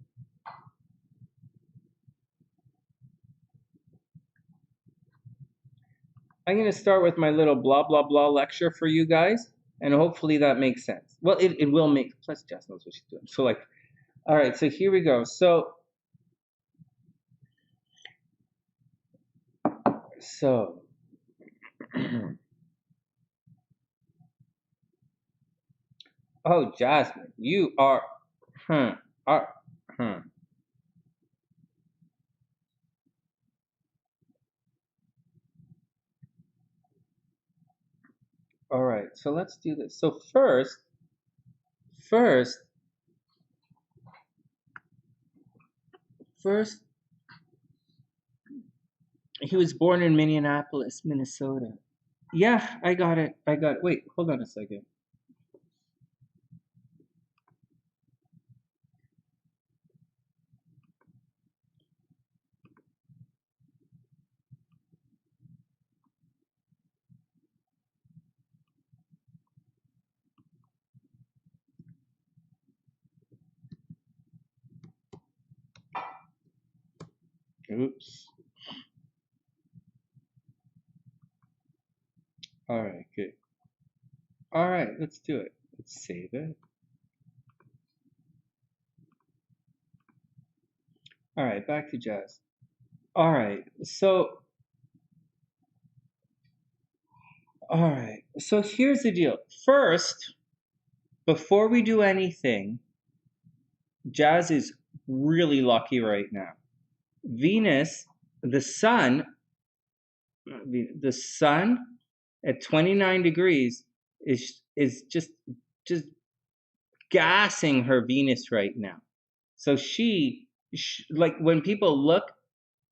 I'm going to start with my little blah, blah, blah lecture for you guys, and hopefully that makes sense. Well, it will make, plus Jazz knows what she's doing. So, like, all right, so here we go. So, oh, Jasmine, you are, are, All right, so let's do this. So first, he was born in Minneapolis, Minnesota. Yeah, I got it. Wait, hold on a second. Oops. All right, good. All right, let's do it. Let's save it. All right, back to Jazz. All right, so here's the deal. First, before we do anything, Jazz is really lucky right now. Venus, the sun at 29 degrees is just gassing her Venus right now. So she like when people look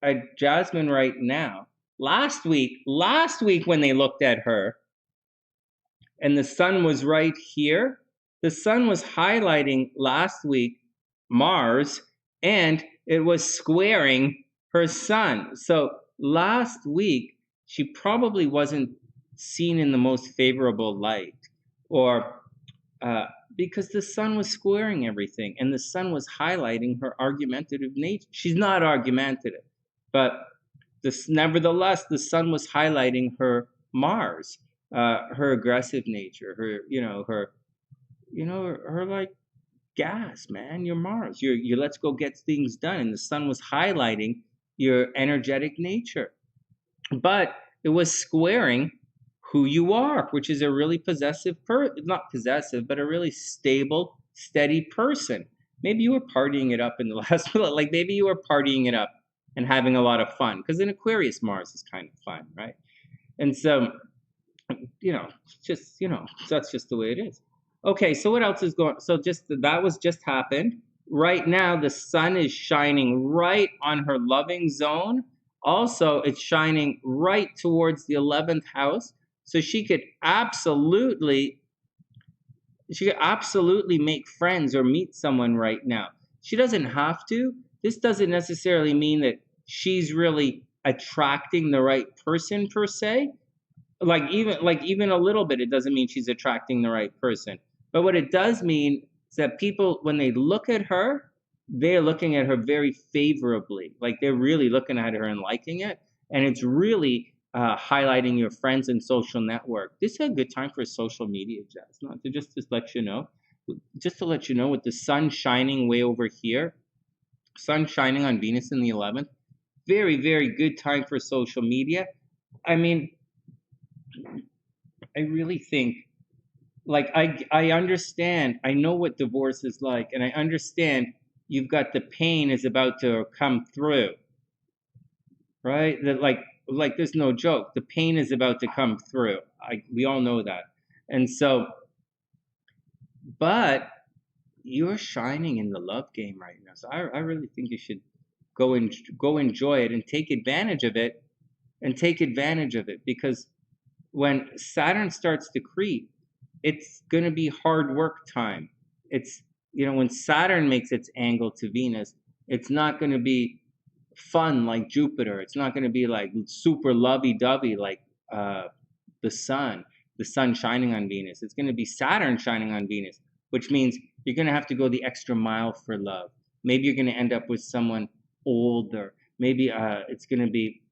at Jasmine right now, last week when they looked at her and the sun was right here, the sun was highlighting last week Mars and it was squaring her sun. So last week she probably wasn't seen in the most favorable light, or because the sun was squaring everything and the sun was highlighting her argumentative nature. She's not argumentative, but nevertheless, the sun was highlighting her Mars, her aggressive nature, her like gas, man, your Mars, your let's go get things done. And the sun was highlighting your energetic nature. But it was squaring who you are, which is a really not possessive, but a really stable, steady person. Maybe you were partying it up in the last, like maybe you were partying it up and having a lot of fun. Because in Aquarius, Mars is kind of fun, right? And so, just, so that's just the way it is. Okay, so what else is going? So that was just happened. Right now, the sun is shining right on her loving zone. Also, it's shining right towards the 11th house. So she could absolutely make friends or meet someone right now. She doesn't have to. This doesn't necessarily mean that she's really attracting the right person per se. Even a little bit, it doesn't mean she's attracting the right person. But what it does mean is that people, when they look at her, they're looking at her very favorably. Like they're really looking at her and liking it. And it's really highlighting your friends and social network. This is a good time for social media, Jazz. Not to just let you know. Just to let you know, with the sun shining way over here, sun shining on Venus in the 11th, very, very good time for social media. I mean, I really think, like, I understand, I know what divorce is like, and I understand you've got the pain is about to come through, right? That like there's no joke. The pain is about to come through. We all know that. And so, but you're shining in the love game right now. So I really think you should go enjoy it and take advantage of it, because when Saturn starts to creep, it's going to be hard work time. It's, when Saturn makes its angle to Venus, it's not going to be fun like Jupiter. It's not going to be like super lovey-dovey like the sun shining on Venus. It's going to be Saturn shining on Venus, which means you're going to have to go the extra mile for love. Maybe you're going to end up with someone older. Maybe it's going to be,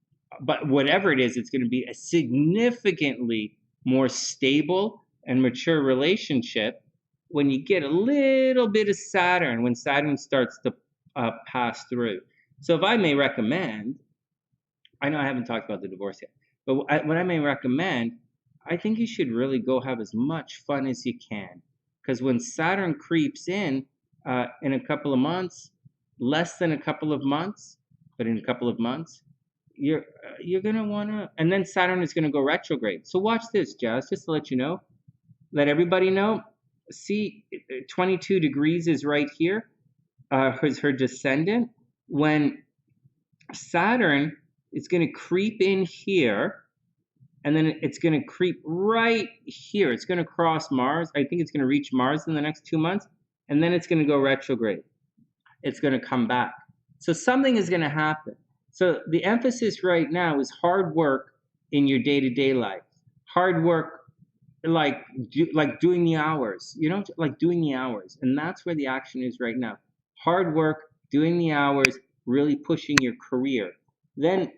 but whatever it is, it's going to be a significantly more stable and mature relationship when you get a little bit of Saturn, when Saturn starts to pass through. So if I may recommend, I know I haven't talked about the divorce yet, but what I may recommend, I think you should really go have as much fun as you can. Because when Saturn creeps in a couple of months, less than a couple of months, but in a couple of months, you're going to want to, and then Saturn is going to go retrograde. So watch this, Jazz, just to let you know, let everybody know. See, 22 degrees is right here, is her descendant. When Saturn is going to creep in here, and then it's going to creep right here. It's going to cross Mars. I think it's going to reach Mars in the next 2 months, and then it's going to go retrograde. It's going to come back. So something is going to happen. So the emphasis right now is hard work in your day-to-day life. Hard work, like doing the hours, like doing the hours. And that's where the action is right now. Hard work, doing the hours, really pushing your career. Then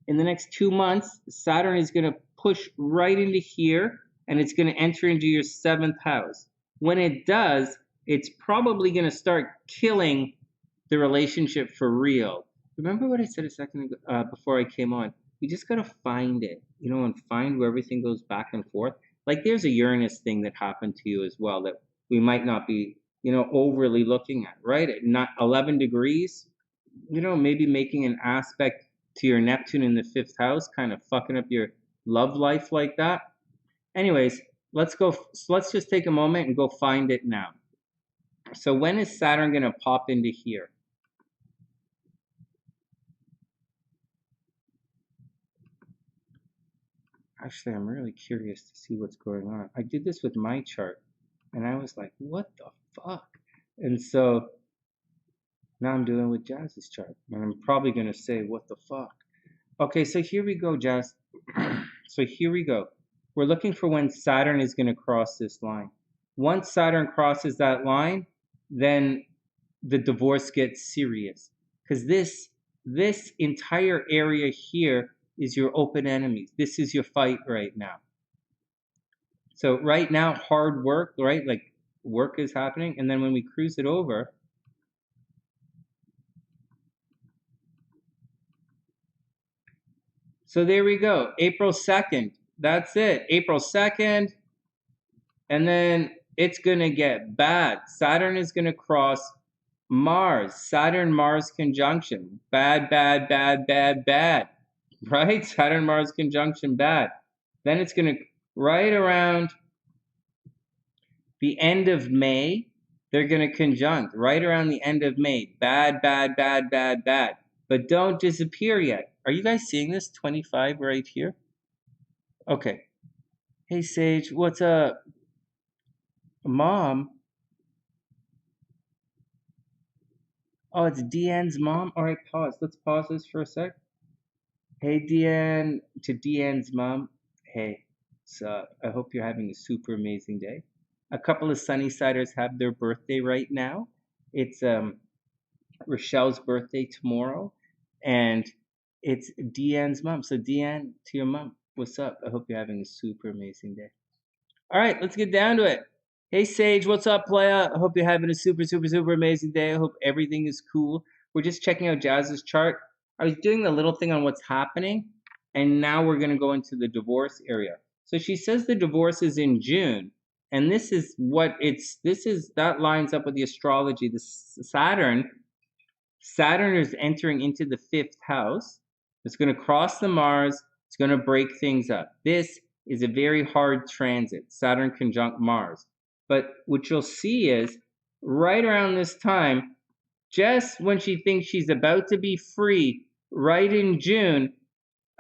in the next 2 months, Saturn is going to push right into here, and it's going to enter into your 7th house. When it does, it's probably going to start killing the relationship for real. Remember what I said a second ago, before I came on? You just got to find it, and find where everything goes back and forth. Like there's a Uranus thing that happened to you as well that we might not be, overly looking at, right? At not 11 degrees, maybe making an aspect to your Neptune in the 5th house, kind of fucking up your love life like that. Anyways, let's just take a moment and go find it now. So when is Saturn going to pop into here? Actually, I'm really curious to see what's going on. I did this with my chart, and I was like, what the fuck? And so now I'm doing it with Jazz's chart, and I'm probably going to say, what the fuck? Okay, so here we go, Jazz. So here we go. We're looking for when Saturn is going to cross this line. Once Saturn crosses that line, then the divorce gets serious. Because this entire area here is your open enemies. This is your fight right now. So right now, hard work, right? Like work is happening. And then when we cruise it over, so there we go. April 2nd. That's it. April 2nd. And then it's going to get bad. Saturn is going to cross Mars, Saturn-Mars conjunction. Bad, bad, bad, bad, bad. Right? Saturn-Mars conjunction, bad. Then it's going to, right around the end of May, they're going to conjunct. Right around the end of May. Bad, bad, bad, bad, bad. But don't disappear yet. Are you guys seeing this 25 right here? Okay. Hey, Sage, what's up? Mom? Oh, it's Deanne's mom? All right, pause. Let's pause this for a sec. Hey, Deanne, to Deanne's mom. Hey, so I hope you're having a super amazing day. A couple of Sunnysiders have their birthday right now. It's Richelle's birthday tomorrow, and it's Deanne's mom. So Deanne, to your mom, what's up? I hope you're having a super amazing day. All right, let's get down to it. Hey, Sage, what's up, playa? I hope you're having a super, super, super amazing day. I hope everything is cool. We're just checking out Jazz's chart. I was doing the little thing on what's happening, and now we're going to go into the divorce area. So she says the divorce is in June, and this is that lines up with the astrology. The Saturn is entering into the 5th house. It's going to cross the Mars. It's going to break things up. This is a very hard transit, Saturn conjunct Mars. But what you'll see is right around this time, just when she thinks she's about to be free, right in June,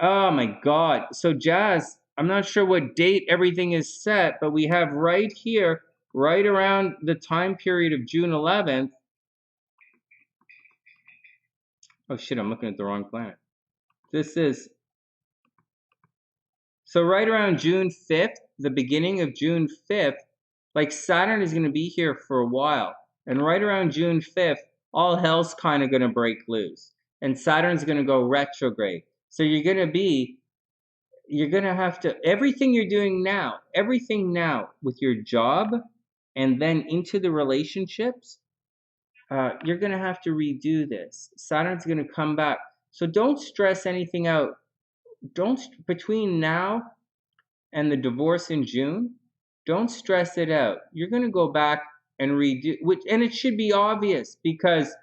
oh my God. So Jazz, I'm not sure what date everything is set, but we have right here, right around the time period of June 11th. Oh shit, I'm looking at the wrong planet. So right around June 5th, the beginning of June 5th, like Saturn is going to be here for a while. And right around June 5th, all hell's kind of going to break loose. And Saturn's going to go retrograde. So you're going to have to, everything you're doing now, everything now with your job and then into the relationships, you're going to have to redo this. Saturn's going to come back. So don't stress anything out. Between now and the divorce in June, don't stress it out. You're going to go back and redo, and it should be obvious because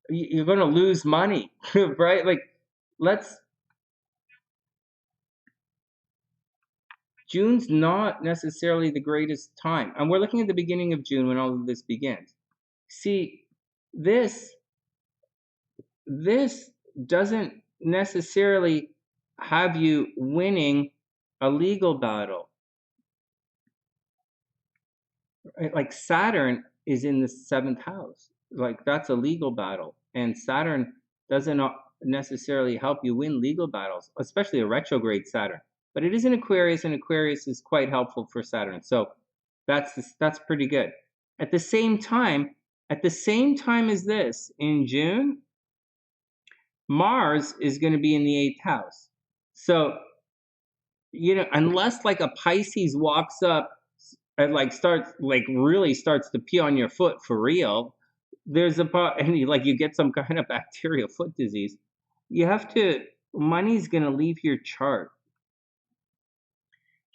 you're going to lose money, right? Like, June's not necessarily the greatest time. And we're looking at the beginning of June when all of this begins. See, this doesn't necessarily have you winning a legal battle. Like Saturn is in the 7th house. Like that's a legal battle. And Saturn doesn't necessarily help you win legal battles, especially a retrograde Saturn. But it is in Aquarius, and Aquarius is quite helpful for Saturn. So that's pretty good. At the same time as this, in June, Mars is going to be in the 8th house. So, unless like a Pisces walks up and really starts to pee on your foot for real, and you get some kind of bacterial foot disease, money's going to leave your chart.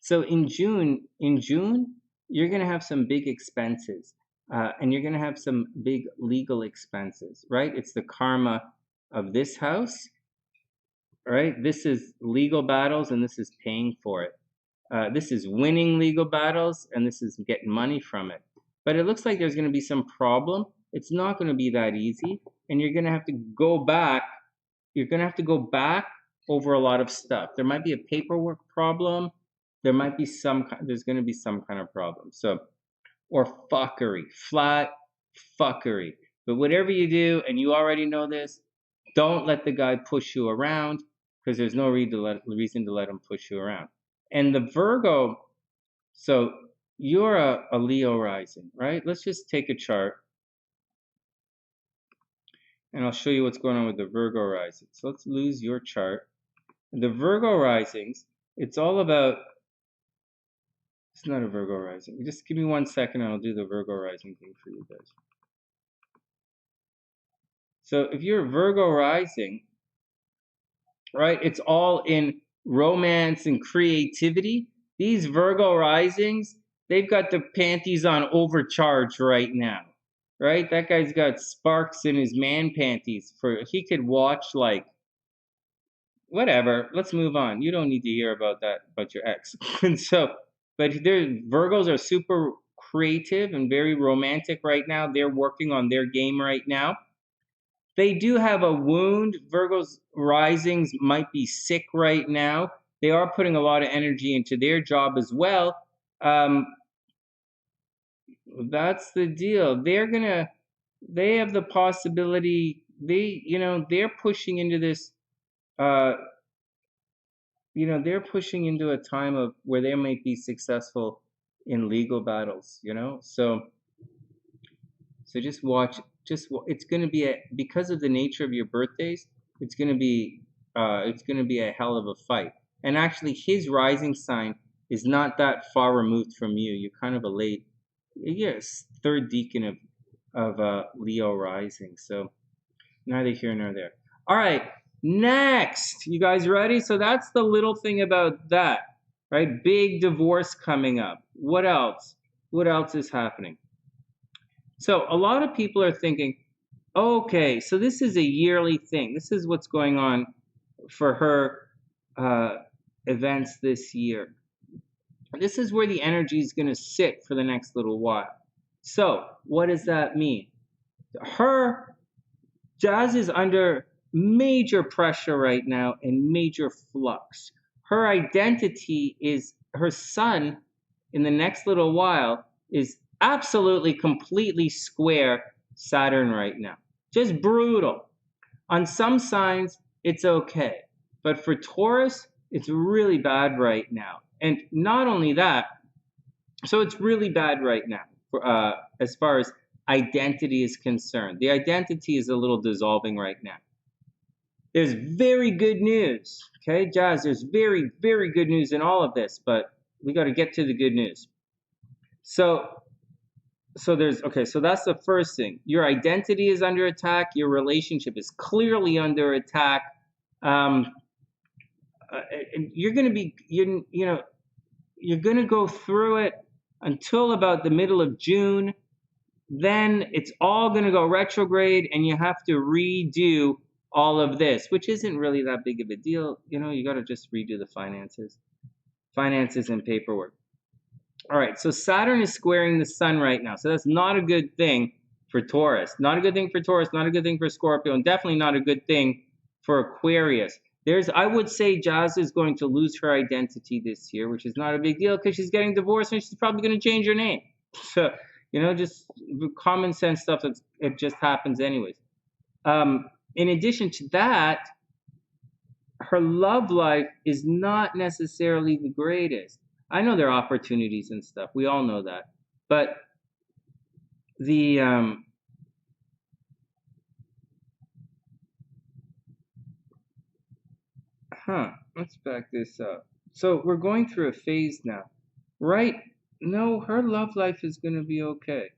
So in June, you're going to have some big expenses, and you're going to have some big legal expenses, right? It's the karma of this house, right? This is legal battles, and this is paying for it. This is winning legal battles, and this is getting money from it. But it looks like there's going to be some problem. It's not going to be that easy, and you're going to have to go back. You're going to have to go back over a lot of stuff. There might be a paperwork problem. There's going to be some kind of problem. So, or fuckery, flat fuckery. But whatever you do, and you already know this, don't let the guy push you around, because there's no reason to let him push you around. And the Virgo, so you're a Leo rising, right? Let's just take a chart, and I'll show you what's going on with the Virgo rising. So let's lose your chart. The Virgo risings, it's all about, it's not a Virgo rising. Just give me 1 second and I'll do the Virgo rising thing for you guys. So if you're a Virgo rising, right, it's all in romance and creativity. These Virgo risings, they've got the panties on overcharge right now. right? That guy's got sparks in his man panties. He could watch like whatever. Let's move on. You don't need to hear about that about your ex. And so, but Virgos are super creative and very romantic right now. They're working on their game right now. They do have a wound. Virgos risings might be sick right now. They are putting a lot of energy into their job as well. That's the deal. They have the possibility. They're pushing into this. They're pushing into a time of where they might be successful in legal battles. So just watch. It's going to be because of the nature of your birthdays. It's going to be a hell of a fight. And actually, his rising sign is not that far removed from you. You're kind of a late, yes, third decan of Leo rising. So neither here nor there. All right, next. You guys ready? So that's the little thing about that, right? Big divorce coming up. What else? What else is happening? So a lot of people are thinking, okay, so this is a yearly thing. This is what's going on for her events this year. This is where the energy is going to sit for the next little while. So what does that mean? Jazz is under major pressure right now and major flux. Her identity is her sun in the next little while is absolutely completely square Saturn right now. Just brutal. On some signs, it's okay. But for Taurus, it's really bad right now. And not only that, so it's really bad right now as far as identity is concerned. The identity is a little dissolving right now. There's very good news. Okay, Jazz, there's very, very good news in all of this, but we got to get to the good news. So that's the first thing. Your identity is under attack. Your relationship is clearly under attack. And you're going to go through it until about the middle of June. Then it's all going to go retrograde, and you have to redo all of this, which isn't really that big of a deal. You got to just redo the finances and paperwork. All right, so Saturn is squaring the sun right now. So that's not a good thing for Taurus. Not a good thing for Taurus, not a good thing for Scorpio, and definitely not a good thing for Aquarius. I would say Jazz is going to lose her identity this year, which is not a big deal because she's getting divorced and she's probably going to change her name. So, just common sense stuff, it just happens anyways. In addition to that, her love life is not necessarily the greatest. I know there are opportunities and stuff. We all know that. But let's back this up. So we're going through a phase now, right? No, her love life is going to be okay.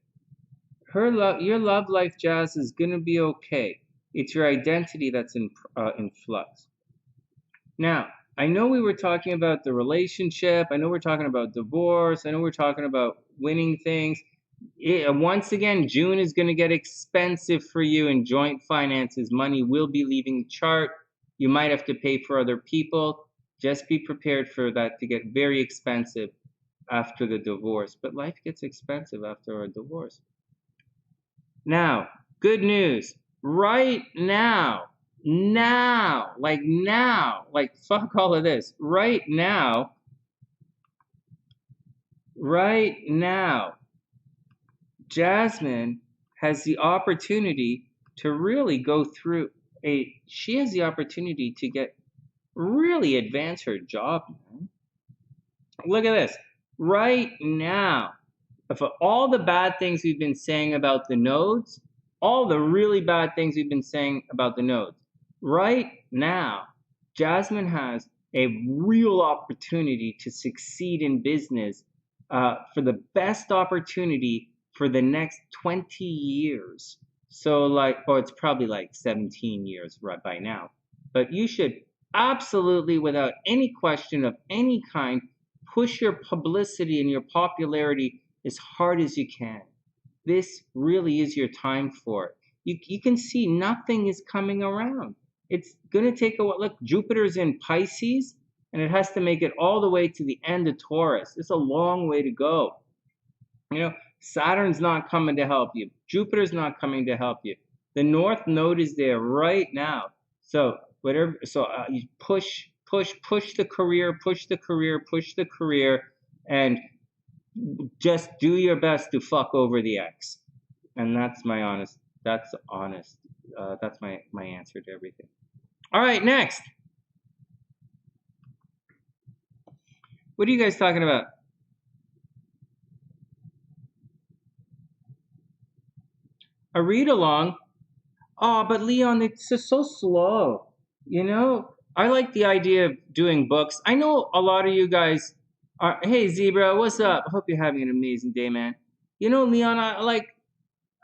Your love life, Jazz, is going to be okay. It's your identity that's in flux. Now, I know we were talking about the relationship. I know we're talking about divorce. I know we're talking about winning things. Once again, June is going to get expensive for you in joint finances. Money will be leaving the chart. You might have to pay for other people. Just be prepared for that to get very expensive after the divorce. But life gets expensive after a divorce. Now, good news. Right now, fuck all of this. Right now, Jasmine has the opportunity to really go through she has the opportunity to really advance her job, man. Look at this. Right now, for all the bad things we've been saying about the nodes, all the really bad things we've been saying about the nodes, right now, Jasmine has a real opportunity to succeed in business for the best opportunity for the next 20 years. So it's probably 17 years right by now. But you should absolutely, without any question of any kind, push your publicity and your popularity as hard as you can. this really is your time for it. You can see nothing is coming around. It's going to take a while. Look, Jupiter's in Pisces, and it has to make it all the way to the end of Taurus. It's a long way to go. You know, Saturn's not coming to help you. Jupiter's not coming to help you. The North Node is there right now. So whatever. So you push the career, push the career, and just do your best to fuck over the ex. And that's my honest. That's honest. That's my answer to everything. All right, next. What are you guys talking about? A read along? Oh, but Leon, it's just so slow. You know, I like the idea of doing books. I know a lot of you guys are. Hey, Zebra, what's up? I hope you're having an amazing day, man. You know, Leon, I like.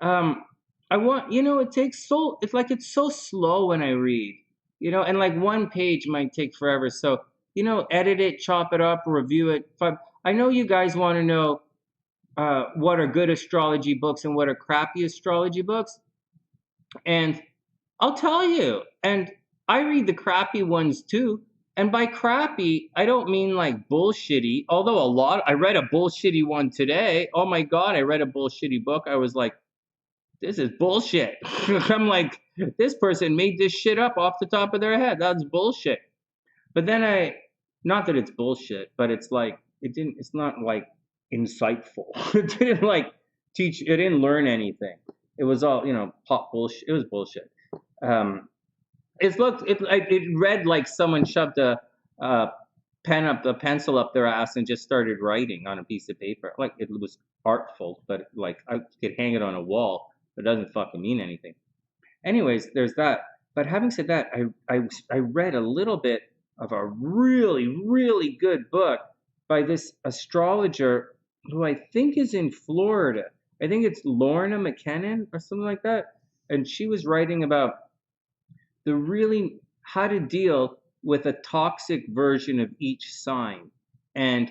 I want. You know, it takes so. It's like it's so slow when I read. You know, and like one page might take forever. So you know, edit it, chop it up, review it. I know you guys want to know what are good astrology books and what are crappy astrology books. And I'll tell you, and I read the crappy ones too. And by crappy, I don't mean like bullshitty, although I read a bullshitty one today. Oh my God, I read a bullshitty book. I was like, this is bullshit. I'm like, this person made this shit up off the top of their head. That's bullshit. But then not that it's bullshit, but it's like, it's not like insightful. It didn't like it didn't learn anything. It was all, pop bullshit. It was bullshit. It read like someone shoved a pencil up their ass and just started writing on a piece of paper. Like it was artful, but like I could hang it on a wall. It doesn't fucking mean anything. Anyways, there's that. But having said that, I read a little bit of a really, really good book by this astrologer who I think is in Florida. I think it's Lorna McKinnon or something like that. And she was writing about how to deal with a toxic version of each sign. And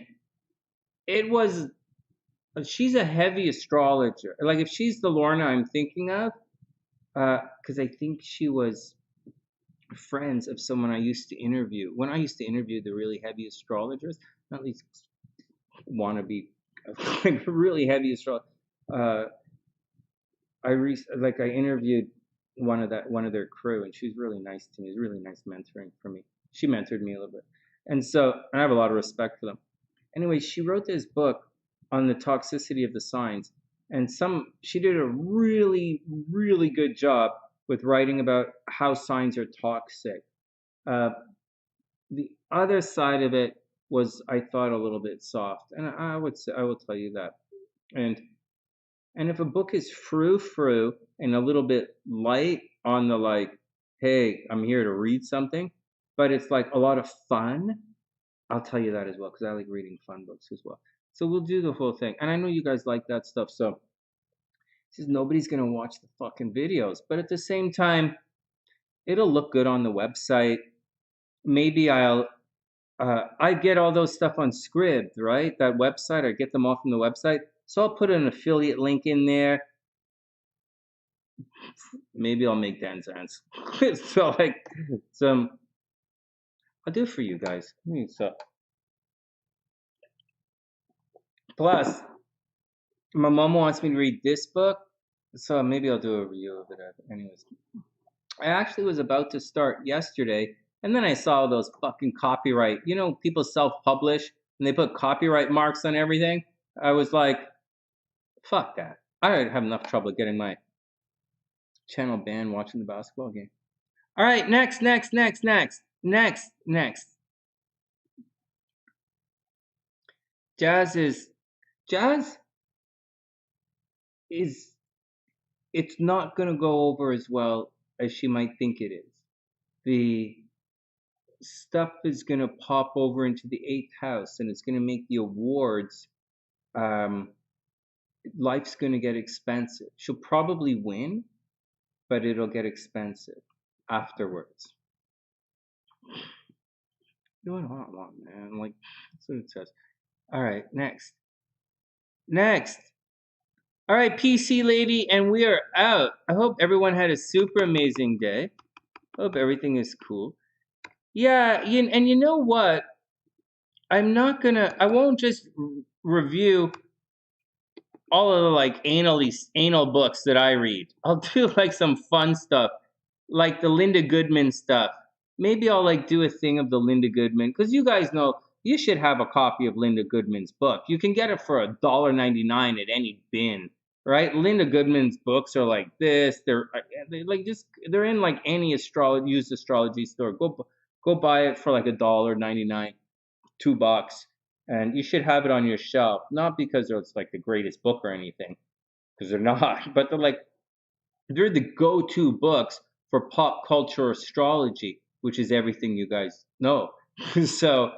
she's a heavy astrologer. Like if she's the Lorna I'm thinking of, because I think she was friends of someone I used to interview. When I used to interview the really heavy astrologers, not at least wannabe, like really heavy astrologers. I interviewed one of their crew, and she was really nice to me. It was really nice mentoring for me. She mentored me a little bit, and so I have a lot of respect for them. Anyway, she wrote this book on the toxicity of the signs, and she did a really, really good job with writing about how signs are toxic. The other side of it was, I thought, a little bit soft, and I will tell you that. And if a book is frou and a little bit light on the like, hey, I'm here to read something, but it's like a lot of fun, I'll tell you that as well, because I like reading fun books as well. So we'll do the whole thing. And I know you guys like that stuff, so nobody's going to watch the fucking videos. But at the same time, it'll look good on the website. Maybe I get all those stuff on Scribd, right? That website, I get them all from the website. So I'll put an affiliate link in there. Maybe I'll make 10 cents. So I'll do it for you guys. So plus, my mom wants me to read this book, so maybe I'll do a review of it. Anyways, I actually was about to start yesterday, and then I saw those fucking copyright. You know, people self-publish and they put copyright marks on everything. I was like, fuck that. I have enough trouble getting my channel banned watching the basketball game. All right, next. Jazz is it's not going to go over as well as she might think it is. The stuff is going to pop over into the 8th house, and it's going to make the awards, life's going to get expensive. She'll probably win, but it'll get expensive afterwards. Doing what I want, man. Like, that's what it says. All right, next. All right, PC lady, and we are out. I hope everyone had a super amazing day. Hope everything is cool. Yeah, and you know what? I won't just review all of the like anal books that I read. I'll do like some fun stuff, like the Linda Goodman stuff. Maybe I'll like do a thing of the Linda Goodman, because you guys know you should have a copy of Linda Goodman's book. You can get it for $1.99 at any bin, right? Linda Goodman's books are like this. They like just they're in like any used astrology store. Go buy it for like $1.99, $2, and you should have it on your shelf. Not because it's like the greatest book or anything, because they're not, but they're the go-to books for pop culture astrology, which is everything you guys know. So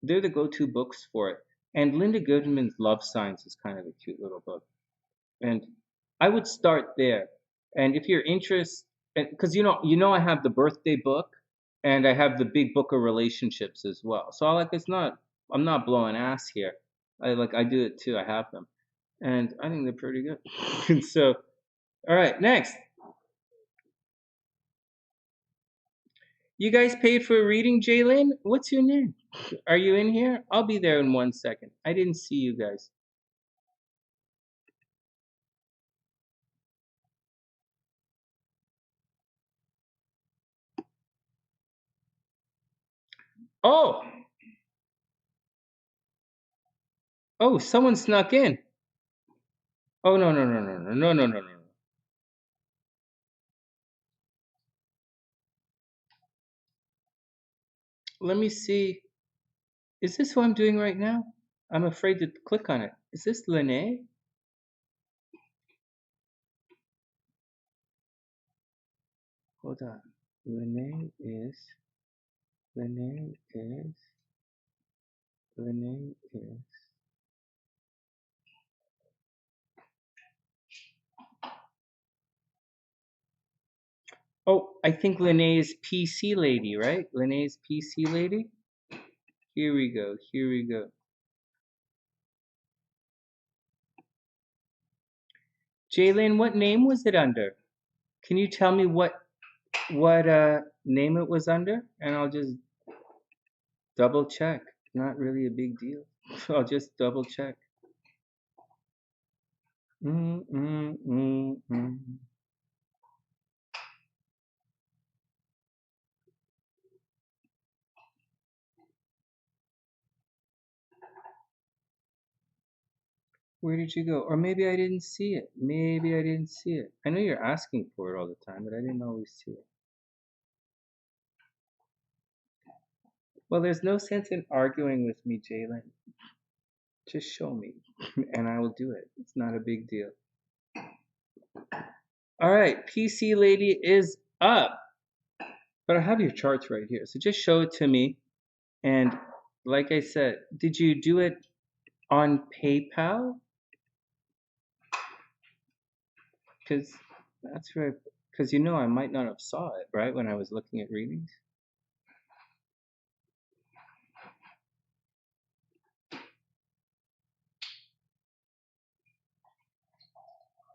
they're the go-to books for it. And Linda Goodman's Love Signs is kind of a cute little book, and I would start there. And if you're interested, because I have the birthday book, and I have the big book of relationships as well. So I'm not blowing ass here. I do it too. I have them, and I think they're pretty good. So, all right, next. You guys paid for a reading, Jalen? What's your name? Are you in here? I'll be there in 1 second. I didn't see you guys. Oh, someone snuck in. Oh, no, no, no, no, no, no, no, no, no. Let me see. Is this what I'm doing right now? I'm afraid to click on it. Is this Lene? Hold on. Lene is. Lene is. Lene is. Oh, I think Lene is PC lady, right? Lene is PC lady. Here we go. Here we go. Jalen, what name was it under? Can you tell me what name it was under? And I'll just double check. Not really a big deal. I'll just double check. Mm, mm, mm, mm. Where did you go? Or maybe I didn't see it. Maybe I didn't see it. I know you're asking for it all the time, but I didn't always see it. Well, there's no sense in arguing with me, Jalen. Just show me, and I will do it. It's not a big deal. All right, PC lady is up. But I have your charts right here. So just show it to me. And like I said, did you do it on PayPal? Because that's right. Because I might not have saw it, right, when I was looking at readings.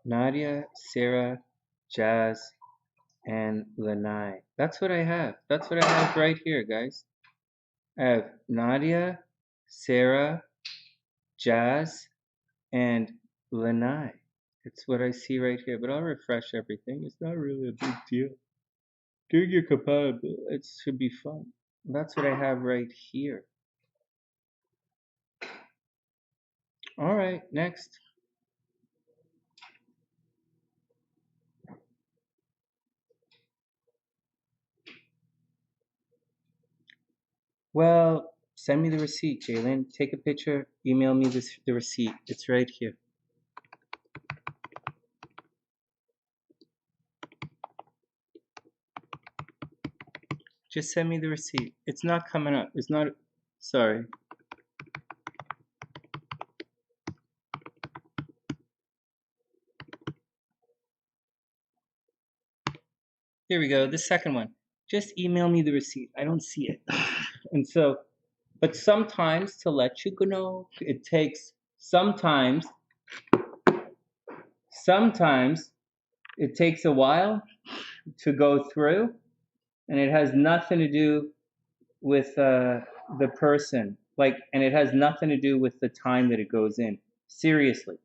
Nadia, Sarah, Jazz, and Lanai. That's what I have. That's what I have right here, guys. I have Nadia, Sarah, Jazz, and Lanai. It's what I see right here. But I'll refresh everything. It's not really a big deal. Doing your compatibility, it should be fun. That's what I have right here. All right, next. Well, send me the receipt, Jalen. Take a picture, email me the receipt. It's right here. Just send me the receipt. It's not coming up. It's not. Sorry. Here we go. The second one. Just email me the receipt. I don't see it. And so, but sometimes to let you know, it takes sometimes sometimes it takes a while to go through, and it has nothing to do with the person, and it has nothing to do with the time that it goes in. Seriously,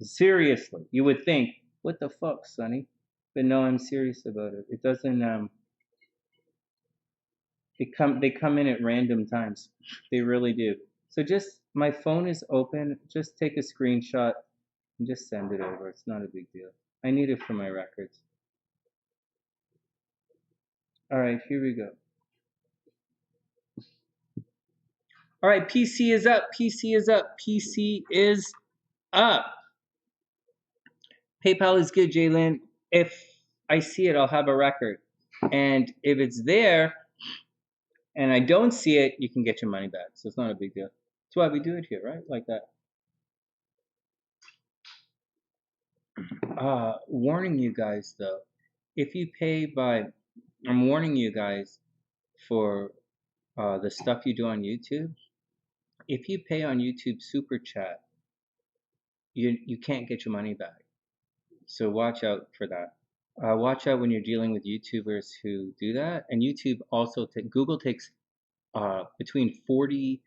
you would think, what the fuck, Sonny? But no, I'm serious about it. It doesn't. They come in at random times. They really do. So just, my phone is open. Just take a screenshot and just send it over. It's not a big deal. I need it for my records. All right, here we go. All right, PC is up. PC is up. PC is up. PayPal is good, Jalen. If I see it, I'll have a record. And if it's there and I don't see it, you can get your money back. So it's not a big deal. That's why we do it here, right? Like that. Warning you guys, though. If you pay by... I'm warning you guys for the stuff you do on YouTube. If you pay on YouTube Super Chat, you can't get your money back. So watch out for that. Watch out when you're dealing with YouTubers who do that. And YouTube also, Google takes between 40,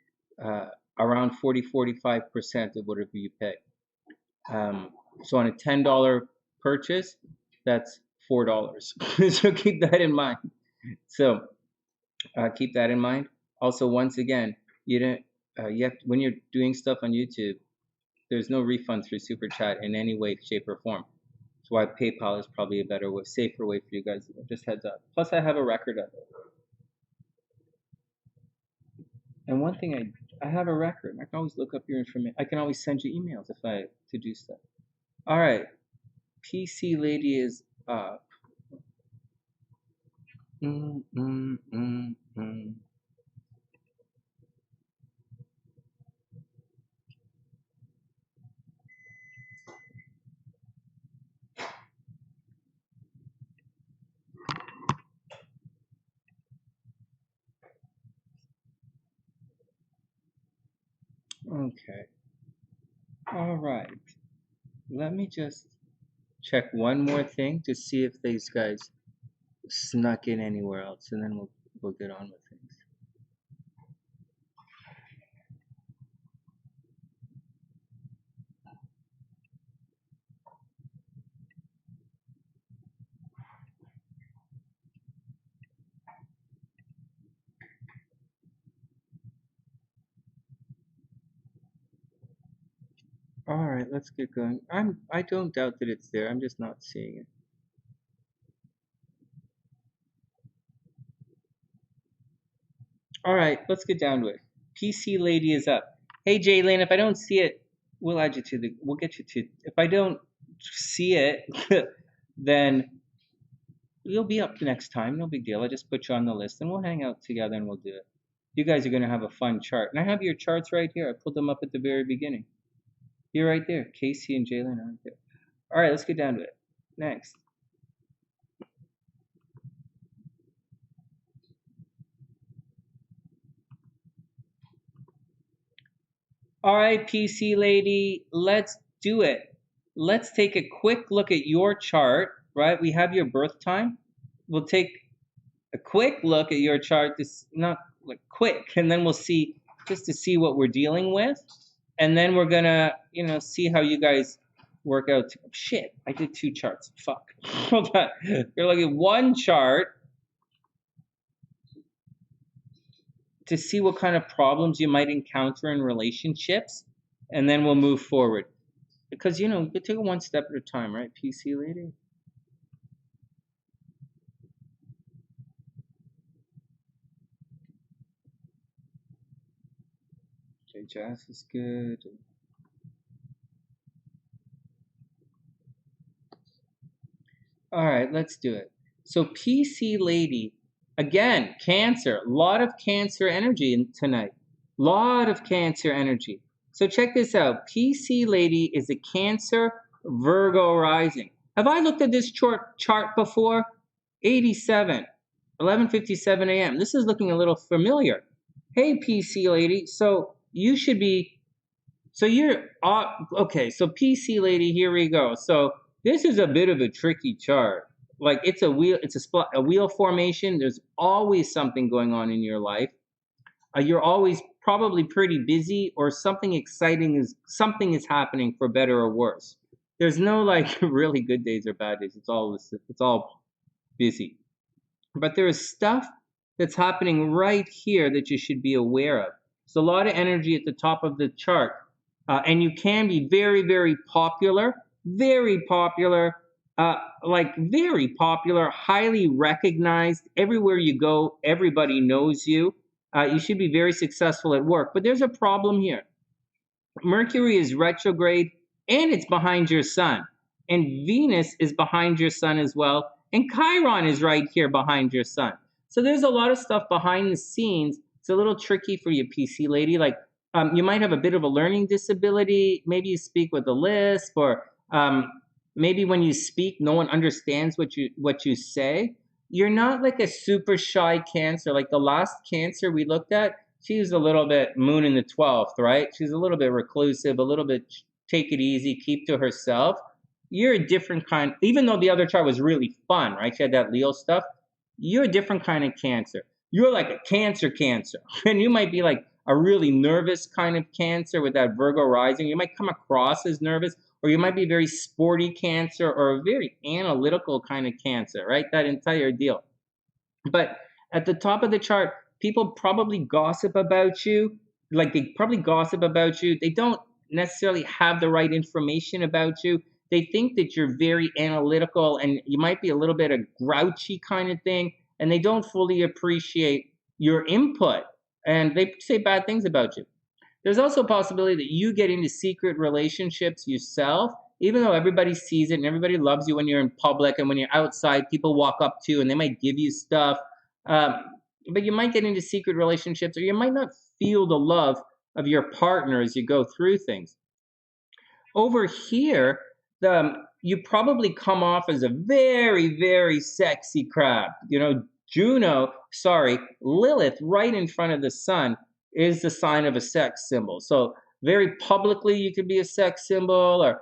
around 40-45% of whatever you pay. So on a $10 purchase, that's $4. So keep that in mind. So keep that in mind. Also, once again, you have when you're doing stuff on YouTube, there's no refund through Super Chat in any way, shape, or form. That's why PayPal is probably a better way, safer way for you guys. Just heads up. Plus, I have a record of it. And one thing, I have a record. I can always look up your information. I can always send you emails if I to do stuff. All right, PC lady is up. Okay. All right. Let me just check one more thing to see if these guys snuck in anywhere else, and then we'll get on with things. All right, let's get going. I don't doubt that it's there. I'm just not seeing it. All right, let's get down to it. PC lady is up. Hey, Jalen, if I don't see it, we'll add you to the. We'll get you to. If I don't see it, then you'll be up the next time. No big deal. I just put you on the list, and we'll hang out together, and we'll do it. You guys are gonna have a fun chart, and I have your charts right here. I pulled them up at the very beginning. You're right there. Casey and Jalen are right there. All right, let's get down to it. Next. All right, PC lady, let's do it. Let's take a quick look at your chart, right? We have your birth time. We'll take a quick look at your chart, not like quick, and then we'll see, just to see what we're dealing with. And then we're gonna, see how you guys work out. Shit, I did 2 charts. Fuck. Hold on. You're looking at one chart to see what kind of problems you might encounter in relationships, and then we'll move forward. Because, you take it one step at a time, right, PC lady? Okay, Jazz is good. All right, let's do it. So PC lady, again, Cancer. A lot of Cancer energy tonight. Lot of Cancer energy. So check this out. PC lady is a Cancer Virgo rising. Have I looked at this chart before? 87, 11:57 a.m. This is looking a little familiar. Hey, PC lady. So you should be. So you're okay. So PC lady, here we go. So This is a bit of a tricky chart. Like it's a wheel, a wheel formation. There's always something going on in your life. You're always probably pretty busy, or something is happening, for better or worse. There's no like really good days or bad days. It's all busy. But there is stuff that's happening right here that you should be aware of. There's a lot of energy at the top of the chart, and you can be very, very popular, very popular, highly recognized. Everywhere you go, everybody knows you. You should be very successful at work. But there's a problem here. Mercury is retrograde, and it's behind your sun. And Venus is behind your sun as well. And Chiron is right here behind your sun. So there's a lot of stuff behind the scenes. It's a little tricky for you, PC lady. Like you might have a bit of a learning disability. Maybe you speak with a lisp, or maybe when you speak, no one understands what you say. You're not like a super shy Cancer. Like the last Cancer we looked at, she's a little bit moon in the 12th, right? She's a little bit reclusive, a little bit take it easy, keep to herself. You're a different kind, even though the other chart was really fun, right? She had that Leo stuff. You're a different kind of Cancer. You're like a Cancer. And you might be like a really nervous kind of Cancer with that Virgo rising. You might come across as nervous, or you might be a very sporty Cancer, or a very analytical kind of Cancer, right? That entire deal. But at the top of the chart, people probably gossip about you. Like they probably gossip about you. They don't necessarily have the right information about you. They think that you're very analytical, and you might be a little bit of grouchy kind of thing, and they don't fully appreciate your input, and they say bad things about you. There's also a possibility that you get into secret relationships yourself, even though everybody sees it and everybody loves you when you're in public, and when you're outside, people walk up to you and they might give you stuff. But you might get into secret relationships, or you might not feel the love of your partner as you go through things. Over here, you probably come off as a very, very sexy crab. You know, Lilith right in front of the sun is the sign of a sex symbol. So very publicly, you could be a sex symbol, or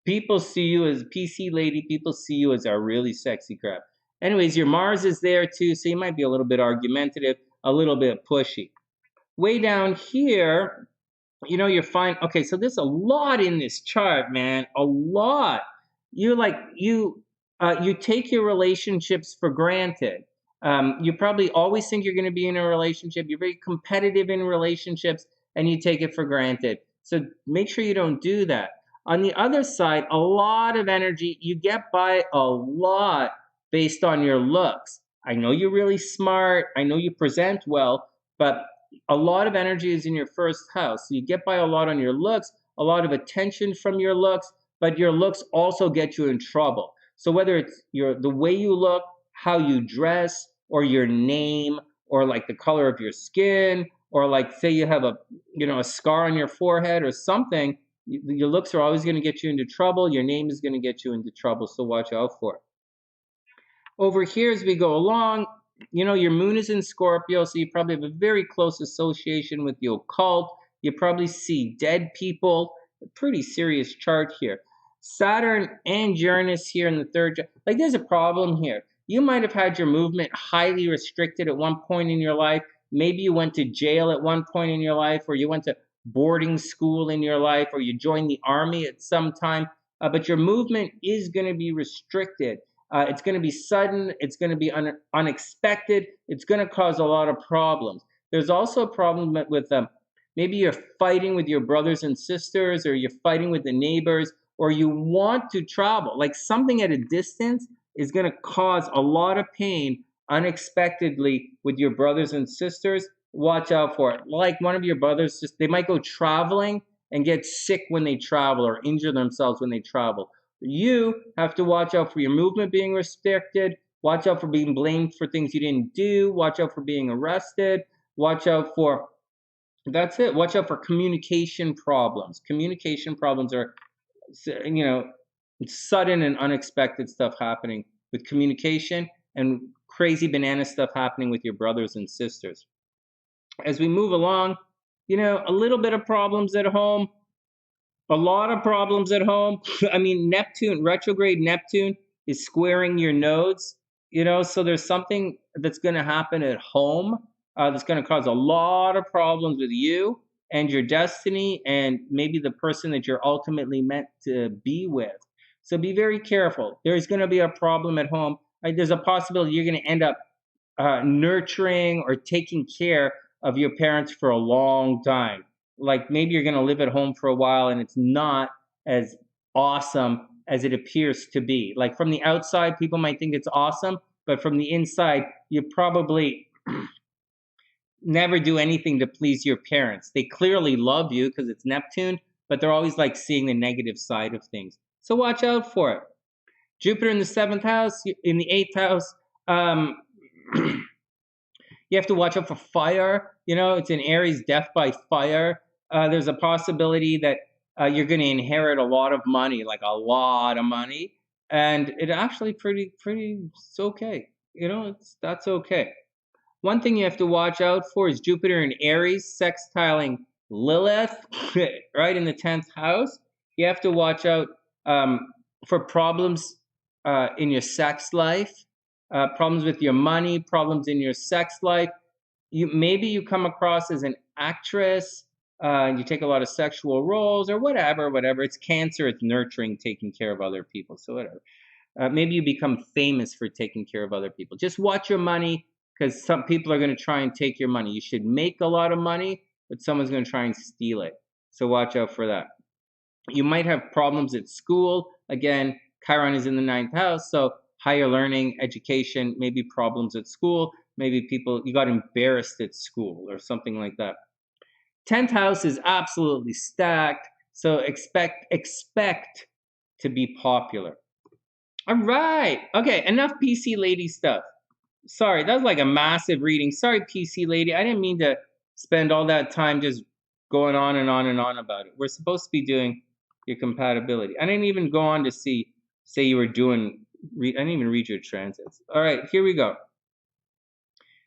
people see you as PC lady. People see you as a really sexy crab. Anyways, your Mars is there too, so you might be a little bit argumentative, a little bit pushy. Way down here, you know, you're fine. Okay, so there's a lot in this chart, man. A lot. You take your relationships for granted. You probably always think you're going to be in a relationship. You're very competitive in relationships, and you take it for granted. So make sure you don't do that. On the other side, a lot of energy. You get by a lot based on your looks. I know you're really smart. I know you present well, but a lot of energy is in your first house. So you get by a lot on your looks, a lot of attention from your looks, but your looks also get you in trouble. So whether it's the way you look, how you dress, or your name, or like the color of your skin, or like say you have a scar on your forehead or something, your looks are always going to get you into trouble. Your name is going to get you into trouble, so watch out for it. Over here as we go along, you know, your moon is in Scorpio, so you probably have a very close association with the occult. You probably see dead people. A pretty serious chart here. Saturn and Uranus here in the third. Like there's a problem here. You might have had your movement highly restricted at one point in your life. Maybe you went to jail at one point in your life, or you went to boarding school in your life, or you joined the army at some time. But your movement is going to be restricted. It's going to be sudden. It's going to be unexpected. It's going to cause a lot of problems. There's also a problem with maybe you're fighting with your brothers and sisters, or you're fighting with the neighbors, or you want to travel. Like something at a distance is going to cause a lot of pain unexpectedly with your brothers and sisters. Watch out for it. Like one of your brothers, they might go traveling and get sick when they travel, or injure themselves when they travel. You have to watch out for your movement being restricted. Watch out for being blamed for things you didn't do. Watch out for being arrested. Watch out for, that's it. Watch out for communication problems. Communication problems are, you know, sudden and unexpected stuff happening with communication, and crazy banana stuff happening with your brothers and sisters. As we move along, you know, a little bit of problems at home. A lot of problems at home. I mean, Neptune, retrograde Neptune is squaring your nodes, so there's something that's going to happen at home that's going to cause a lot of problems with you and your destiny and maybe the person that you're ultimately meant to be with. So be very careful. There's going to be a problem at home. There's a possibility you're going to end up nurturing or taking care of your parents for a long time. Like maybe you're going to live at home for a while and it's not as awesome as it appears to be. Like from the outside, people might think it's awesome, but from the inside, you probably never do anything to please your parents. They clearly love you because it's Neptune, but they're always like seeing the negative side of things. So watch out for it. Jupiter in the 7th house, in the 8th house, you have to watch out for fire. It's in Aries, death by fire. There's a possibility that you're going to inherit a lot of money, like a lot of money. And it actually it's okay. That's okay. One thing you have to watch out for is Jupiter in Aries sextiling Lilith, right in the 10th house. You have to watch out for problems in your sex life. Problems with your money, problems in your sex life. Maybe you come across as an actress, you take a lot of sexual roles or whatever. It's Cancer, it's nurturing, taking care of other people, so whatever. Maybe you become famous for taking care of other people. Just watch your money because some people are going to try and take your money. You should make a lot of money, but someone's going to try and steal it. So watch out for that. You might have problems at school. Again, Chiron is in the 9th house, so higher learning, education, maybe problems at school, maybe you got embarrassed at school or something like that. 10th house is absolutely stacked, so expect to be popular. All right. Okay, enough PC lady stuff. Sorry, that was like a massive reading. Sorry, PC lady. I didn't mean to spend all that time just going on and on and on about it. We're supposed to be doing your compatibility. I didn't even go on to say you were doing, I didn't even read your transits. All right, here we go.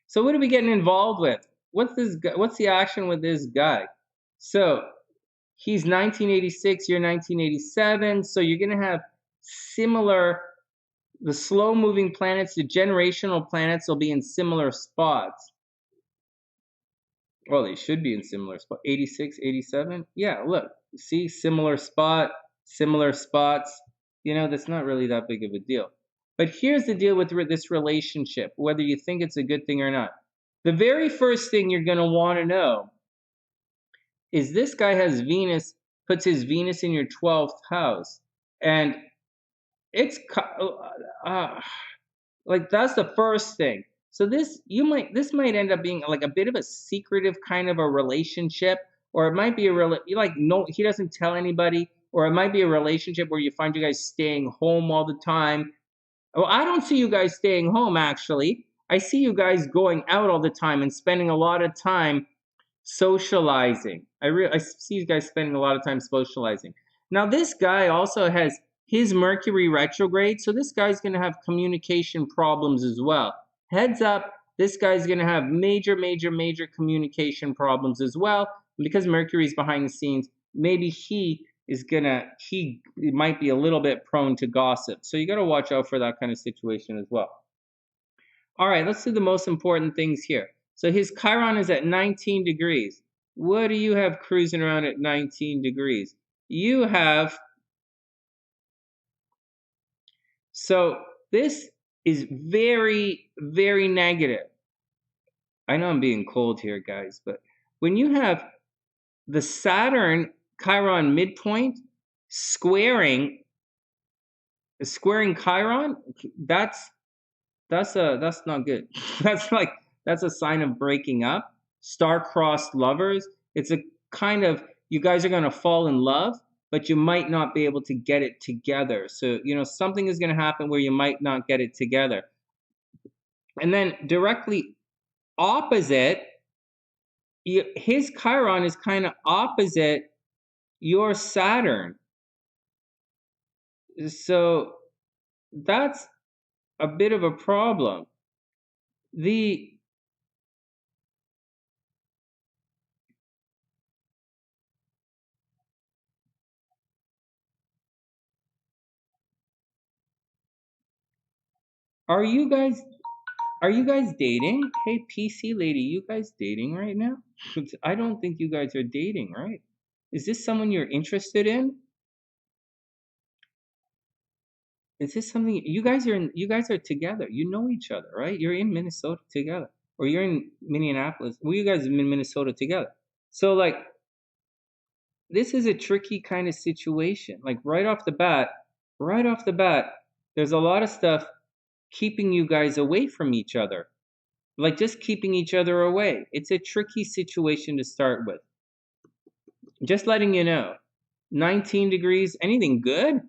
So what are we getting involved with? What's the action with this guy? So he's 1986, you're 1987, so you're going to have similar, the slow-moving planets, the generational planets will be in similar spots. Well, they should be in similar spots. 86, 87? Yeah, look. See, similar spot, similar spots. That's not really that big of a deal. But here's the deal with this relationship, whether you think it's a good thing or not. The very first thing you're going to want to know is this guy has Venus, puts his Venus in your 12th house. And it's like that's the first thing. So this might end up being like a bit of a secretive kind of a relationship, or it might be no, he doesn't tell anybody, or it might be a relationship where you find you guys staying home all the time. Well, I don't see you guys staying home actually. I see you guys going out all the time and spending a lot of time socializing. I see you guys spending a lot of time socializing. Now this guy also has his Mercury retrograde, so this guy's going to have communication problems as well. Heads up, this guy's going to have major communication problems as well. And because Mercury's behind the scenes, maybe he might be a little bit prone to gossip. So you got to watch out for that kind of situation as well. All right, let's do the most important things here. So his Chiron is at 19 degrees. What do you have cruising around at 19 degrees? You have... So this is very, very negative. I know I'm being cold here, guys, but when you have the Saturn Chiron midpoint squaring Chiron, that's not good. That's a sign of breaking up. Star-crossed lovers. It's a kind of, you guys are going to fall in love, but you might not be able to get it together. So, something is going to happen where you might not get it together. And then directly opposite, his Chiron is kind of opposite your Saturn. So that's a bit of a problem. Are you guys dating? Hey, PC lady, you guys dating right now? I don't think you guys are dating, right? Is this someone you're interested in? Is this something you guys are together? You know each other, right? You're in Minnesota together, or you're in Minneapolis. Well, you guys are in Minnesota together. So like, this is a tricky kind of situation. Like right off the bat, there's a lot of stuff keeping you guys away from each other. Like just keeping each other away. It's a tricky situation to start with. Just letting you know. 19 degrees, anything good?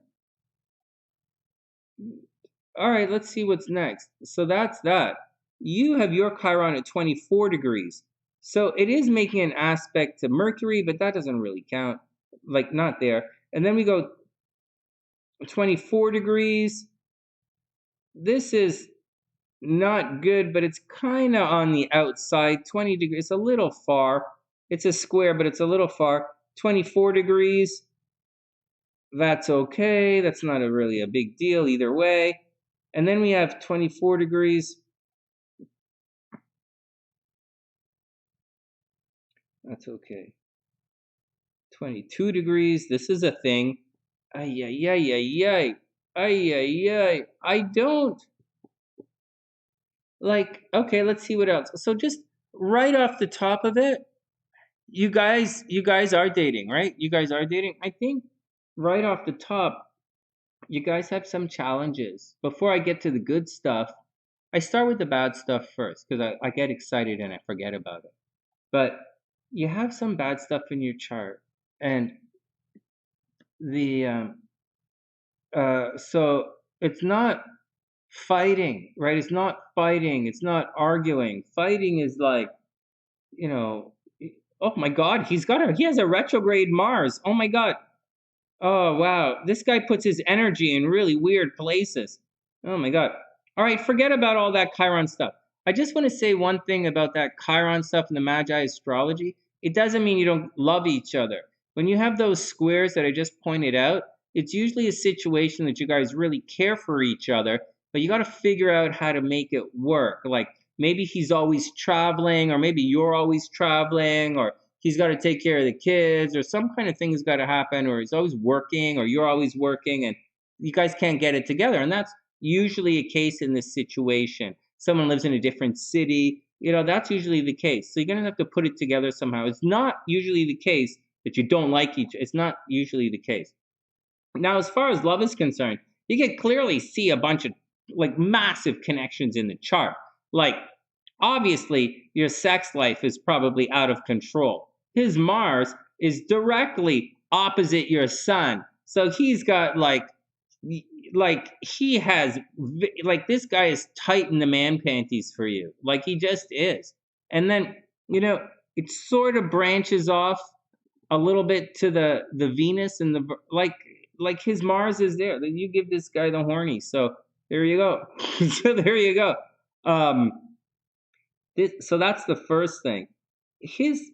All right, let's see what's next. So that's that. You have your Chiron at 24 degrees. So it is making an aspect to Mercury, but that doesn't really count. Like, not there. And then we go 24 degrees. This is not good, but it's kind of on the outside. 20 degrees, it's a little far. It's a square, but it's a little far. 24 degrees, that's okay. That's not really a big deal either way. And then we have 24 degrees. That's okay. 22 degrees, this is a thing. Ay, ay, ay, ay, ay. Ay, ay, ay. I don't. Like, okay, let's see what else. So just right off the top of it, you guys are dating, right? You guys are dating. I think right off the top, you guys have some challenges. Before I get to the good stuff, I start with the bad stuff first because I get excited and I forget about it. But you have some bad stuff in your chart, and the so it's not fighting, right? It's not fighting. It's not arguing. Fighting is like, you know, oh my God, he has a retrograde Mars. Oh my God. Oh wow, this guy puts his energy in really weird places. Oh my God. All right, forget about all that Chiron stuff. I just want to say one thing about that Chiron stuff in the Magi astrology. It doesn't mean you don't love each other. When you have those squares that I just pointed out, it's usually a situation that you guys really care for each other, but you got to figure out how to make it work. Like maybe he's always traveling, or maybe you're always traveling, or he's got to take care of the kids, or some kind of thing has got to happen, or he's always working, or you're always working, and you guys can't get it together. And that's usually a case in this situation. Someone lives in a different city, that's usually the case. So you're going to have to put it together somehow. It's not usually the case that you don't like each other. It's not usually the case. Now, as far as love is concerned, you can clearly see a bunch of like massive connections in the chart. Like, obviously, your sex life is probably out of control. His Mars is directly opposite your sun. So he's got he has, like, this guy is tight in the man panties for you. Like, he just is. And then, it sort of branches off a little bit to the Venus and the, like his Mars is there. Then you give this guy the horny. So there you go. So there you go. So that's the first thing. His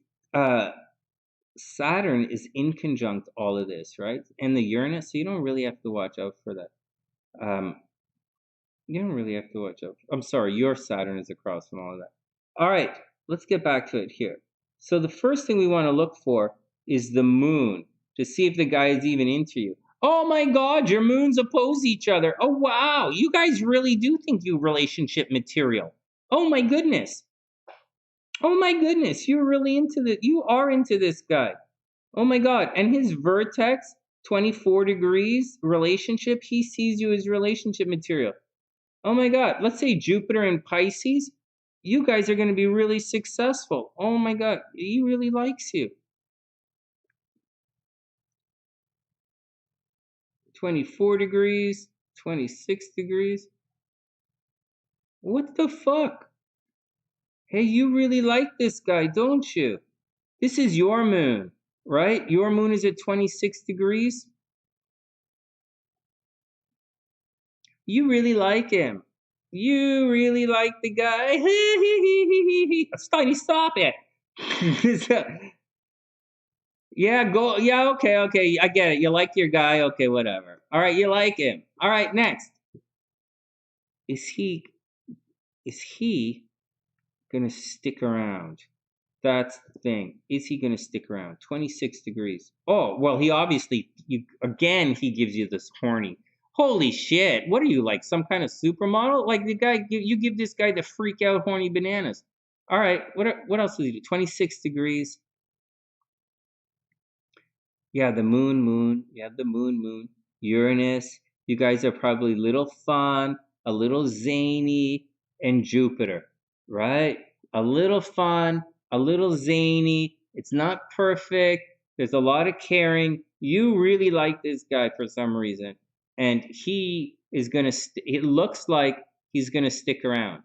Saturn is in conjunct all of this, right? And the Uranus, so you don't really have to watch out for that. You don't really have to watch out. I'm sorry, your Saturn is across from all of that. All right, let's get back to it here. So the first thing we want to look for is the moon to see if the guy is even into you. Oh my God, your moons oppose each other. Oh wow, you guys really do think you relationship material. Oh my goodness. Oh my goodness, you're really into this. You are into this guy. Oh my God. And his vertex, 24 degrees relationship, he sees you as relationship material. Oh my God. Let's say Jupiter in Pisces, you guys are going to be really successful. Oh my God. He really likes you. 24 degrees, 26 degrees. What the fuck? Hey, you really like this guy, don't you? This is your moon, right? Your moon is at 26 degrees. You really like him. You really like the guy. Sonny, stop it. Yeah, go. Yeah, okay. I get it. You like your guy. Okay, whatever. All right, you like him. All right, next. is he gonna stick around? That's the thing. Is he gonna stick around? 26 degrees. Oh, well, he obviously, again, he gives you this horny. Holy shit, what are you, like some kind of supermodel? Like the guy, you give this guy the freak out horny bananas. All right, what else does he do? 26 degrees. Yeah, the moon. You have the moon. Uranus. You guys are probably a little fun, a little zany, and Jupiter, right? A little fun, a little zany. It's not perfect. There's a lot of caring. You really like this guy for some reason. And he is going to, it looks like he's going to stick around.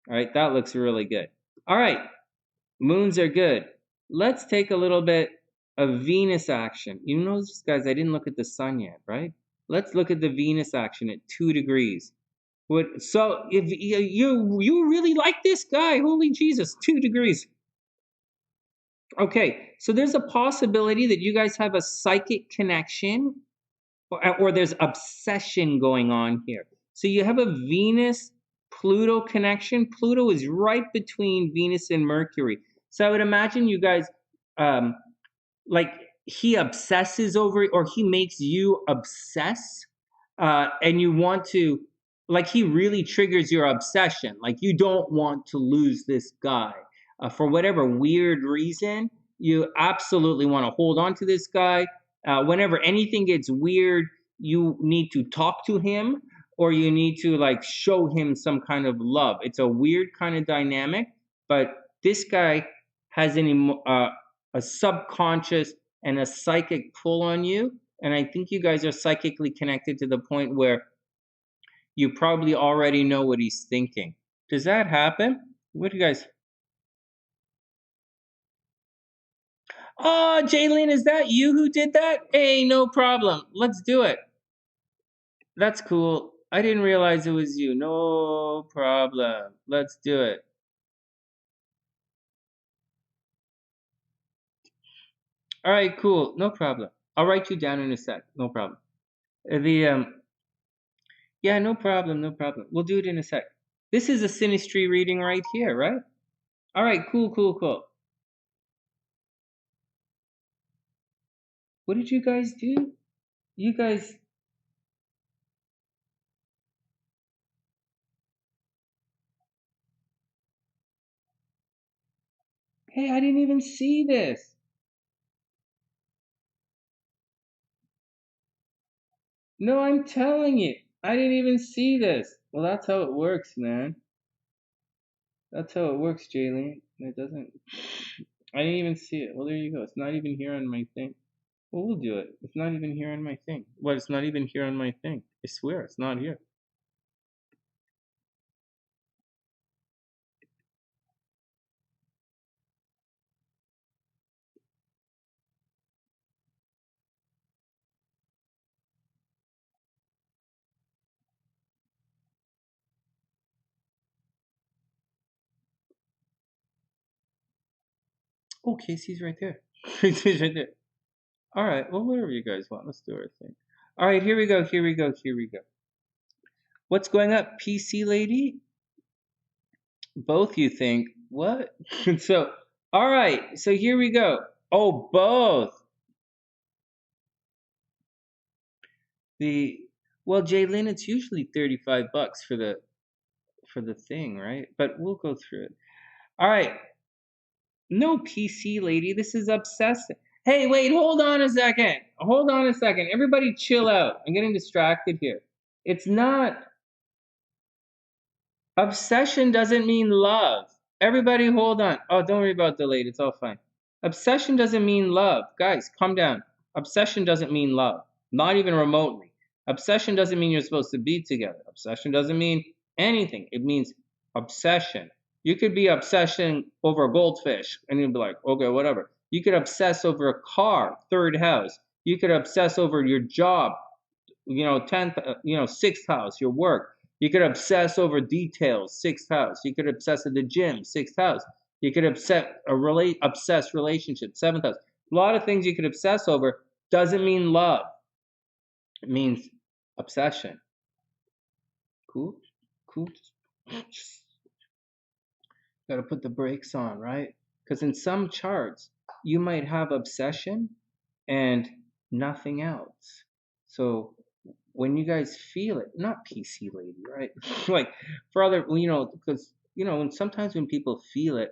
All right, that looks really good. All right, moons are good. Let's take a little bit of Venus action. You notice, guys, I didn't look at the sun yet, right? Let's look at the Venus action at 2 degrees. So if you really like this guy, holy Jesus, 2 degrees. Okay, so there's a possibility that you guys have a psychic connection, or there's obsession going on here. So you have a Venus-Pluto connection. Pluto is right between Venus and Mercury. So I would imagine you guys, like, he obsesses over, or he makes you obsess, and you want to, like, he really triggers your obsession. Like, you don't want to lose this guy. For whatever weird reason, you absolutely want to hold on to this guy. Whenever anything gets weird, you need to talk to him, or you need to, like, show him some kind of love. It's a weird kind of dynamic, but this guy has a subconscious and a psychic pull on you, and I think you guys are psychically connected to the point where you probably already know what he's thinking. Does that happen? What do you guys? Oh, Jaylene, is that you who did that? Hey, no problem. Let's do it. That's cool. I didn't realize it was you. No problem. Let's do it. All right, cool. No problem. I'll write you down in a sec. No problem. Yeah, no problem. We'll do it in a sec. This is a synastry reading right here, right? All right, cool. What did you guys do? You guys. Hey, I didn't even see this. No, I'm telling you. I didn't even see this. Well, that's how it works, man. That's how it works, Jaylene. It doesn't. I didn't even see it. Well, there you go. It's not even here on my thing. Well, we'll do it. It's not even here on my thing. What? It's not even here on my thing. I swear, it's not here. Oh, Casey's right there. Casey's right there. All right. Well, whatever you guys want. Let's do our thing. All right. Here we go. What's going up, PC lady? Both you think what? So, all right. So here we go. Oh, both. Well, Jaylin, it's usually $35 for the thing, right? But we'll go through it. All right. No, PC lady, this is obsessive. Hey, wait, hold on a second. Everybody chill out. I'm getting distracted here. It's not. Obsession doesn't mean love. Everybody hold on. Oh, don't worry about delayed. It's all fine. Obsession doesn't mean love. Guys, calm down. Obsession doesn't mean love. Not even remotely. Obsession doesn't mean you're supposed to be together. Obsession doesn't mean anything. It means obsession. You could be obsession over a goldfish and you'd be like, okay, whatever. You could obsess over a car, third house. You could obsess over your job, 10th, sixth house, your work. You could obsess over details, sixth house. You could obsess at the gym, sixth house. You could obsess relationship, seventh house. A lot of things you could obsess over. Doesn't mean love. It means obsession. Cool. cool. Just got to put the brakes on, right? Because in some charts, you might have obsession and nothing else. So when you guys feel it, not PC lady, right? Like for other, because, when sometimes when people feel it,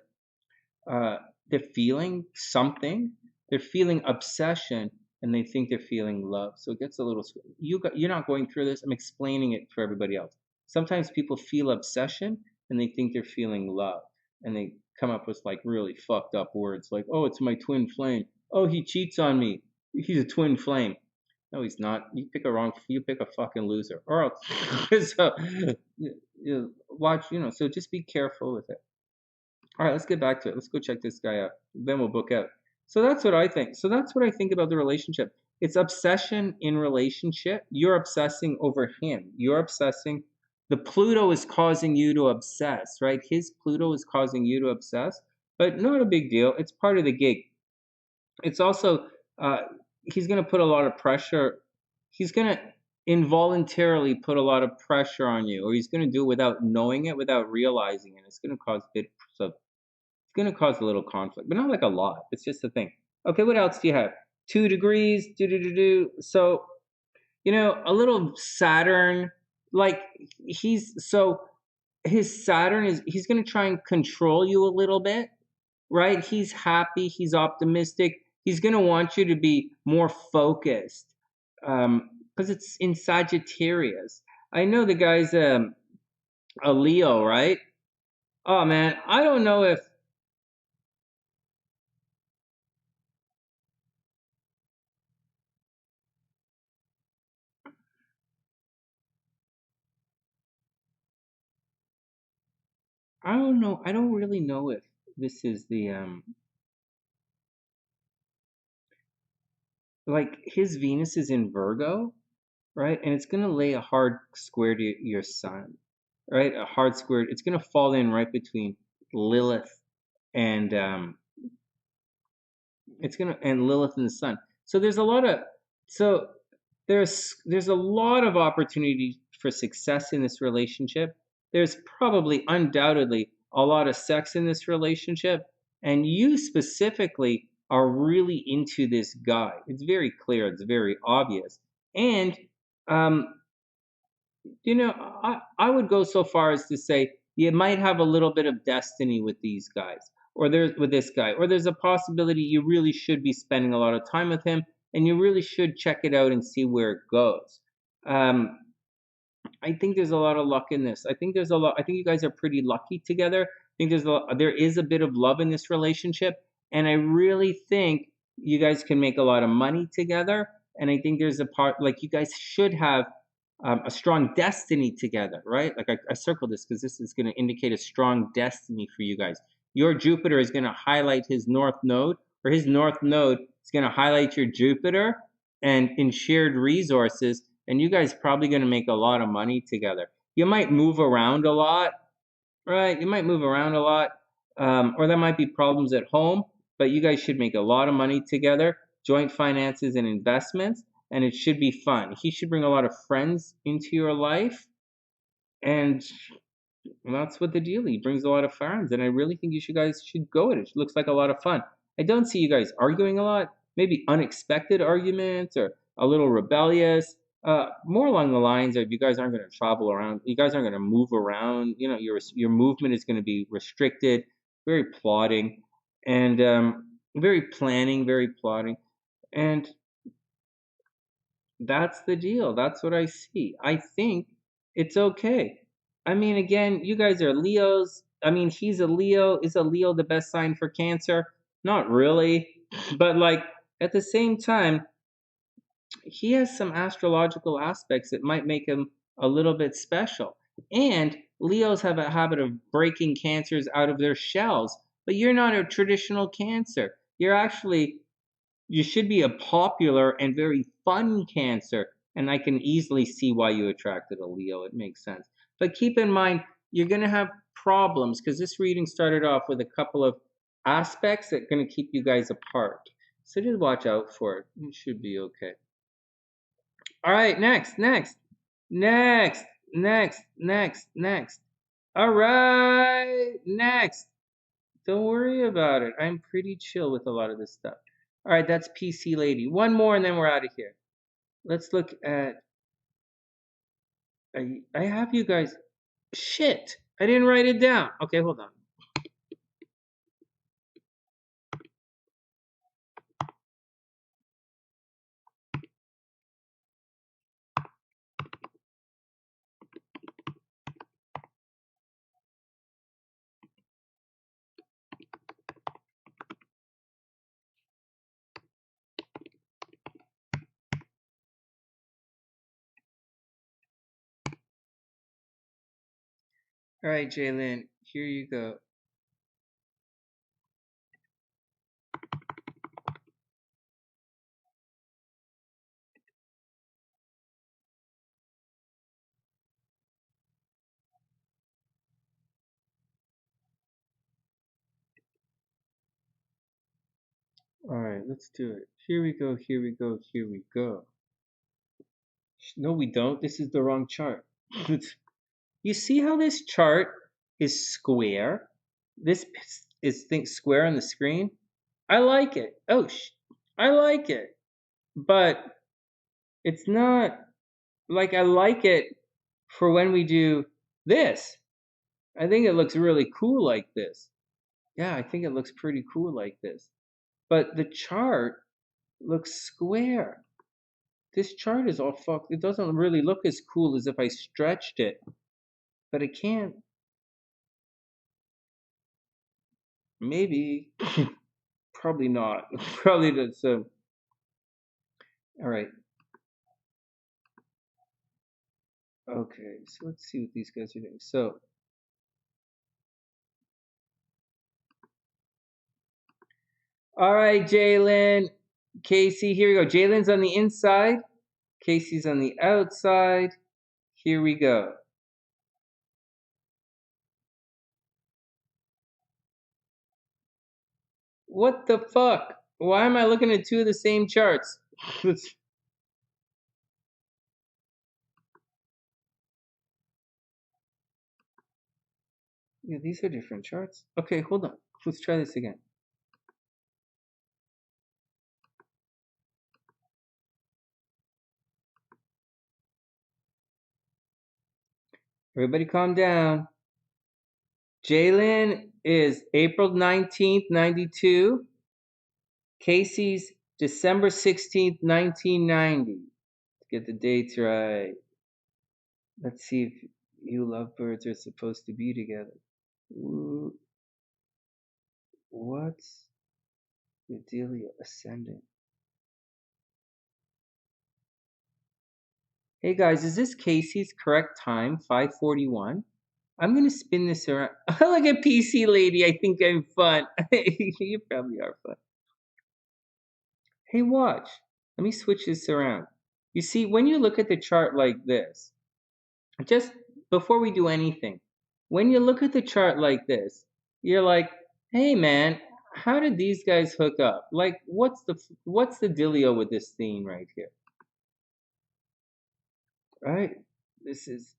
uh, they're feeling something, they're feeling obsession, and they think they're feeling love. So it gets a little, you're not going through this. I'm explaining it for everybody else. Sometimes people feel obsession and they think they're feeling love, and they come up with like really fucked up words like, oh, it's my twin flame. Oh, he cheats on me. He's a twin flame. No, he's not. You pick a fucking loser. Or else, so watch, so just be careful with it. All right, let's get back to it. Let's go check this guy out. Then we'll book out. So that's what I think. So that's what I think about the relationship. It's obsession in relationship. You're obsessing over him. You're obsessing. The Pluto is causing you to obsess, right? His Pluto is causing you to obsess, but not a big deal. It's part of the gig. It's also, he's going to put a lot of pressure. He's going to involuntarily put a lot of pressure on you, or he's going to do it without knowing it, without realizing it. It's going to cause bits of, it's going to cause a little conflict, but not like a lot. It's just a thing. Okay, what else do you have? 2 degrees, So, a little Saturn, like his Saturn he's going to try and control you a little bit, right? He's happy, he's optimistic. He's going to want you to be more focused, because it's in Sagittarius. I know the guy's a Leo, right? Oh man, I don't know if I don't know. I don't really know if this is the like his Venus is in Virgo, right? And it's gonna lay a hard square to your sun, right? A hard square. It's gonna fall in right between Lilith and Lilith and the sun. So so there's a lot of opportunity for success in this relationship. There's probably undoubtedly a lot of sex in this relationship, and you specifically are really into this guy. It's very clear, it's very obvious. And um I would go so far as to say you might have a little bit of destiny with these guys, or there's with this guy, or there's a possibility you really should be spending a lot of time with him, and you really should check it out and see where it goes. Um, I think there's a lot of luck in this. I think there's a lot. I think you guys are pretty lucky together. I think there is a bit of love in this relationship, and I really think you guys can make a lot of money together. And I think there's a part like you guys should have a strong destiny together, right? Like I circled this because this is going to indicate a strong destiny for you guys. Your Jupiter is going to highlight his north node, or his north node is going to highlight your Jupiter, and in shared resources, and you guys probably going to make a lot of money together. You might move around a lot, right? You might move around a lot, or there might be problems at home, but you guys should make a lot of money together, joint finances and investments, and it should be fun. He should bring a lot of friends into your life, and that's what the deal. He brings a lot of friends, and I really think guys should go at it. It looks like a lot of fun. I don't see you guys arguing a lot. Maybe unexpected arguments or a little rebellious. More along the lines of you guys aren't going to travel around. You guys aren't going to move around. Your movement is going to be restricted. Very plotting, and very planning, very plotting, and that's the deal. That's what I see. I think it's okay. I mean, again, you guys are Leos. I mean, he's a Leo. Is a Leo the best sign for Cancer? Not really. But, like, at the same time, he has some astrological aspects that might make him a little bit special. And Leos have a habit of breaking Cancers out of their shells. But you're not a traditional Cancer. You should be a popular and very fun Cancer, and I can easily see why you attracted a Leo. It makes sense. But keep in mind, you're going to have problems because this reading started off with a couple of aspects that are going to keep you guys apart. So just watch out for it. It should be okay. All right, next. Next. All right, next. Don't worry about it. I'm pretty chill with a lot of this stuff. All right, that's PC Lady. One more and then we're out of here. Let's look at... I have you guys... Shit! I didn't write it down. Okay, hold on. All right, Jalen, here you go. All right, let's do it. Here we go. No, we don't. This is the wrong chart. You see how this chart is square? This is square on the screen. I like it. Oh, I like it. But it's not like I like it for when we do this. I think it looks really cool like this. Yeah, I think it looks pretty cool like this. But the chart looks square. This chart is all fucked. It doesn't really look as cool as if I stretched it. But I can't. Maybe. Probably not. Probably that's... all right. Okay, so let's see what these guys are doing. So, all right, Jalen. Casey, here we go. Jalen's on the inside. Casey's on the outside. Here we go. What the fuck? Why am I looking at two of the same charts? Yeah, these are different charts. Okay, hold on. Let's try this again. Everybody calm down. Jalen is April 19th, 92. Casey's December 16th, 1990. Let's get the dates right. Let's see if you lovebirds are supposed to be together. Ooh. What's the dealio ascendant? Hey guys, is this Casey's correct time, 5:41? I'm gonna spin this around. Look at PC Lady, I think I'm fun. You probably are fun. Hey, watch. Let me switch this around. You see, when you look at the chart like this, just before we do anything, when you look at the chart like this, you're like, hey man, how did these guys hook up? Like, what's the dealio with this theme right here? Right? This is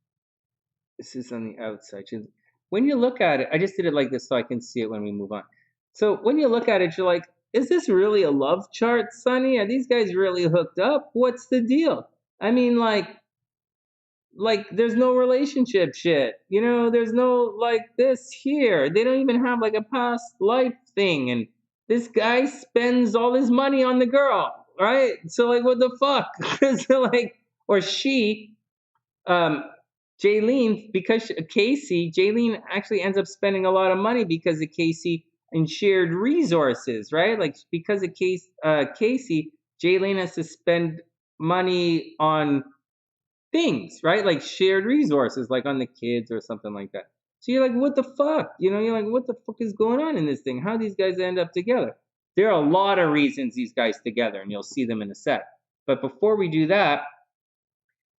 on the outside. When you look at it, I just did it like this so I can see it when we move on. So when you look at it, you're like, is this really a love chart, Sonny? Are these guys really hooked up? What's the deal? I mean, like there's no relationship shit. You know, there's no like this here. They don't even have like a past life thing. And this guy spends all his money on the girl, right? So like, what the fuck? So like, or she, Jaylene, because Jaylene actually ends up spending a lot of money because of Casey and shared resources, right? Like because of Casey, Jaylene has to spend money on things, right? Like shared resources, like on the kids or something like that. So you're like, what the fuck? You know, you're like, what the fuck is going on in this thing? How these guys end up together? There are a lot of reasons these guys together, and you'll see them in a sec. But before we do that,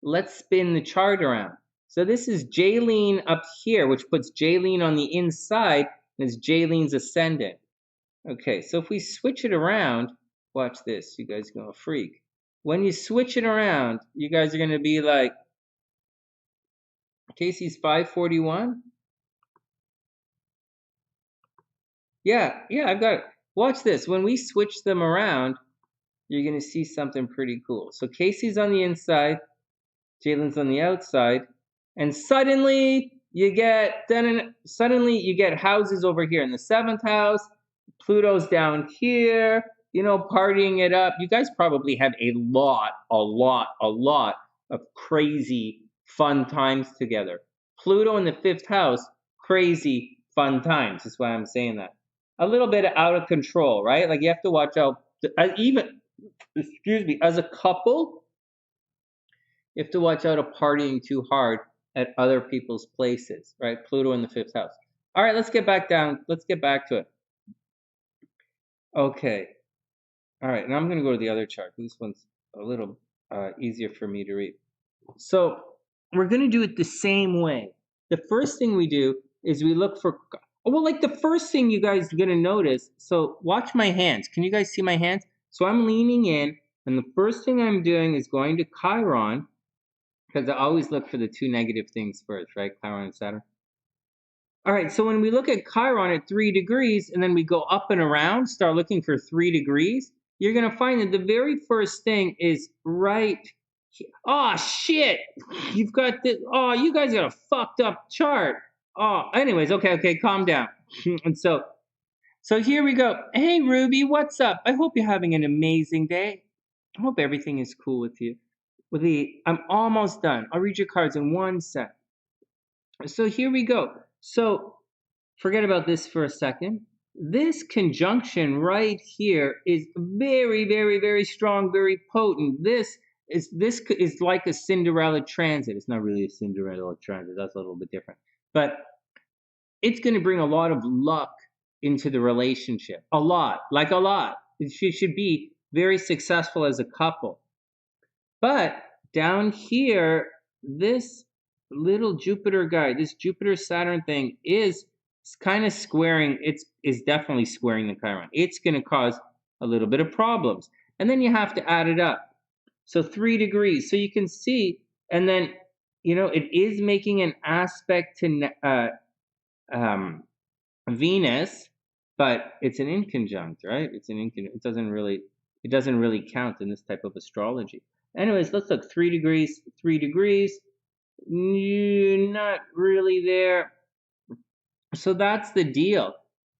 let's spin the chart around. So this is Jaylene up here, which puts Jaylene on the inside, and it's Jaylene's ascendant. Okay, so if we switch it around, watch this, you guys are gonna freak. When you switch it around, you guys are gonna be like, Casey's 541. Yeah, I've got it. Watch this. When we switch them around, you're going to see something pretty cool. So Casey's on the inside, Jalen's on the outside, and suddenly you get houses over here in the 7th house. Pluto's down here, partying it up. You guys probably have a lot of crazy fun times together. Pluto in the 5th house, crazy fun times. That's why I'm saying that. A little bit out of control, right? Like you have to watch out. As a couple, you have to watch out of partying too hard at other people's places, right? Pluto in the 5th house. All right, let's get back down. Let's get back to it. Okay. All right, now I'm going to go to the other chart. This one's a little easier for me to read. So we're going to do it the same way. The first thing we do is we look for, the first thing you guys are going to notice, so watch my hands. Can you guys see my hands? So I'm leaning in, and the first thing I'm doing is going to Chiron, because I always look for the 2 negative things first, right? Chiron and Saturn. All right, so when we look at Chiron at 3 degrees, and then we go up and around, start looking for 3 degrees, you're going to find that the very first thing is right here. Oh, shit! You've got this. Oh, you guys got a fucked up chart. Oh, anyways, okay, calm down. And so here we go. Hey, Ruby, what's up? I hope you're having an amazing day. I hope everything is cool with you. I'm almost done. I'll read your cards in 1 sec. So here we go. So forget about this for a second. This conjunction right here is very, very, very strong, very potent. This is like a Cinderella transit. It's not really a Cinderella transit. That's a little bit different. But it's going to bring a lot of luck into the relationship. A lot. It should be very successful as a couple. But down here, this little Jupiter guy, this Jupiter-Saturn thing is kind of squaring, is definitely squaring the Chiron. It's going to cause a little bit of problems. And then you have to add it up. So 3 degrees. So you can see, and then, it is making an aspect to Venus, but it's an inconjunct, right? It's an inconjunct. It doesn't really count in this type of astrology. Anyways, let's look. 3 degrees, 3 degrees. Not really there. So that's the deal.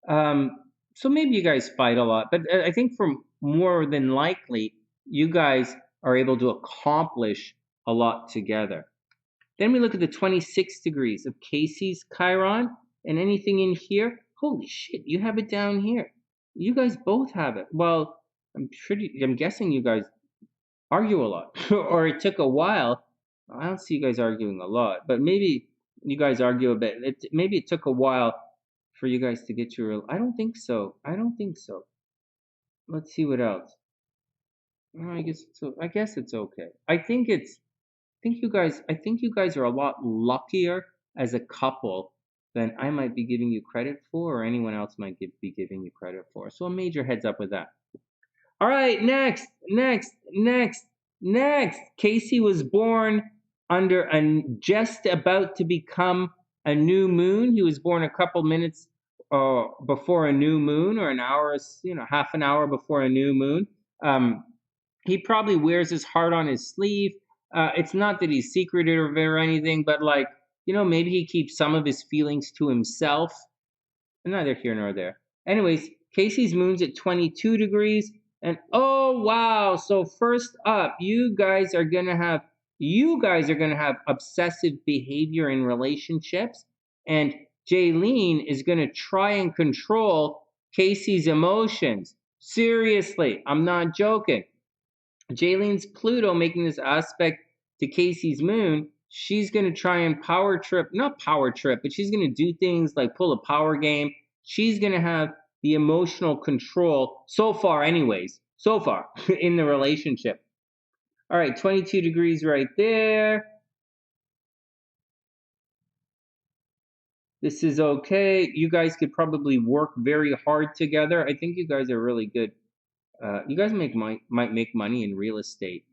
So maybe you guys fight a lot, but I think from more than likely, you guys are able to accomplish a lot together. Then we look at the 26 degrees of Casey's Chiron, and anything in here. Holy shit, you have it down here. You guys both have it. Well, I'm guessing you guys argue a lot, or it took a while. I don't see you guys arguing a lot, but maybe you guys argue a bit. Maybe it took a while for you guys to get your. I don't think so. Let's see what else. I guess it's okay. I think you guys are a lot luckier as a couple than I might be giving you credit for, or anyone else might be giving you credit for. So a major heads up with that. All right, next. Casey was born under just about to become a new moon. He was born a couple minutes before a new moon, or an hour, half an hour before a new moon. He probably wears his heart on his sleeve. It's not that he's secretive or anything, but maybe he keeps some of his feelings to himself. Neither here nor there. Anyways, Casey's moon's at 22 degrees. And oh wow, so first up, you guys are gonna have obsessive behavior in relationships, and Jaylene is gonna try and control Casey's emotions. Seriously, I'm not joking. Jaylene's Pluto making this aspect to Casey's moon. She's gonna try and not power trip, but she's gonna do things like pull a power game. She's gonna have the emotional control so far in the relationship. All right, 22 degrees right there. This is okay. You guys could probably work very hard together. I think you guys are really good. You guys might make money in real estate,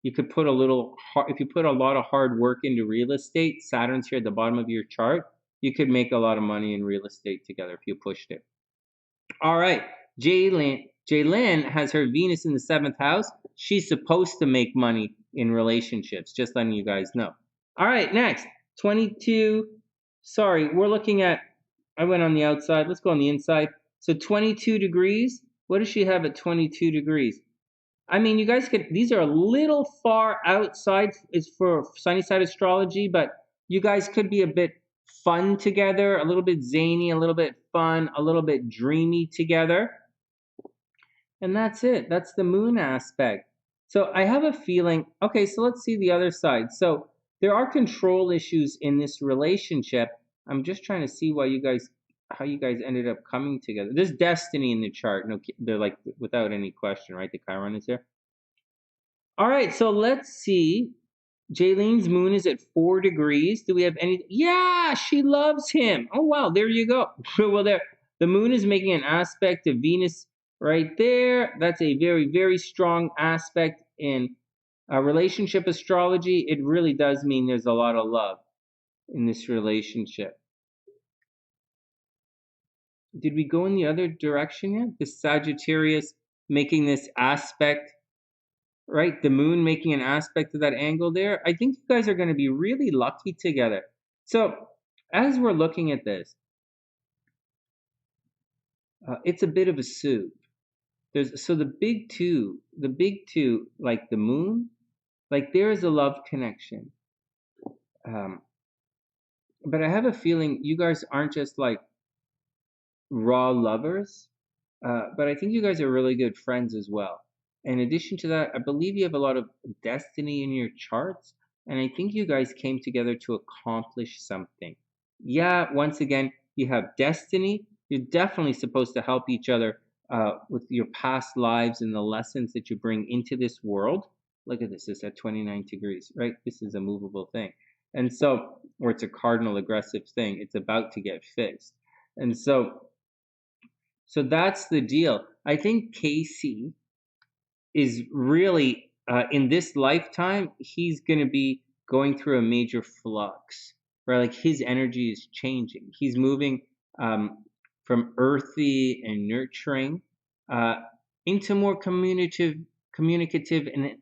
You could put a little, if you put a lot of hard work into real estate, Saturn's here at the bottom of your chart, you could make a lot of money in real estate together if you pushed it. All right, Jaylyn has her Venus in the 7th house. She's supposed to make money in relationships, just letting you guys know. All right, next, 22. Sorry, we're looking at, I went on the outside. Let's go on the inside. So 22 degrees. What does she have at 22 degrees? I mean, you guys could, these are a little far outside. It's for SunnySide Astrology, but you guys could be a bit fun together, a little bit zany, a little bit fun, a little bit dreamy together. And that's it. That's the moon aspect. So I have a feeling, okay, so let's see the other side. So there are control issues in this relationship. I'm just trying to see why you guys, how you guys ended up coming together. There's destiny in the chart. No, they're like without any question, right? The Chiron is here. All right, so let's see. Jayleen's moon is at 4 degrees. Do we have any? Yeah, she loves him. Oh, wow, there you go. Well, there, the moon is making an aspect to Venus right there. That's a very, very strong aspect in relationship astrology. It really does mean there's a lot of love in this relationship. Did we go in the other direction yet? The Sagittarius making this aspect, right? The moon making an aspect of that angle there. I think you guys are going to be really lucky together. So as we're looking at this, it's a bit of a soup. There's, so the big two, like the moon, like there is a love connection. But I have a feeling you guys aren't just like raw lovers, but I think you guys are really good friends as well. In addition to that, I believe you have a lot of destiny in your charts, and I think you guys came together to accomplish something. Yeah, once again, you have destiny. You're definitely supposed to help each other with your past lives and the lessons that you bring into this world. Look at this, it's at 29 degrees, right? This is a movable thing. And so, or it's a cardinal aggressive thing. It's about to get fixed. And so that's the deal. I think Casey is really, in this lifetime, he's going to be going through a major flux, right? Like his energy is changing. He's moving from earthy and nurturing into more communicative and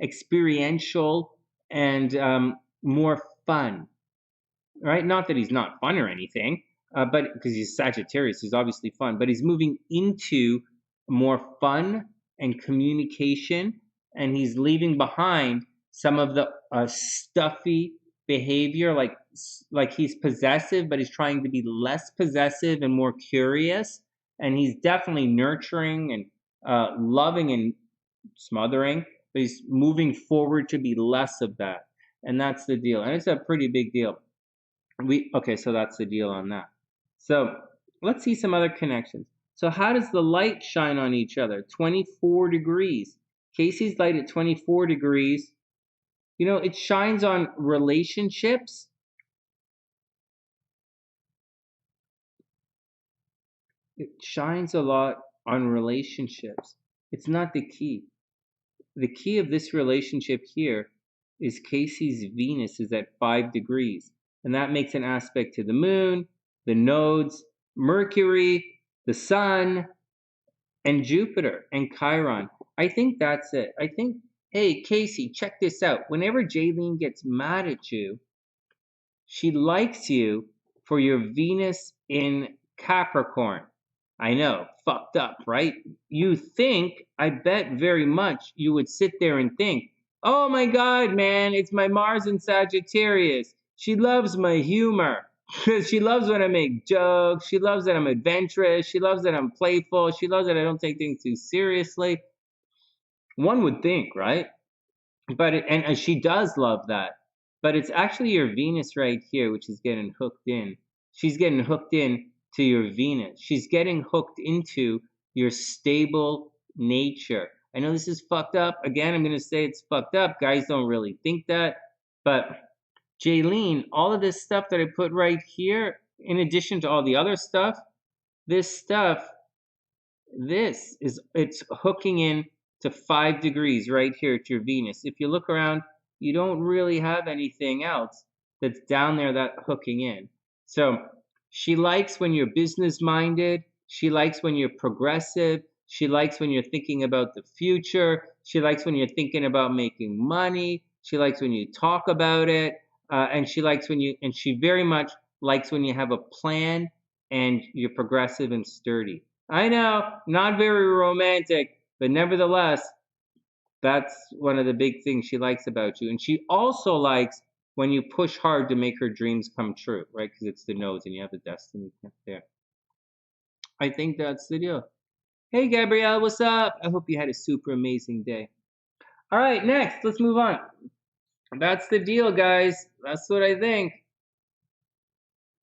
experiential and more fun, right? Not that he's not fun or anything, but because he's Sagittarius, he's obviously fun, but he's moving into more fun and communication, and he's leaving behind some of the stuffy behavior, like he's possessive, but he's trying to be less possessive and more curious, and he's definitely nurturing and loving and smothering, but he's moving forward to be less of that, and that's the deal, and it's a pretty big deal. Okay, so that's the deal on that. So let's see some other connections. So how does the light shine on each other? 24 degrees. Casey's light at 24 degrees. You know, it shines on relationships. It shines a lot on relationships. It's not the key. The key of this relationship here is Casey's Venus is at 5 degrees. And that makes an aspect to the moon, the nodes, Mercury, the sun, and Jupiter and Chiron. I think that's it. I think, hey, Casey, check this out. Whenever Jaylene gets mad at you, she likes you for your Venus in Capricorn. I know, fucked up, right? You think, I bet very much you would sit there and think, oh my God, man, it's my Mars in Sagittarius. She loves my humor. She loves when I make jokes. She loves that I'm adventurous. She loves that I'm playful. She loves that I don't take things too seriously. One would think, right? But and she does love that. But it's actually your Venus right here, which is getting hooked in. She's getting hooked in to your Venus. She's getting hooked into your stable nature. I know this is fucked up. Again, I'm going to say it's fucked up. Guys don't really think that. But Jaylene, all of this stuff that I put right here, in addition to all the other stuff, this is, it's hooking in to 5 degrees right here to your Venus. If you look around, you don't really have anything else that's down there that hooking in. So she likes when you're business minded. She likes when you're progressive. She likes when you're thinking about the future. She likes when you're thinking about making money. She likes when you talk about it. And she likes when you, and she very much likes when you have a plan and you're progressive and sturdy. I know, not very romantic, but nevertheless, that's one of the big things she likes about you. And she also likes when you push hard to make her dreams come true, right? Because it's the nose and you have the destiny there. I think that's the deal. Hey, Gabrielle, what's up? I hope you had a super amazing day. All right, next, let's move on. That's the deal, guys. That's what I think.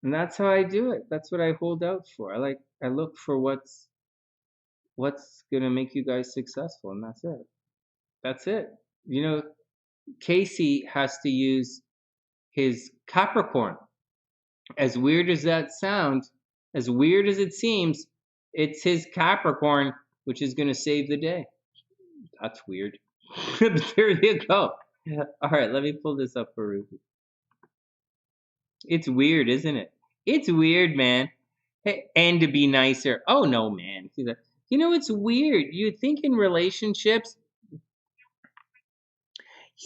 And that's how I do it. That's what I hold out for. I look for what's gonna make you guys successful, and that's it. That's it. You know, Casey has to use his Capricorn. As weird as that sounds, as weird as it seems, it's his Capricorn which is gonna save the day. That's weird. There you go. All right, let me pull this up for Ruby. It's weird, isn't it? It's weird, man. Hey, and to be nicer. Oh no, man. You know, it's weird. You think in relationships.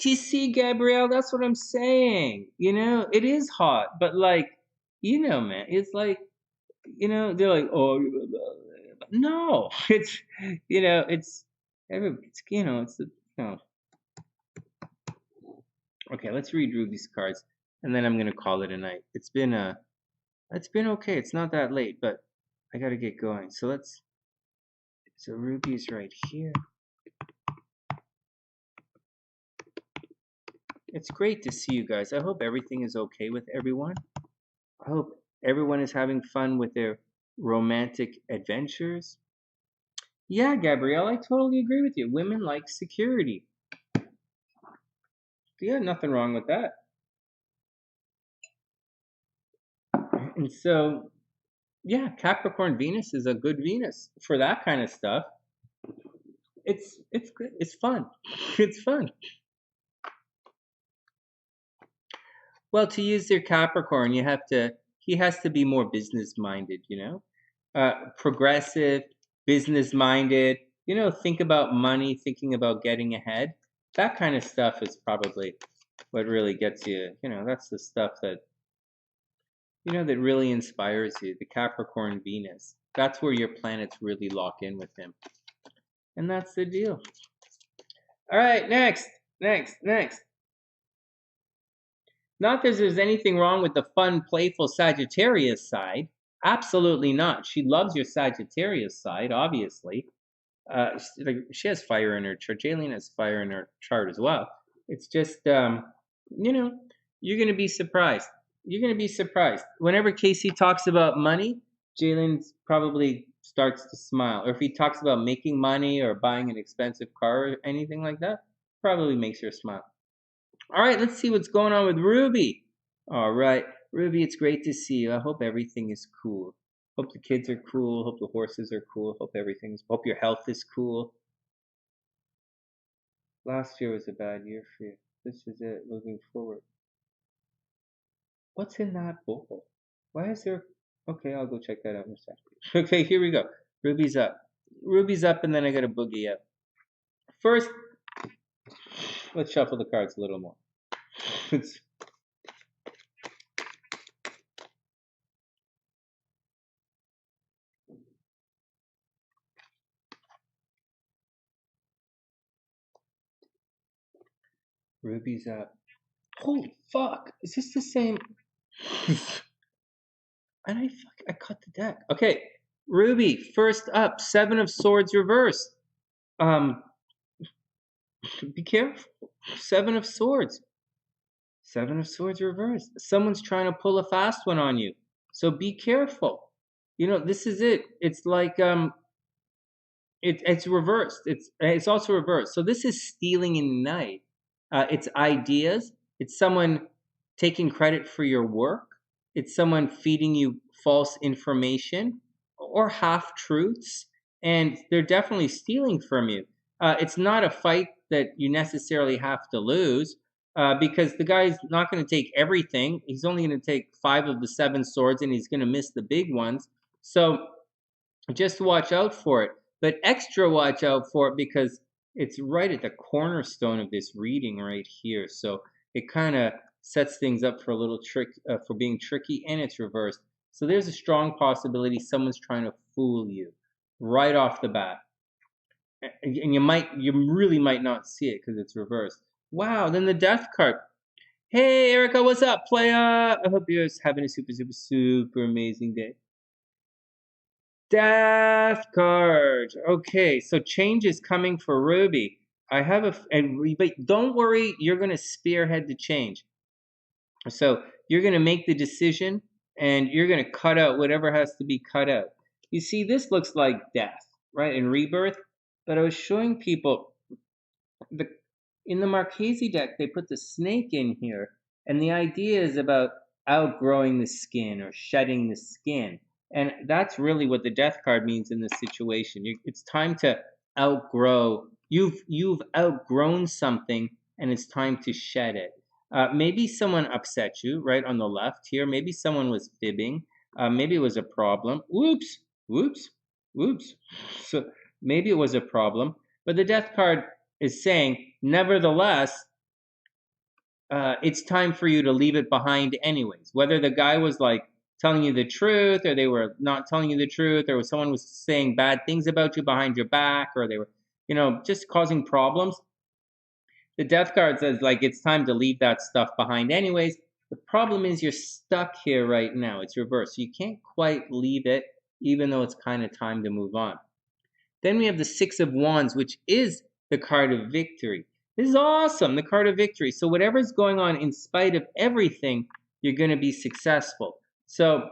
You see, Gabrielle, that's what I'm saying. You know, it is hot, but like, you know, man, it's like, you know, they're like, oh, no, it's, you know, it's, you know, it's, you know. Okay, let's read Ruby's cards, and then I'm gonna call it a night. It's been okay. It's not that late, but I gotta get going. So Ruby's right here. It's great to see you guys. I hope everything is okay with everyone. I hope everyone is having fun with their romantic adventures. Yeah, Gabrielle, I totally agree with you. Women like security. Yeah, nothing wrong with that. And so, yeah, Capricorn Venus is a good Venus for that kind of stuff. It's good. It's fun. It's fun. Well, to use their Capricorn, he has to be more business minded, you know? Progressive, business minded, you know, think about money, thinking about getting ahead. That kind of stuff is probably what really gets you, you know, that's the stuff that, you know, that really inspires you, the Capricorn Venus. That's where your planets really lock in with him. And that's the deal. All right, next. Not that there's anything wrong with the fun, playful Sagittarius side. Absolutely not. She loves your Sagittarius side, obviously. She has fire in her chart. Jaylene has fire in her chart as well. It's just, you know, you're going to be surprised. You're going to be surprised. Whenever Casey talks about money, Jaylene probably starts to smile. Or if he talks about making money or buying an expensive car or anything like that, probably makes her smile. All right, let's see what's going on with Ruby. All right, Ruby, it's great to see you. I hope everything is cool. Hope the kids are cool. Hope the horses are cool. Hope your health is cool. Last year was a bad year for you. This is it, moving forward. What's in that bowl? Why is there? Okay, I'll go check that out in a second. Okay, here we go. Ruby's up. Ruby's up, and then I got a boogie up. First, let's shuffle the cards a little more. Ruby's up. Holy fuck! Is this the same? And I cut the deck. Okay, Ruby, first up, 7 of Swords reversed. Be careful. 7 of Swords. 7 of Swords reversed. Someone's trying to pull a fast one on you. So be careful. You know, this is it. It's like it's reversed. It's also reversed. So this is stealing in the night. It's ideas. It's someone taking credit for your work. It's someone feeding you false information or half truths, and they're definitely stealing from you. It's not a fight that you necessarily have to lose, because the guy's not going to take everything. He's only going to take 5 of the 7 swords, and he's going to miss the big ones. So just watch out for it. But extra watch out for it because it's right at the cornerstone of this reading right here. So it kind of sets things up for a little trick, for being tricky, and it's reversed. So there's a strong possibility someone's trying to fool you right off the bat. And you really might not see it because it's reversed. Wow, then the death card. Hey, Erica, what's up, playa? I hope you're having a super, super, super amazing day. Death card. Okay, so change is coming for Ruby. I have but don't worry, you're going to spearhead the change. So you're going to make the decision, and you're going to cut out whatever has to be cut out. You see, this looks like death, right, and rebirth. But I was showing people, in the Marchese deck, they put the snake in here, and the idea is about outgrowing the skin or shedding the skin. And that's really what the death card means in this situation. It's time to outgrow. You've outgrown something, and it's time to shed it. Maybe someone upset you, right, on the left here. Maybe someone was fibbing. Maybe it was a problem. Whoops, whoops, whoops. So maybe it was a problem. But the death card is saying, nevertheless, it's time for you to leave it behind anyways. Whether the guy was like telling you the truth, or they were not telling you the truth, or someone was saying bad things about you behind your back, or they were, just causing problems. The death card says, like, it's time to leave that stuff behind anyways. The problem is you're stuck here right now. It's reversed. So you can't quite leave it, even though it's kind of time to move on. Then we have the 6 of Wands, which is the card of victory. This is awesome, the card of victory. So whatever's going on, in spite of everything, you're going to be successful. So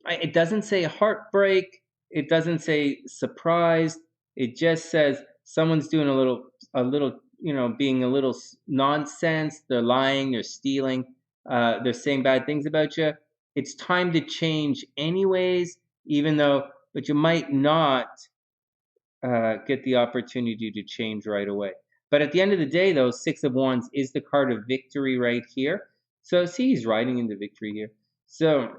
it doesn't say heartbreak. It doesn't say surprised. It just says someone's doing a little, being a little nonsense. They're lying, they're stealing, they're saying bad things about you. It's time to change anyways, but you might not get the opportunity to change right away. But at the end of the day, though, 6 of Wands is the card of victory right here. So see, he's riding into victory here. So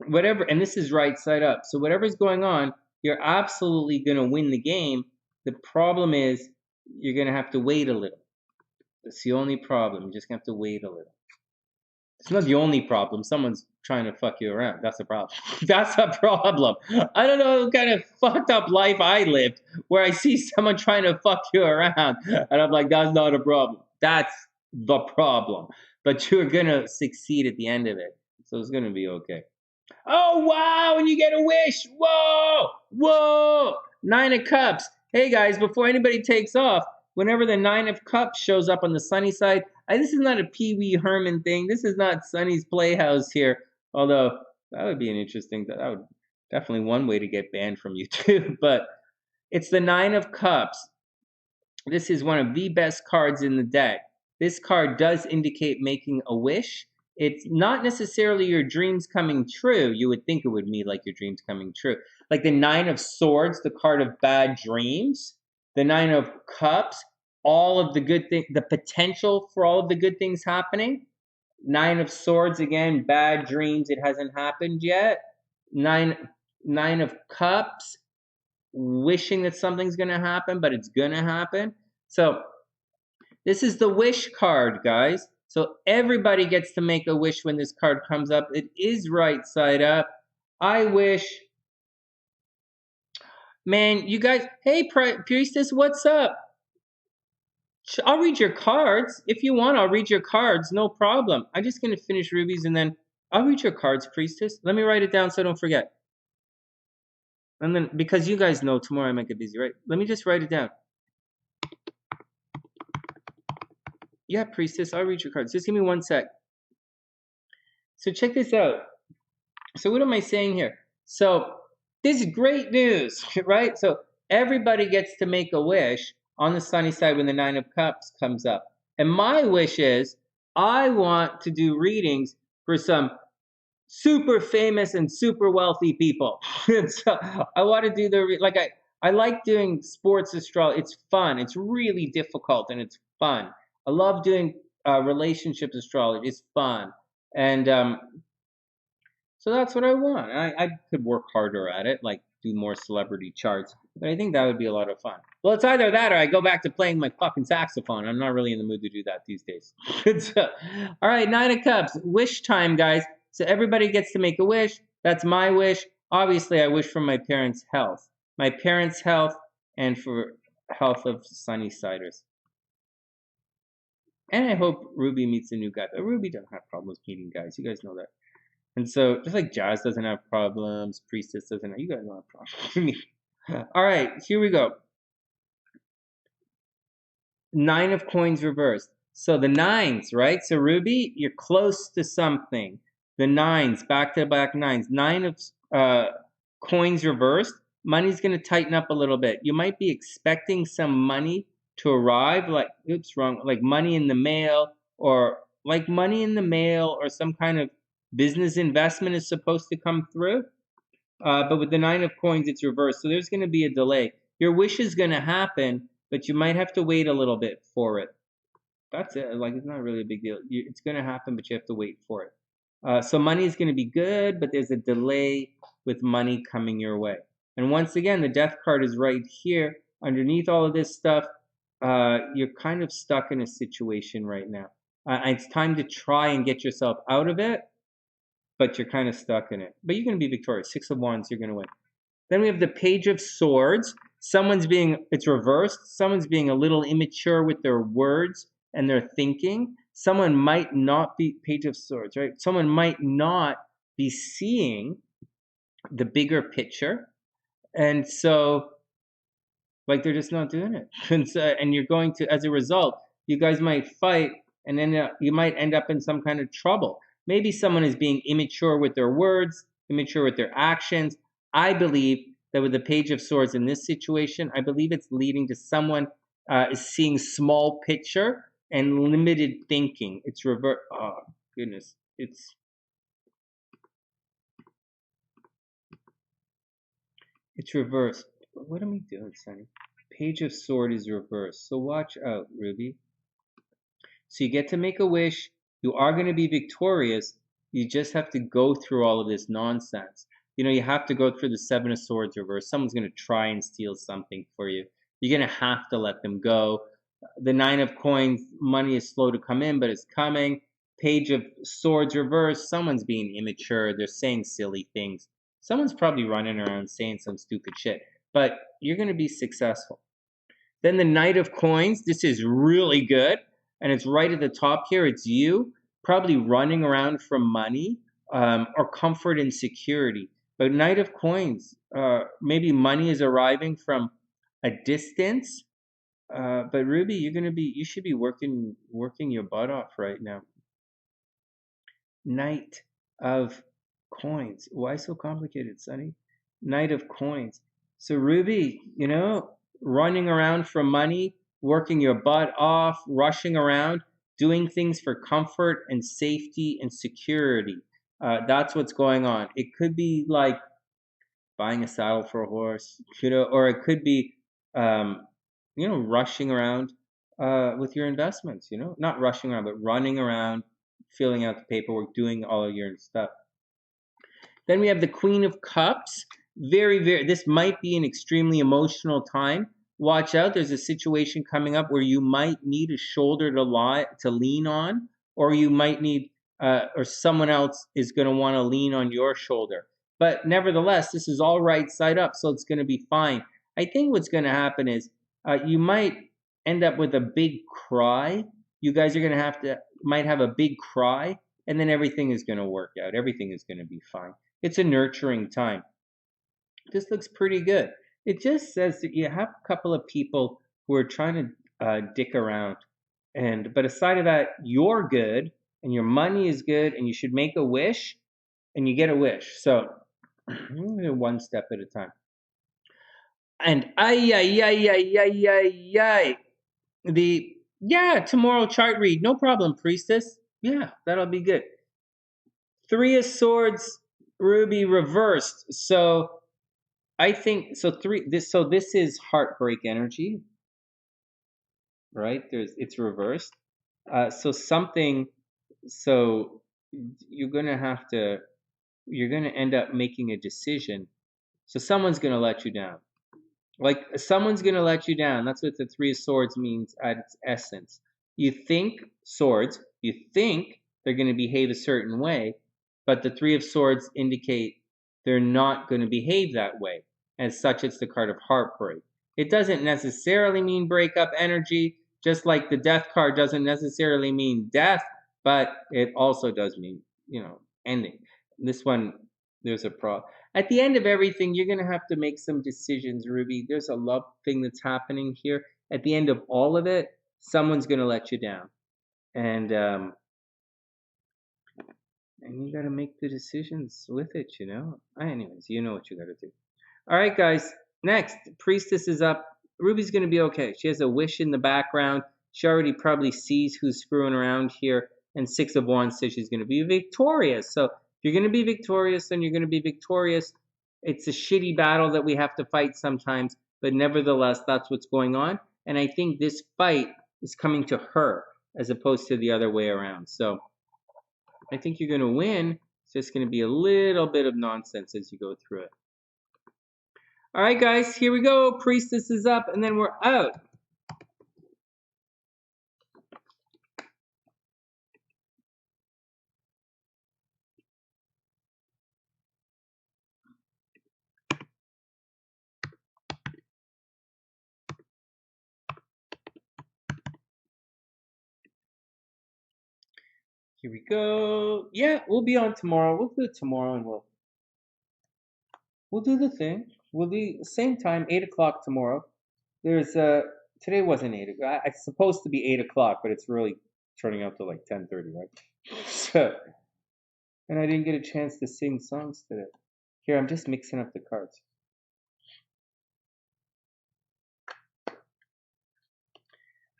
whatever, and this is right side up. So whatever's going on, you're absolutely going to win the game. The problem is you're going to have to wait a little. That's the only problem. You're just going to have to wait a little. It's not the only problem. Someone's trying to fuck you around. That's a problem. That's a problem. I don't know what kind of fucked up life I lived where I see someone trying to fuck you around, and I'm like, that's not a problem. That's the problem. But you're going to succeed at the end of it. So it's going to be okay. Oh, wow, and you get a wish. Whoa, whoa. 9 of Cups. Hey, guys, before anybody takes off, whenever the 9 of Cups shows up on the sunny side, this is not a Pee Wee Herman thing. This is not Sonny's Playhouse here. Although, that would be an interesting, that would definitely one way to get banned from YouTube. But it's the 9 of Cups. This is one of the best cards in the deck. This card does indicate making a wish. It's not necessarily your dreams coming true. You would think it would mean like your dreams coming true. Like the 9 of Swords, the card of bad dreams. The 9 of Cups, all of the good things, the potential for all of the good things happening. 9 of Swords, again, bad dreams, it hasn't happened yet. 9 of Cups, wishing that something's going to happen, but it's going to happen. So this is the wish card, guys. So everybody gets to make a wish when this card comes up. It is right side up. I wish. Man, you guys, hey, Priestess, what's up? I'll read your cards. If you want, I'll read your cards. No problem. I'm just going to finish Ruby's and then I'll read your cards, Priestess. Let me write it down so I don't forget. And then, because you guys know tomorrow I might get busy, right? Let me just write it down. Yeah, Priestess, I'll read your cards. Just give me 1 sec. So check this out. So what am I saying here? So this is great news, right? So everybody gets to make a wish on the sunny side when the 9 of Cups comes up. And my wish is I want to do readings for some super famous and super wealthy people. So I want to do I like doing sports astrology. It's fun. It's really difficult and it's fun. I love doing relationships astrology. It's fun. And so that's what I want. I could work harder at it, like do more celebrity charts, but I think that would be a lot of fun. Well, it's either that or I go back to playing my fucking saxophone. I'm not really in the mood to do that these days. So, all right, Nine of Cups, wish time, guys. So everybody gets to make a wish. That's my wish. Obviously, I wish for my parents' health. My parents' health and for health of Sunnysiders. And I hope Ruby meets a new guy. But Ruby doesn't have problems meeting guys. You guys know that. And so, just like Jazz doesn't have problems, Priestess doesn't have, you guys don't have problems. All right, here we go. Nine of Coins reversed. So the nines, right? So Ruby, you're close to something. The nines, back-to-back nines. Nine of coins reversed. Money's going to tighten up a little bit. You might be expecting some money to arrive, like, oops, wrong, like money in the mail, or some kind of business investment is supposed to come through. But with the Nine of Coins, it's reversed. So there's going to be a delay. Your wish is going to happen, but you might have to wait a little bit for it. That's it. Like, it's not really a big deal. It's going to happen, but you have to wait for it. So money is going to be good, but there's a delay with money coming your way. And once again, the Death card is right here. Underneath all of this stuff, you're kind of stuck in a situation right now. It's time to try and get yourself out of it, but you're kind of stuck in it. But you're going to be victorious. Six of Wands, you're going to win. Then we have the Page of Swords. It's reversed. Someone's being a little immature with their words and their thinking. Someone might not be, Page of Swords, right? Someone might not be seeing the bigger picture. And so, like, they're just not doing it. And you're going to, as a result, you guys might fight and then you might end up in some kind of trouble. Maybe someone is being immature with their words, immature with their actions. I believe that with the Page of Swords in this situation, I believe it's leading to someone is seeing small picture and limited thinking. It's reverse. Oh, goodness. It's reversed. What am I doing, Sonny? Page of Sword is reversed. So watch out, Ruby. So you get to make a wish. You are going to be victorious. You just have to go through all of this nonsense. You know, you have to go through the Seven of Swords reverse. Someone's going to try and steal something for you. You're going to have to let them go. The Nine of Coins, money is slow to come in, but it's coming. Page of Swords reverse. Someone's being immature. They're saying silly things. Someone's probably running around saying some stupid shit. But you're going to be successful. Then the Knight of Coins. This is really good. And it's right at the top here. It's you probably running around from money or comfort and security. But Knight of Coins, maybe money is arriving from a distance. But Ruby, you should be working your butt off right now. Knight of Coins. Why so complicated, Sonny? Knight of Coins. So Ruby, you know, running around for money, working your butt off, rushing around, doing things for comfort and safety and security. That's what's going on. It could be like buying a saddle for a horse, you know, or it could be, you know, rushing around with your investments, you know, not rushing around, but running around, filling out the paperwork, doing all of your stuff. Then we have the Queen of Cups. This might be an extremely emotional time. Watch out. There's a situation coming up where you might need a shoulder to lean on, or you might need, or someone else is going to want to lean on your shoulder. But nevertheless, this is all right side up, so it's going to be fine. I think what's going to happen is you might end up with a big cry. You guys are going to might have a big cry, and then everything is going to work out. Everything is going to be fine. It's a nurturing time. This looks pretty good. It just says that you have a couple of people who are trying to dick around. But aside of that, you're good, and your money is good, and you should make a wish, and you get a wish. So one step at a time. And tomorrow chart read, no problem, Priestess. Yeah, that'll be good. Three of Swords, Ruby reversed. So I think so. This is heartbreak energy, right? It's reversed. So something. So you're gonna end up making a decision. So someone's gonna let you down. Like someone's gonna let you down. That's what the Three of Swords means at its essence. You think they're gonna behave a certain way, but the Three of Swords indicate they're not gonna behave that way. As such, it's the card of heartbreak. It doesn't necessarily mean breakup energy, just like the Death card doesn't necessarily mean death, but it also does mean, ending. This one, there's a problem. At the end of everything, you're going to have to make some decisions, Ruby. There's a love thing that's happening here. At the end of all of it, someone's going to let you down. And you got to make the decisions with it, Anyways, you know what you got to do. All right, guys. Next, Priestess is up. Ruby's going to be okay. She has a wish in the background. She already probably sees who's screwing around here. And Six of Wands says she's going to be victorious. So if you're going to be victorious, then you're going to be victorious. It's a shitty battle that we have to fight sometimes. But nevertheless, that's what's going on. And I think this fight is coming to her as opposed to the other way around. So I think you're going to win. It's just going to be a little bit of nonsense as you go through it. All right, guys, here we go. Priestess is up, and then we're out. Here we go. Yeah, we'll be on tomorrow. We'll do it tomorrow, and we'll do the thing. We'll be same time, 8 o'clock tomorrow. There's today wasn't 8 o'clock. It's supposed to be 8 o'clock, but it's really turning out to like 10:30, right? So, and I didn't get a chance to sing songs today. Here, I'm just mixing up the cards.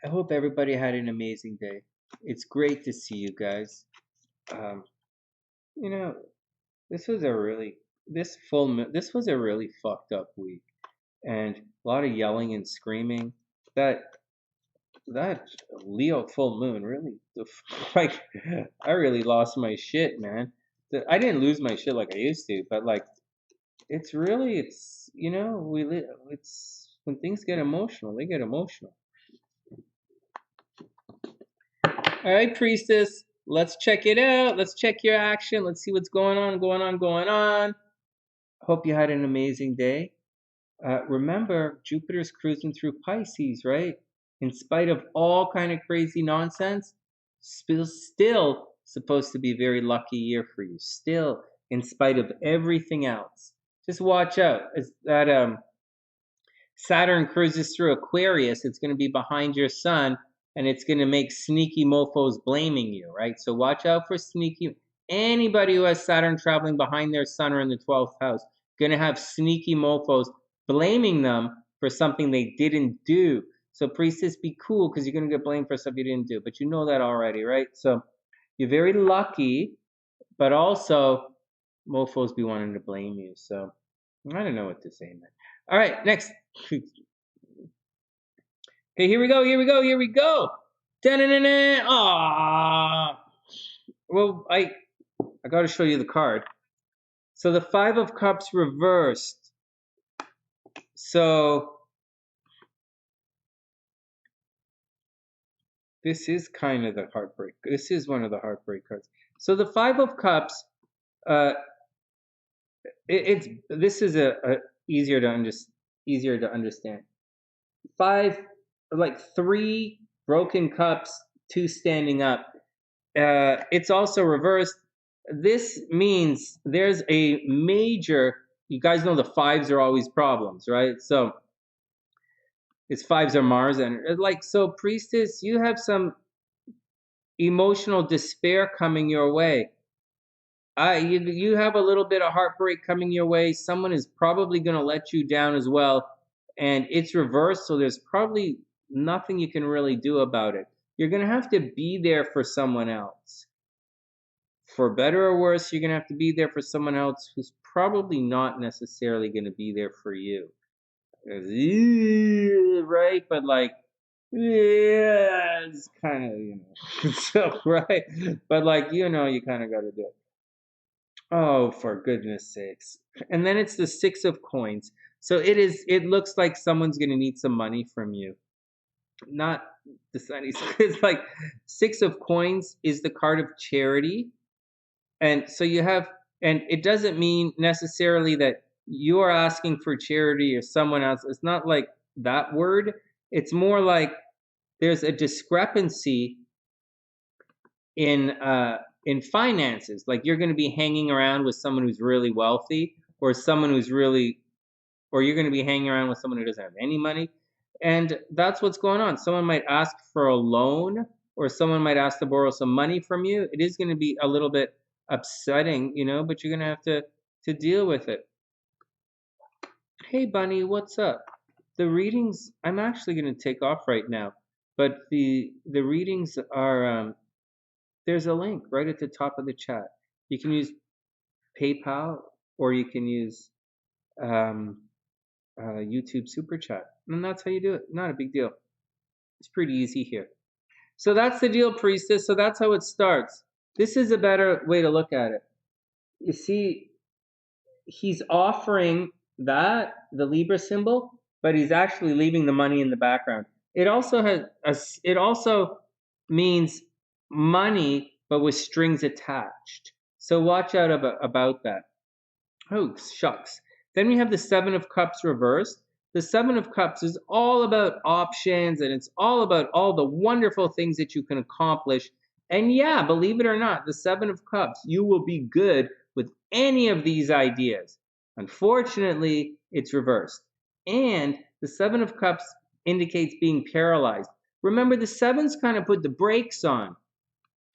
I hope everybody had an amazing day. It's great to see you guys. This was a really fucked up week, and a lot of yelling and screaming. That Leo full moon really, like, I really lost my shit, man. I didn't lose my shit like I used to, but like, it's when things get emotional, they get emotional. All right, Priestess, let's check it out. Let's check your action. Let's see what's going on. Hope you had an amazing day. Remember, Jupiter's cruising through Pisces, right? In spite of all kind of crazy nonsense, still supposed to be a very lucky year for you. Still, in spite of everything else. Just watch out. As that Saturn cruises through Aquarius, it's going to be behind your sun, and it's going to make sneaky mofos blaming you, right? So watch out for anybody who has Saturn traveling behind their sun or in the 12th house, going to have sneaky mofos blaming them for something they didn't do. So Priestess, be cool, because you're going to get blamed for stuff you didn't do. But you know that already, right? So you're very lucky, but also mofos be wanting to blame you. So I don't know what to say, man. All right, next. Okay, here we go. Da-na-na-na. Aww. Well, I got to show you the card. So the Five of Cups reversed. So this is kind of the heartbreak. This is one of the heartbreak cards. So the Five of Cups, this is easier to understand. Three broken cups, two standing up. It's also reversed. This means there's a major, you guys know the fives are always problems, right? So it's fives are Mars, and so Priestess, you have some emotional despair coming your way. You have a little bit of heartbreak coming your way. Someone is probably going to let you down as well, and it's reversed, so there's probably nothing you can really do about it. You're going to have to be there for someone else for better or worse, you're going to have to be there for someone else who's probably not necessarily going to be there for you. Right? But like, yeah, it's kind of, you know, so, right? But like, you know, you kind of got to do it. Oh, for goodness sakes. And then it's the Six of Coins. So it looks like someone's going to need some money from you. Not the Sunny Side. It's like Six of Coins is the card of charity. And so you have, and it doesn't mean necessarily that you are asking for charity or someone else. It's not like that word. It's more like there's a discrepancy in finances. Like you're going to be hanging around with someone who's really wealthy, or someone who's really, or you're going to be hanging around with someone who doesn't have any money. And that's what's going on. Someone might ask for a loan, or someone might ask to borrow some money from you. It is going to be a little bit upsetting, you know, but you're going to have to deal with it. Hey, Bunny, what's up? The readings, I'm actually going to take off right now, but the readings are, there's a link right at the top of the chat. You can use PayPal, or you can use YouTube Super Chat. And that's how you do it. Not a big deal. It's pretty easy here. So that's the deal, Priestess. So that's how it starts. This is a better way to look at it. You see, he's offering that, the Libra symbol, but he's actually leaving the money in the background. It also it also means money, but with strings attached. So watch out about that. Oh, shucks. Then we have the Seven of Cups reversed. The Seven of Cups is all about options, and it's all about all the wonderful things that you can accomplish. And yeah, believe it or not, the Seven of Cups, you will be good with any of these ideas. Unfortunately, it's reversed. And the Seven of Cups indicates being paralyzed. Remember, the sevens kind of put the brakes on.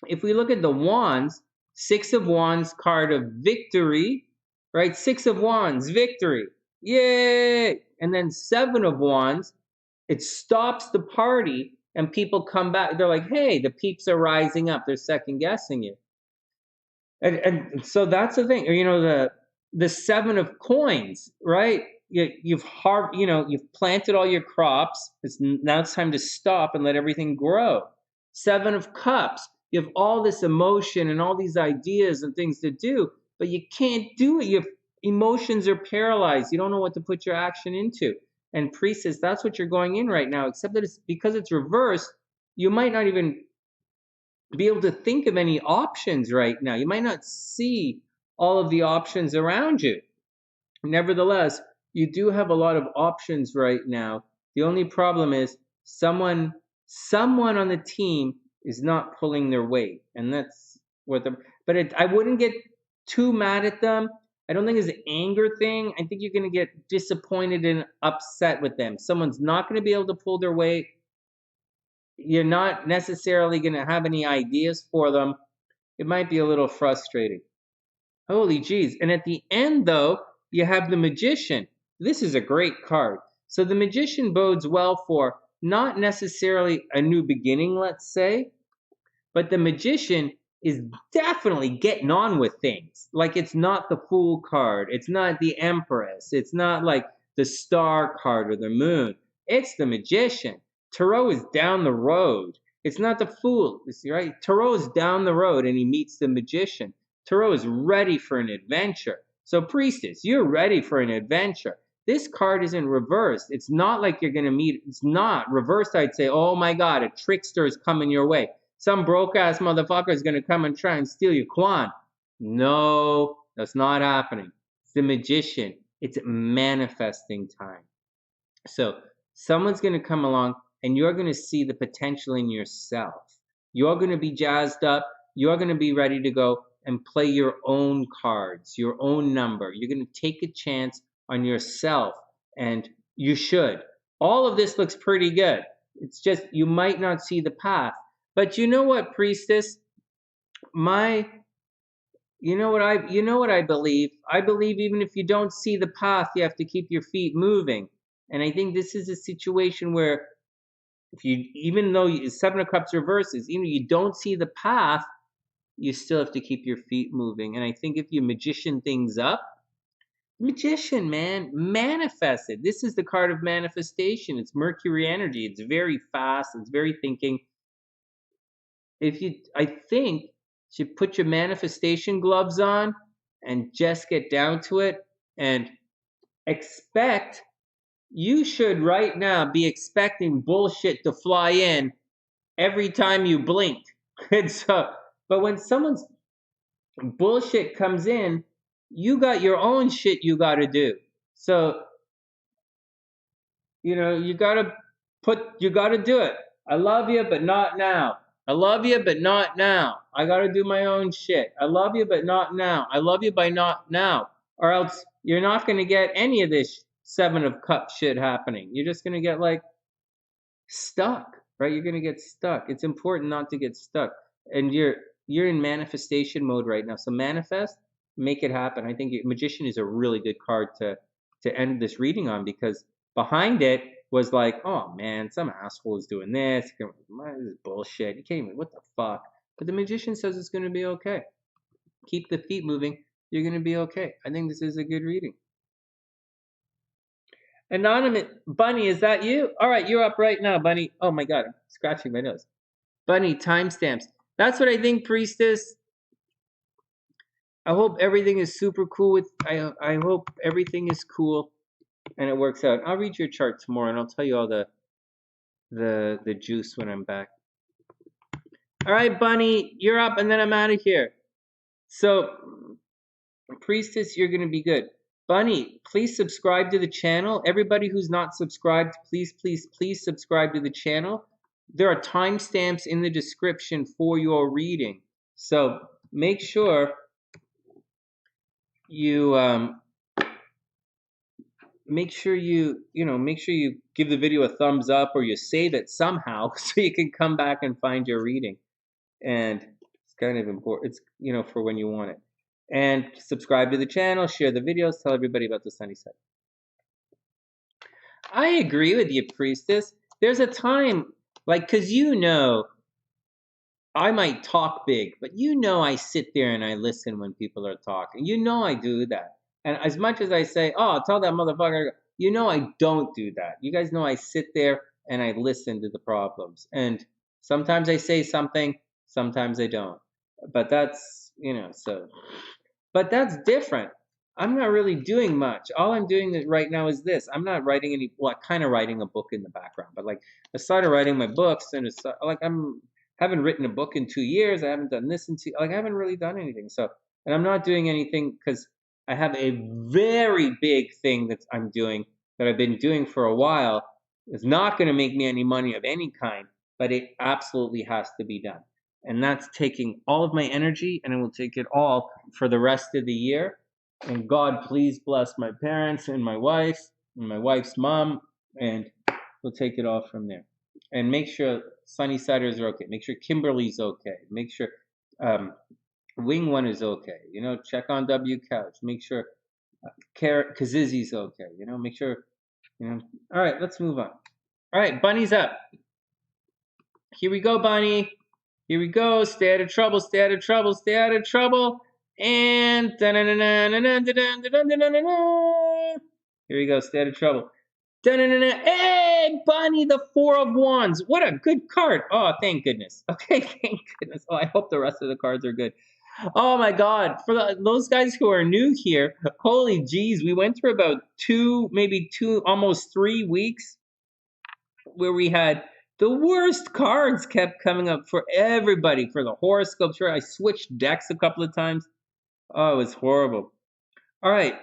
If we look at the Wands, Six of Wands, card of victory, right? Six of Wands, victory. Yay! And then Seven of Wands, it stops the party and people come back. They're like, hey, the peeps are rising up. They're second guessing you. And so that's the thing. You know, the Seven of Coins, right? You've planted all your crops. Now it's time to stop and let everything grow. Seven of Cups. You have all this emotion and all these ideas and things to do, but you can't do it. Your emotions are paralyzed. You don't know what to put your action into. And Priestess, that's what you're going in right now, except that it's because it's reversed, you might not even be able to think of any options right now. You might not see all of the options around you. Nevertheless, you do have a lot of options right now. The only problem is someone on the team is not pulling their weight, and that's what I wouldn't get too mad at them. I don't think it's an anger thing. I think you're going to get disappointed and upset with them. Someone's not going to be able to pull their weight. You're not necessarily going to have any ideas for them. It might be a little frustrating. Holy jeez. And at the end, though, you have the Magician. This is a great card. So the Magician bodes well for not necessarily a new beginning, let's say, but the Magician is definitely getting on with things. Like, it's not the Fool card. It's not the Empress. It's not like the Star card or the Moon. It's the Magician. Tarot is down the road. It's not the Fool, right? Tarot is down the road and he meets the Magician. Tarot is ready for an adventure. So Priestess, you're ready for an adventure. This card is in reverse. It's not like you're going to meet. It's not. Reversed, I'd say, oh my God, a trickster is coming your way. Some broke-ass motherfucker is going to come and try and steal your Kwan. No, that's not happening. It's the Magician. It's manifesting time. So someone's going to come along and you're going to see the potential in yourself. You're going to be jazzed up. You're going to be ready to go and play your own cards, your own number. You're going to take a chance on yourself, and you should. All of this looks pretty good. It's just you might not see the path. But you know what, Priestess? You know what I believe? I believe even if you don't see the path, you have to keep your feet moving. And I think this is a situation where even though Seven of Cups reverses, even if you don't see the path, you still have to keep your feet moving. And I think if you magician things up, magician, man, manifest it. This is the card of manifestation. It's Mercury energy. It's very fast. It's very thinking. I think, you should put your manifestation gloves on and just get down to it and expect. You should right now be expecting bullshit to fly in every time you blink. And so, but when someone's bullshit comes in, you got your own shit you got to do. So, you got to do it. I love you, but not now. I love you, but not now. I got to do my own shit. I love you, but not now. I love you, but not now. Or else you're not going to get any of this Seven of Cups shit happening. You're just going to get stuck, right? You're going to get stuck. It's important not to get stuck. And you're in manifestation mode right now. So manifest, make it happen. I think Magician is a really good card to end this reading on, because behind it was oh man, some asshole is doing this. This is bullshit. You can't even, what the fuck? But the Magician says it's going to be okay. Keep the feet moving. You're going to be okay. I think this is a good reading. Anonymous Bunny, is that you? All right, you're up right now, Bunny. Oh my God, I'm scratching my nose. Bunny, timestamps. That's what I think, Priestess. I hope everything is super cool with. I hope everything is cool and it works out. I'll read your chart tomorrow and I'll tell you all the juice when I'm back. All right, Bunny, you're up, and then I'm out of here. So, Priestess, you're gonna be good. Bunny, please subscribe to the channel. Everybody who's not subscribed, please, please, please subscribe to the channel. There are timestamps in the description for your reading. So make sure you make sure you give the video a thumbs up, or you save it somehow so you can come back and find your reading. And it's kind of important. It's for when you want it. And subscribe to the channel, share the videos, tell everybody about the sunny side. I agree with you, Priestess. There's a time, because I might talk big, but I sit there and I listen when people are talking. I do that. And as much as I say, oh, tell that motherfucker, I don't do that. You guys know I sit there and I listen to the problems. And sometimes I say something, sometimes I don't. But that's, but that's different. I'm not really doing much. All I'm doing right now is this. I'm not writing kind of writing a book in the background. But I started writing my books, and it's haven't written a book in 2 years. I haven't done this in I haven't really done anything. So, and I'm not doing anything because I have a very big thing that I'm doing that I've been doing for a while. It's not going to make me any money of any kind, but it absolutely has to be done. And that's taking all of my energy, and it will take it all for the rest of the year. And God, please bless my parents and my wife and my wife's mom, and we'll take it all from there. And make sure Sunnysiders are okay. Make sure Kimberly's okay. Make sure Wing One is okay. Check on W Couch. Make sure Kazizi's okay. Make sure. All right, let's move on. All right, Bunny's up. Here we go, Bunny. Here we go. Stay out of trouble. Stay out of trouble. Stay out of trouble. And here we go. Stay out of trouble. Hey, Bunny, the Four of Wands. What a good card. Oh, thank goodness. Okay, thank goodness. Oh, I hope the rest of the cards are good. Oh my God. For those guys who are new here, holy geez, we went through about almost 3 weeks where we had the worst cards kept coming up for everybody, for the horoscopes. I switched decks a couple of times. Oh, it was horrible. All right,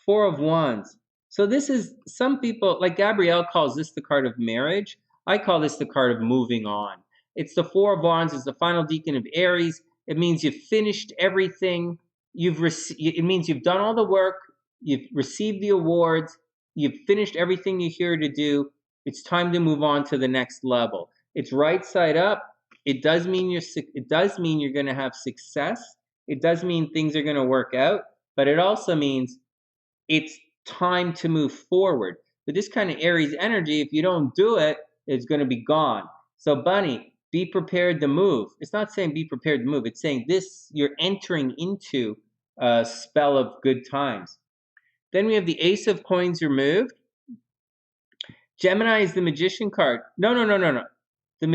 Four of Wands. So this is, some people, like Gabrielle calls this the card of marriage. I call this the card of moving on. It's the Four of Wands. It's the final decan of Aries. It means you've finished everything. It means you've done all the work. You've received the awards. You've finished everything you're here to do. It's time to move on to the next level. It's right side up. It does mean you're going to have success. It does mean things are going to work out, but it also means it's time to move forward. But this kind of Aries energy, if you don't do it, it's going to be gone. So Bunny, be prepared to move. It's not saying be prepared to move. It's saying this, you're entering into a spell of good times. Then we have the Ace of Coins removed. Gemini is the Magician card. No. The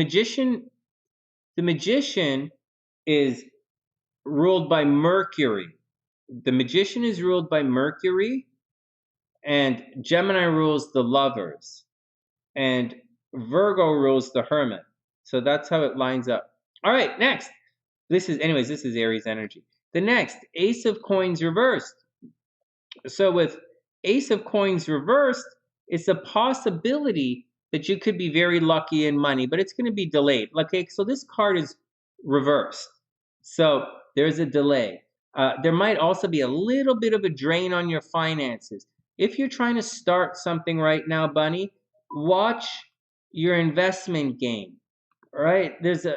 Magician is ruled by Mercury. The Magician is ruled by Mercury, and Gemini rules the Lovers, and Virgo rules the Hermit. So that's how it lines up. All right, next. This is Aries energy. The next, Ace of Coins reversed. So with Ace of Coins reversed, it's a possibility that you could be very lucky in money, but it's going to be delayed. Okay, so this card is reversed. So there's a delay. There might also be a little bit of a drain on your finances. If you're trying to start something right now, Bunny, watch your investment game. All right,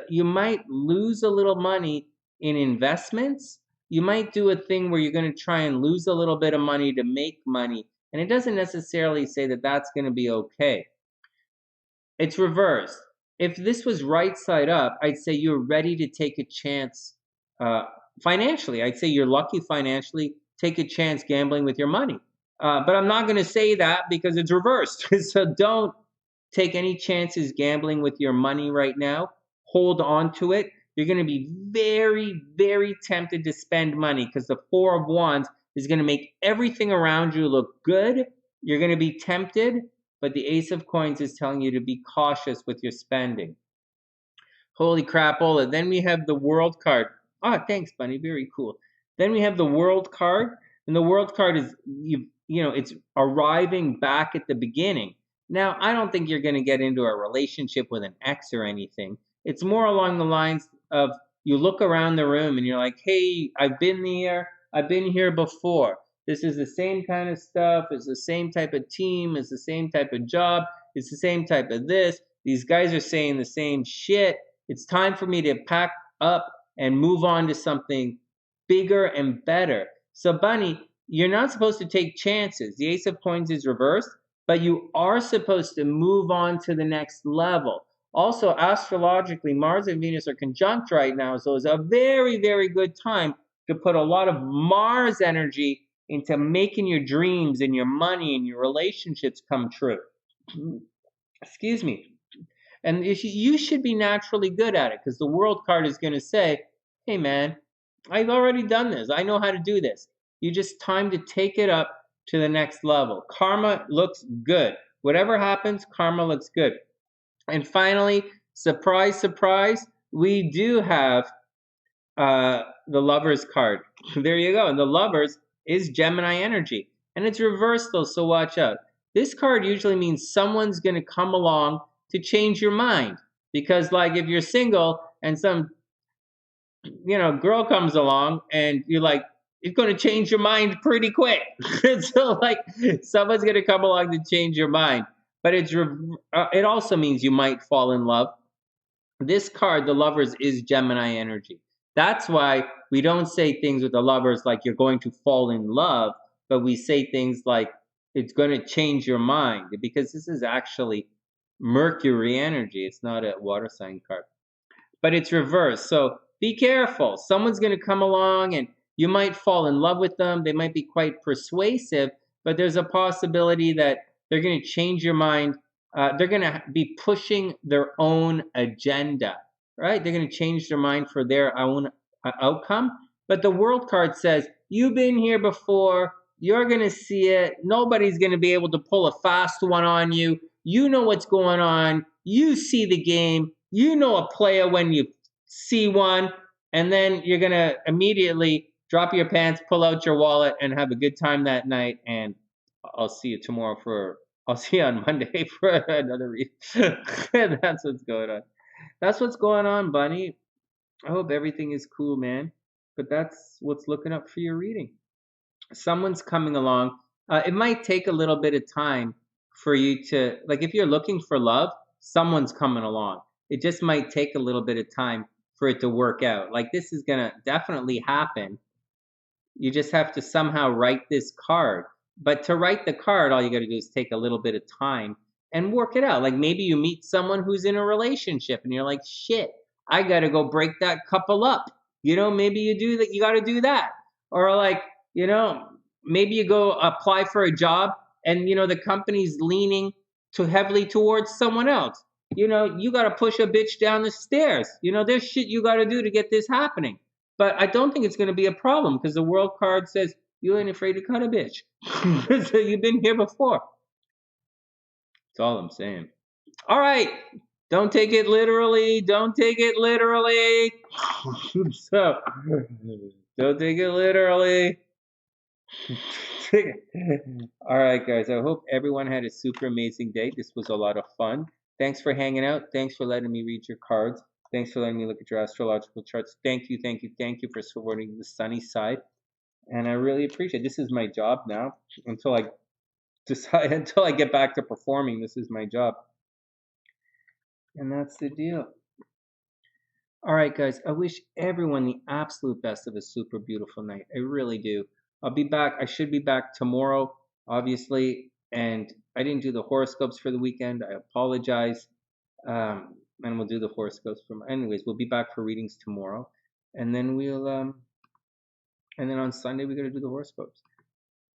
you might lose a little money in investments. You might do a thing where you're going to try and lose a little bit of money to make money, and it doesn't necessarily say that that's going to be okay. It's reversed. If this was right side up, I'd say you're ready to take a chance financially. I'd say you're lucky financially. Take a chance gambling with your money. But I'm not going to say that because it's reversed. So don't take any chances gambling with your money right now. Hold on to it. You're going to be very, very tempted to spend money because the Four of Wands is going to make everything around you look good. You're going to be tempted, but the Ace of Coins is telling you to be cautious with your spending. Holy crapola. Then we have the World card. Ah, thanks, Bunny. Very cool. Then we have the World card, and the World card is, it's arriving back at the beginning. Now, I don't think you're going to get into a relationship with an ex or anything. It's more along the lines of you look around the room and you're like, hey, I've been here before. This is the same kind of stuff. It's the same type of team. It's the same type of job. It's the same type of this. These guys are saying the same shit. It's time for me to pack up and move on to something bigger and better. So, Bunny, you're not supposed to take chances. The Ace of Coins is reversed, but you are supposed to move on to the next level. Also, astrologically, Mars and Venus are conjunct right now, so it's a very, very good time to put a lot of Mars energy into making your dreams and your money and your relationships come true. Excuse me. And you should be naturally good at it because the World card is going to say, hey, man, I've already done this. I know how to do this. You just time to take it up to the next level. Karma looks good. Whatever happens, karma looks good. And finally, surprise, surprise, we do have the Lovers card. There you go. And the Lovers is Gemini energy. And it's reversed though, so watch out. This card usually means someone's going to come along to change your mind. Because like if you're single and some girl comes along and you're like, it's going to change your mind pretty quick. So like someone's going to come along to change your mind. But it also means you might fall in love. This card, the Lovers, is Gemini energy. That's why we don't say things with the Lovers like you're going to fall in love, but we say things like it's going to change your mind because this is actually Mercury energy. It's not a water sign card. But it's reversed. So be careful. Someone's going to come along and you might fall in love with them. They might be quite persuasive, but there's a possibility that they're going to change your mind. They're going to be pushing their own agenda, right? They're going to change their mind for their own outcome. But the World card says, you've been here before. You're going to see it. Nobody's going to be able to pull a fast one on you. You know what's going on. You see the game. You know a player when you see one. And then you're going to immediately drop your pants, pull out your wallet, and have a good time that night. And I'll see you on Monday for another read. That's what's going on. That's what's going on, Bunny. I hope everything is cool, man. But that's what's looking up for your reading. Someone's coming along. It might take a little bit of time for you to, like if you're looking for love, someone's coming along. It just might take a little bit of time for it to work out. Like this is going to definitely happen. You just have to somehow write this card. But to write the card, all you got to do is take a little bit of time and work it out. Like maybe you meet someone who's in a relationship and you're like, shit, I got to go break that couple up. You know, maybe you do that. You got to do that. Or like, you know, maybe you go apply for a job and, you know, the company's leaning too heavily towards someone else. You know, you got to push a bitch down the stairs. You know, there's shit you got to do to get this happening. But I don't think it's going to be a problem because the world card says you ain't afraid to cut a bitch. So you've been here before. That's all I'm saying. All right. Don't take it literally. Don't take it literally. So, don't take it literally. All right, guys. I hope everyone had a super amazing day. This was a lot of fun. Thanks for hanging out. Thanks for letting me read your cards. Thanks for letting me look at your astrological charts. Thank you, thank you, thank you for supporting the sunny side. And I really appreciate it. This is my job now. Until I get back to performing, this is my job. And that's the deal. All right, guys. I wish everyone the absolute best of a super beautiful night. I really do. I'll be back. I should be back tomorrow, obviously. And I didn't do the horoscopes for the weekend. I apologize. And we'll do the horoscopes anyways, we'll be back for readings tomorrow. And then and then on Sunday we're gonna do the horoscopes.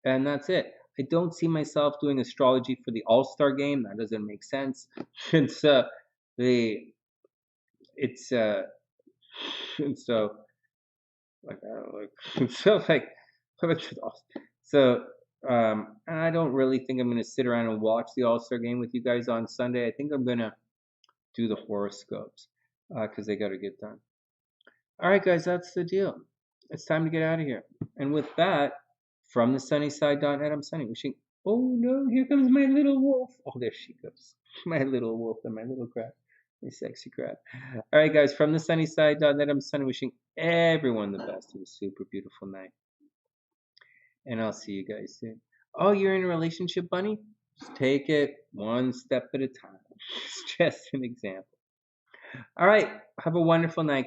And that's it. I don't see myself doing astrology for the All-Star game. That doesn't make sense. It's and so and I don't really think I'm gonna sit around and watch the All-Star game with you guys on Sunday. I think I'm gonna do the horoscopes because they got to get done. All right, guys, that's the deal. It's time to get out of here. And with that, from TheSunnySide.net, I'm Sonny, wishing. Oh no, here comes my little wolf. Oh, there she goes. My little wolf and my little crab. My sexy crab. All right, guys, from TheSunnySide.net, I'm Sonny, wishing everyone the best of a super beautiful night. And I'll see you guys soon. Oh, you're in a relationship, bunny? Just take it one step at a time. It's just an example. All right. Have a wonderful night.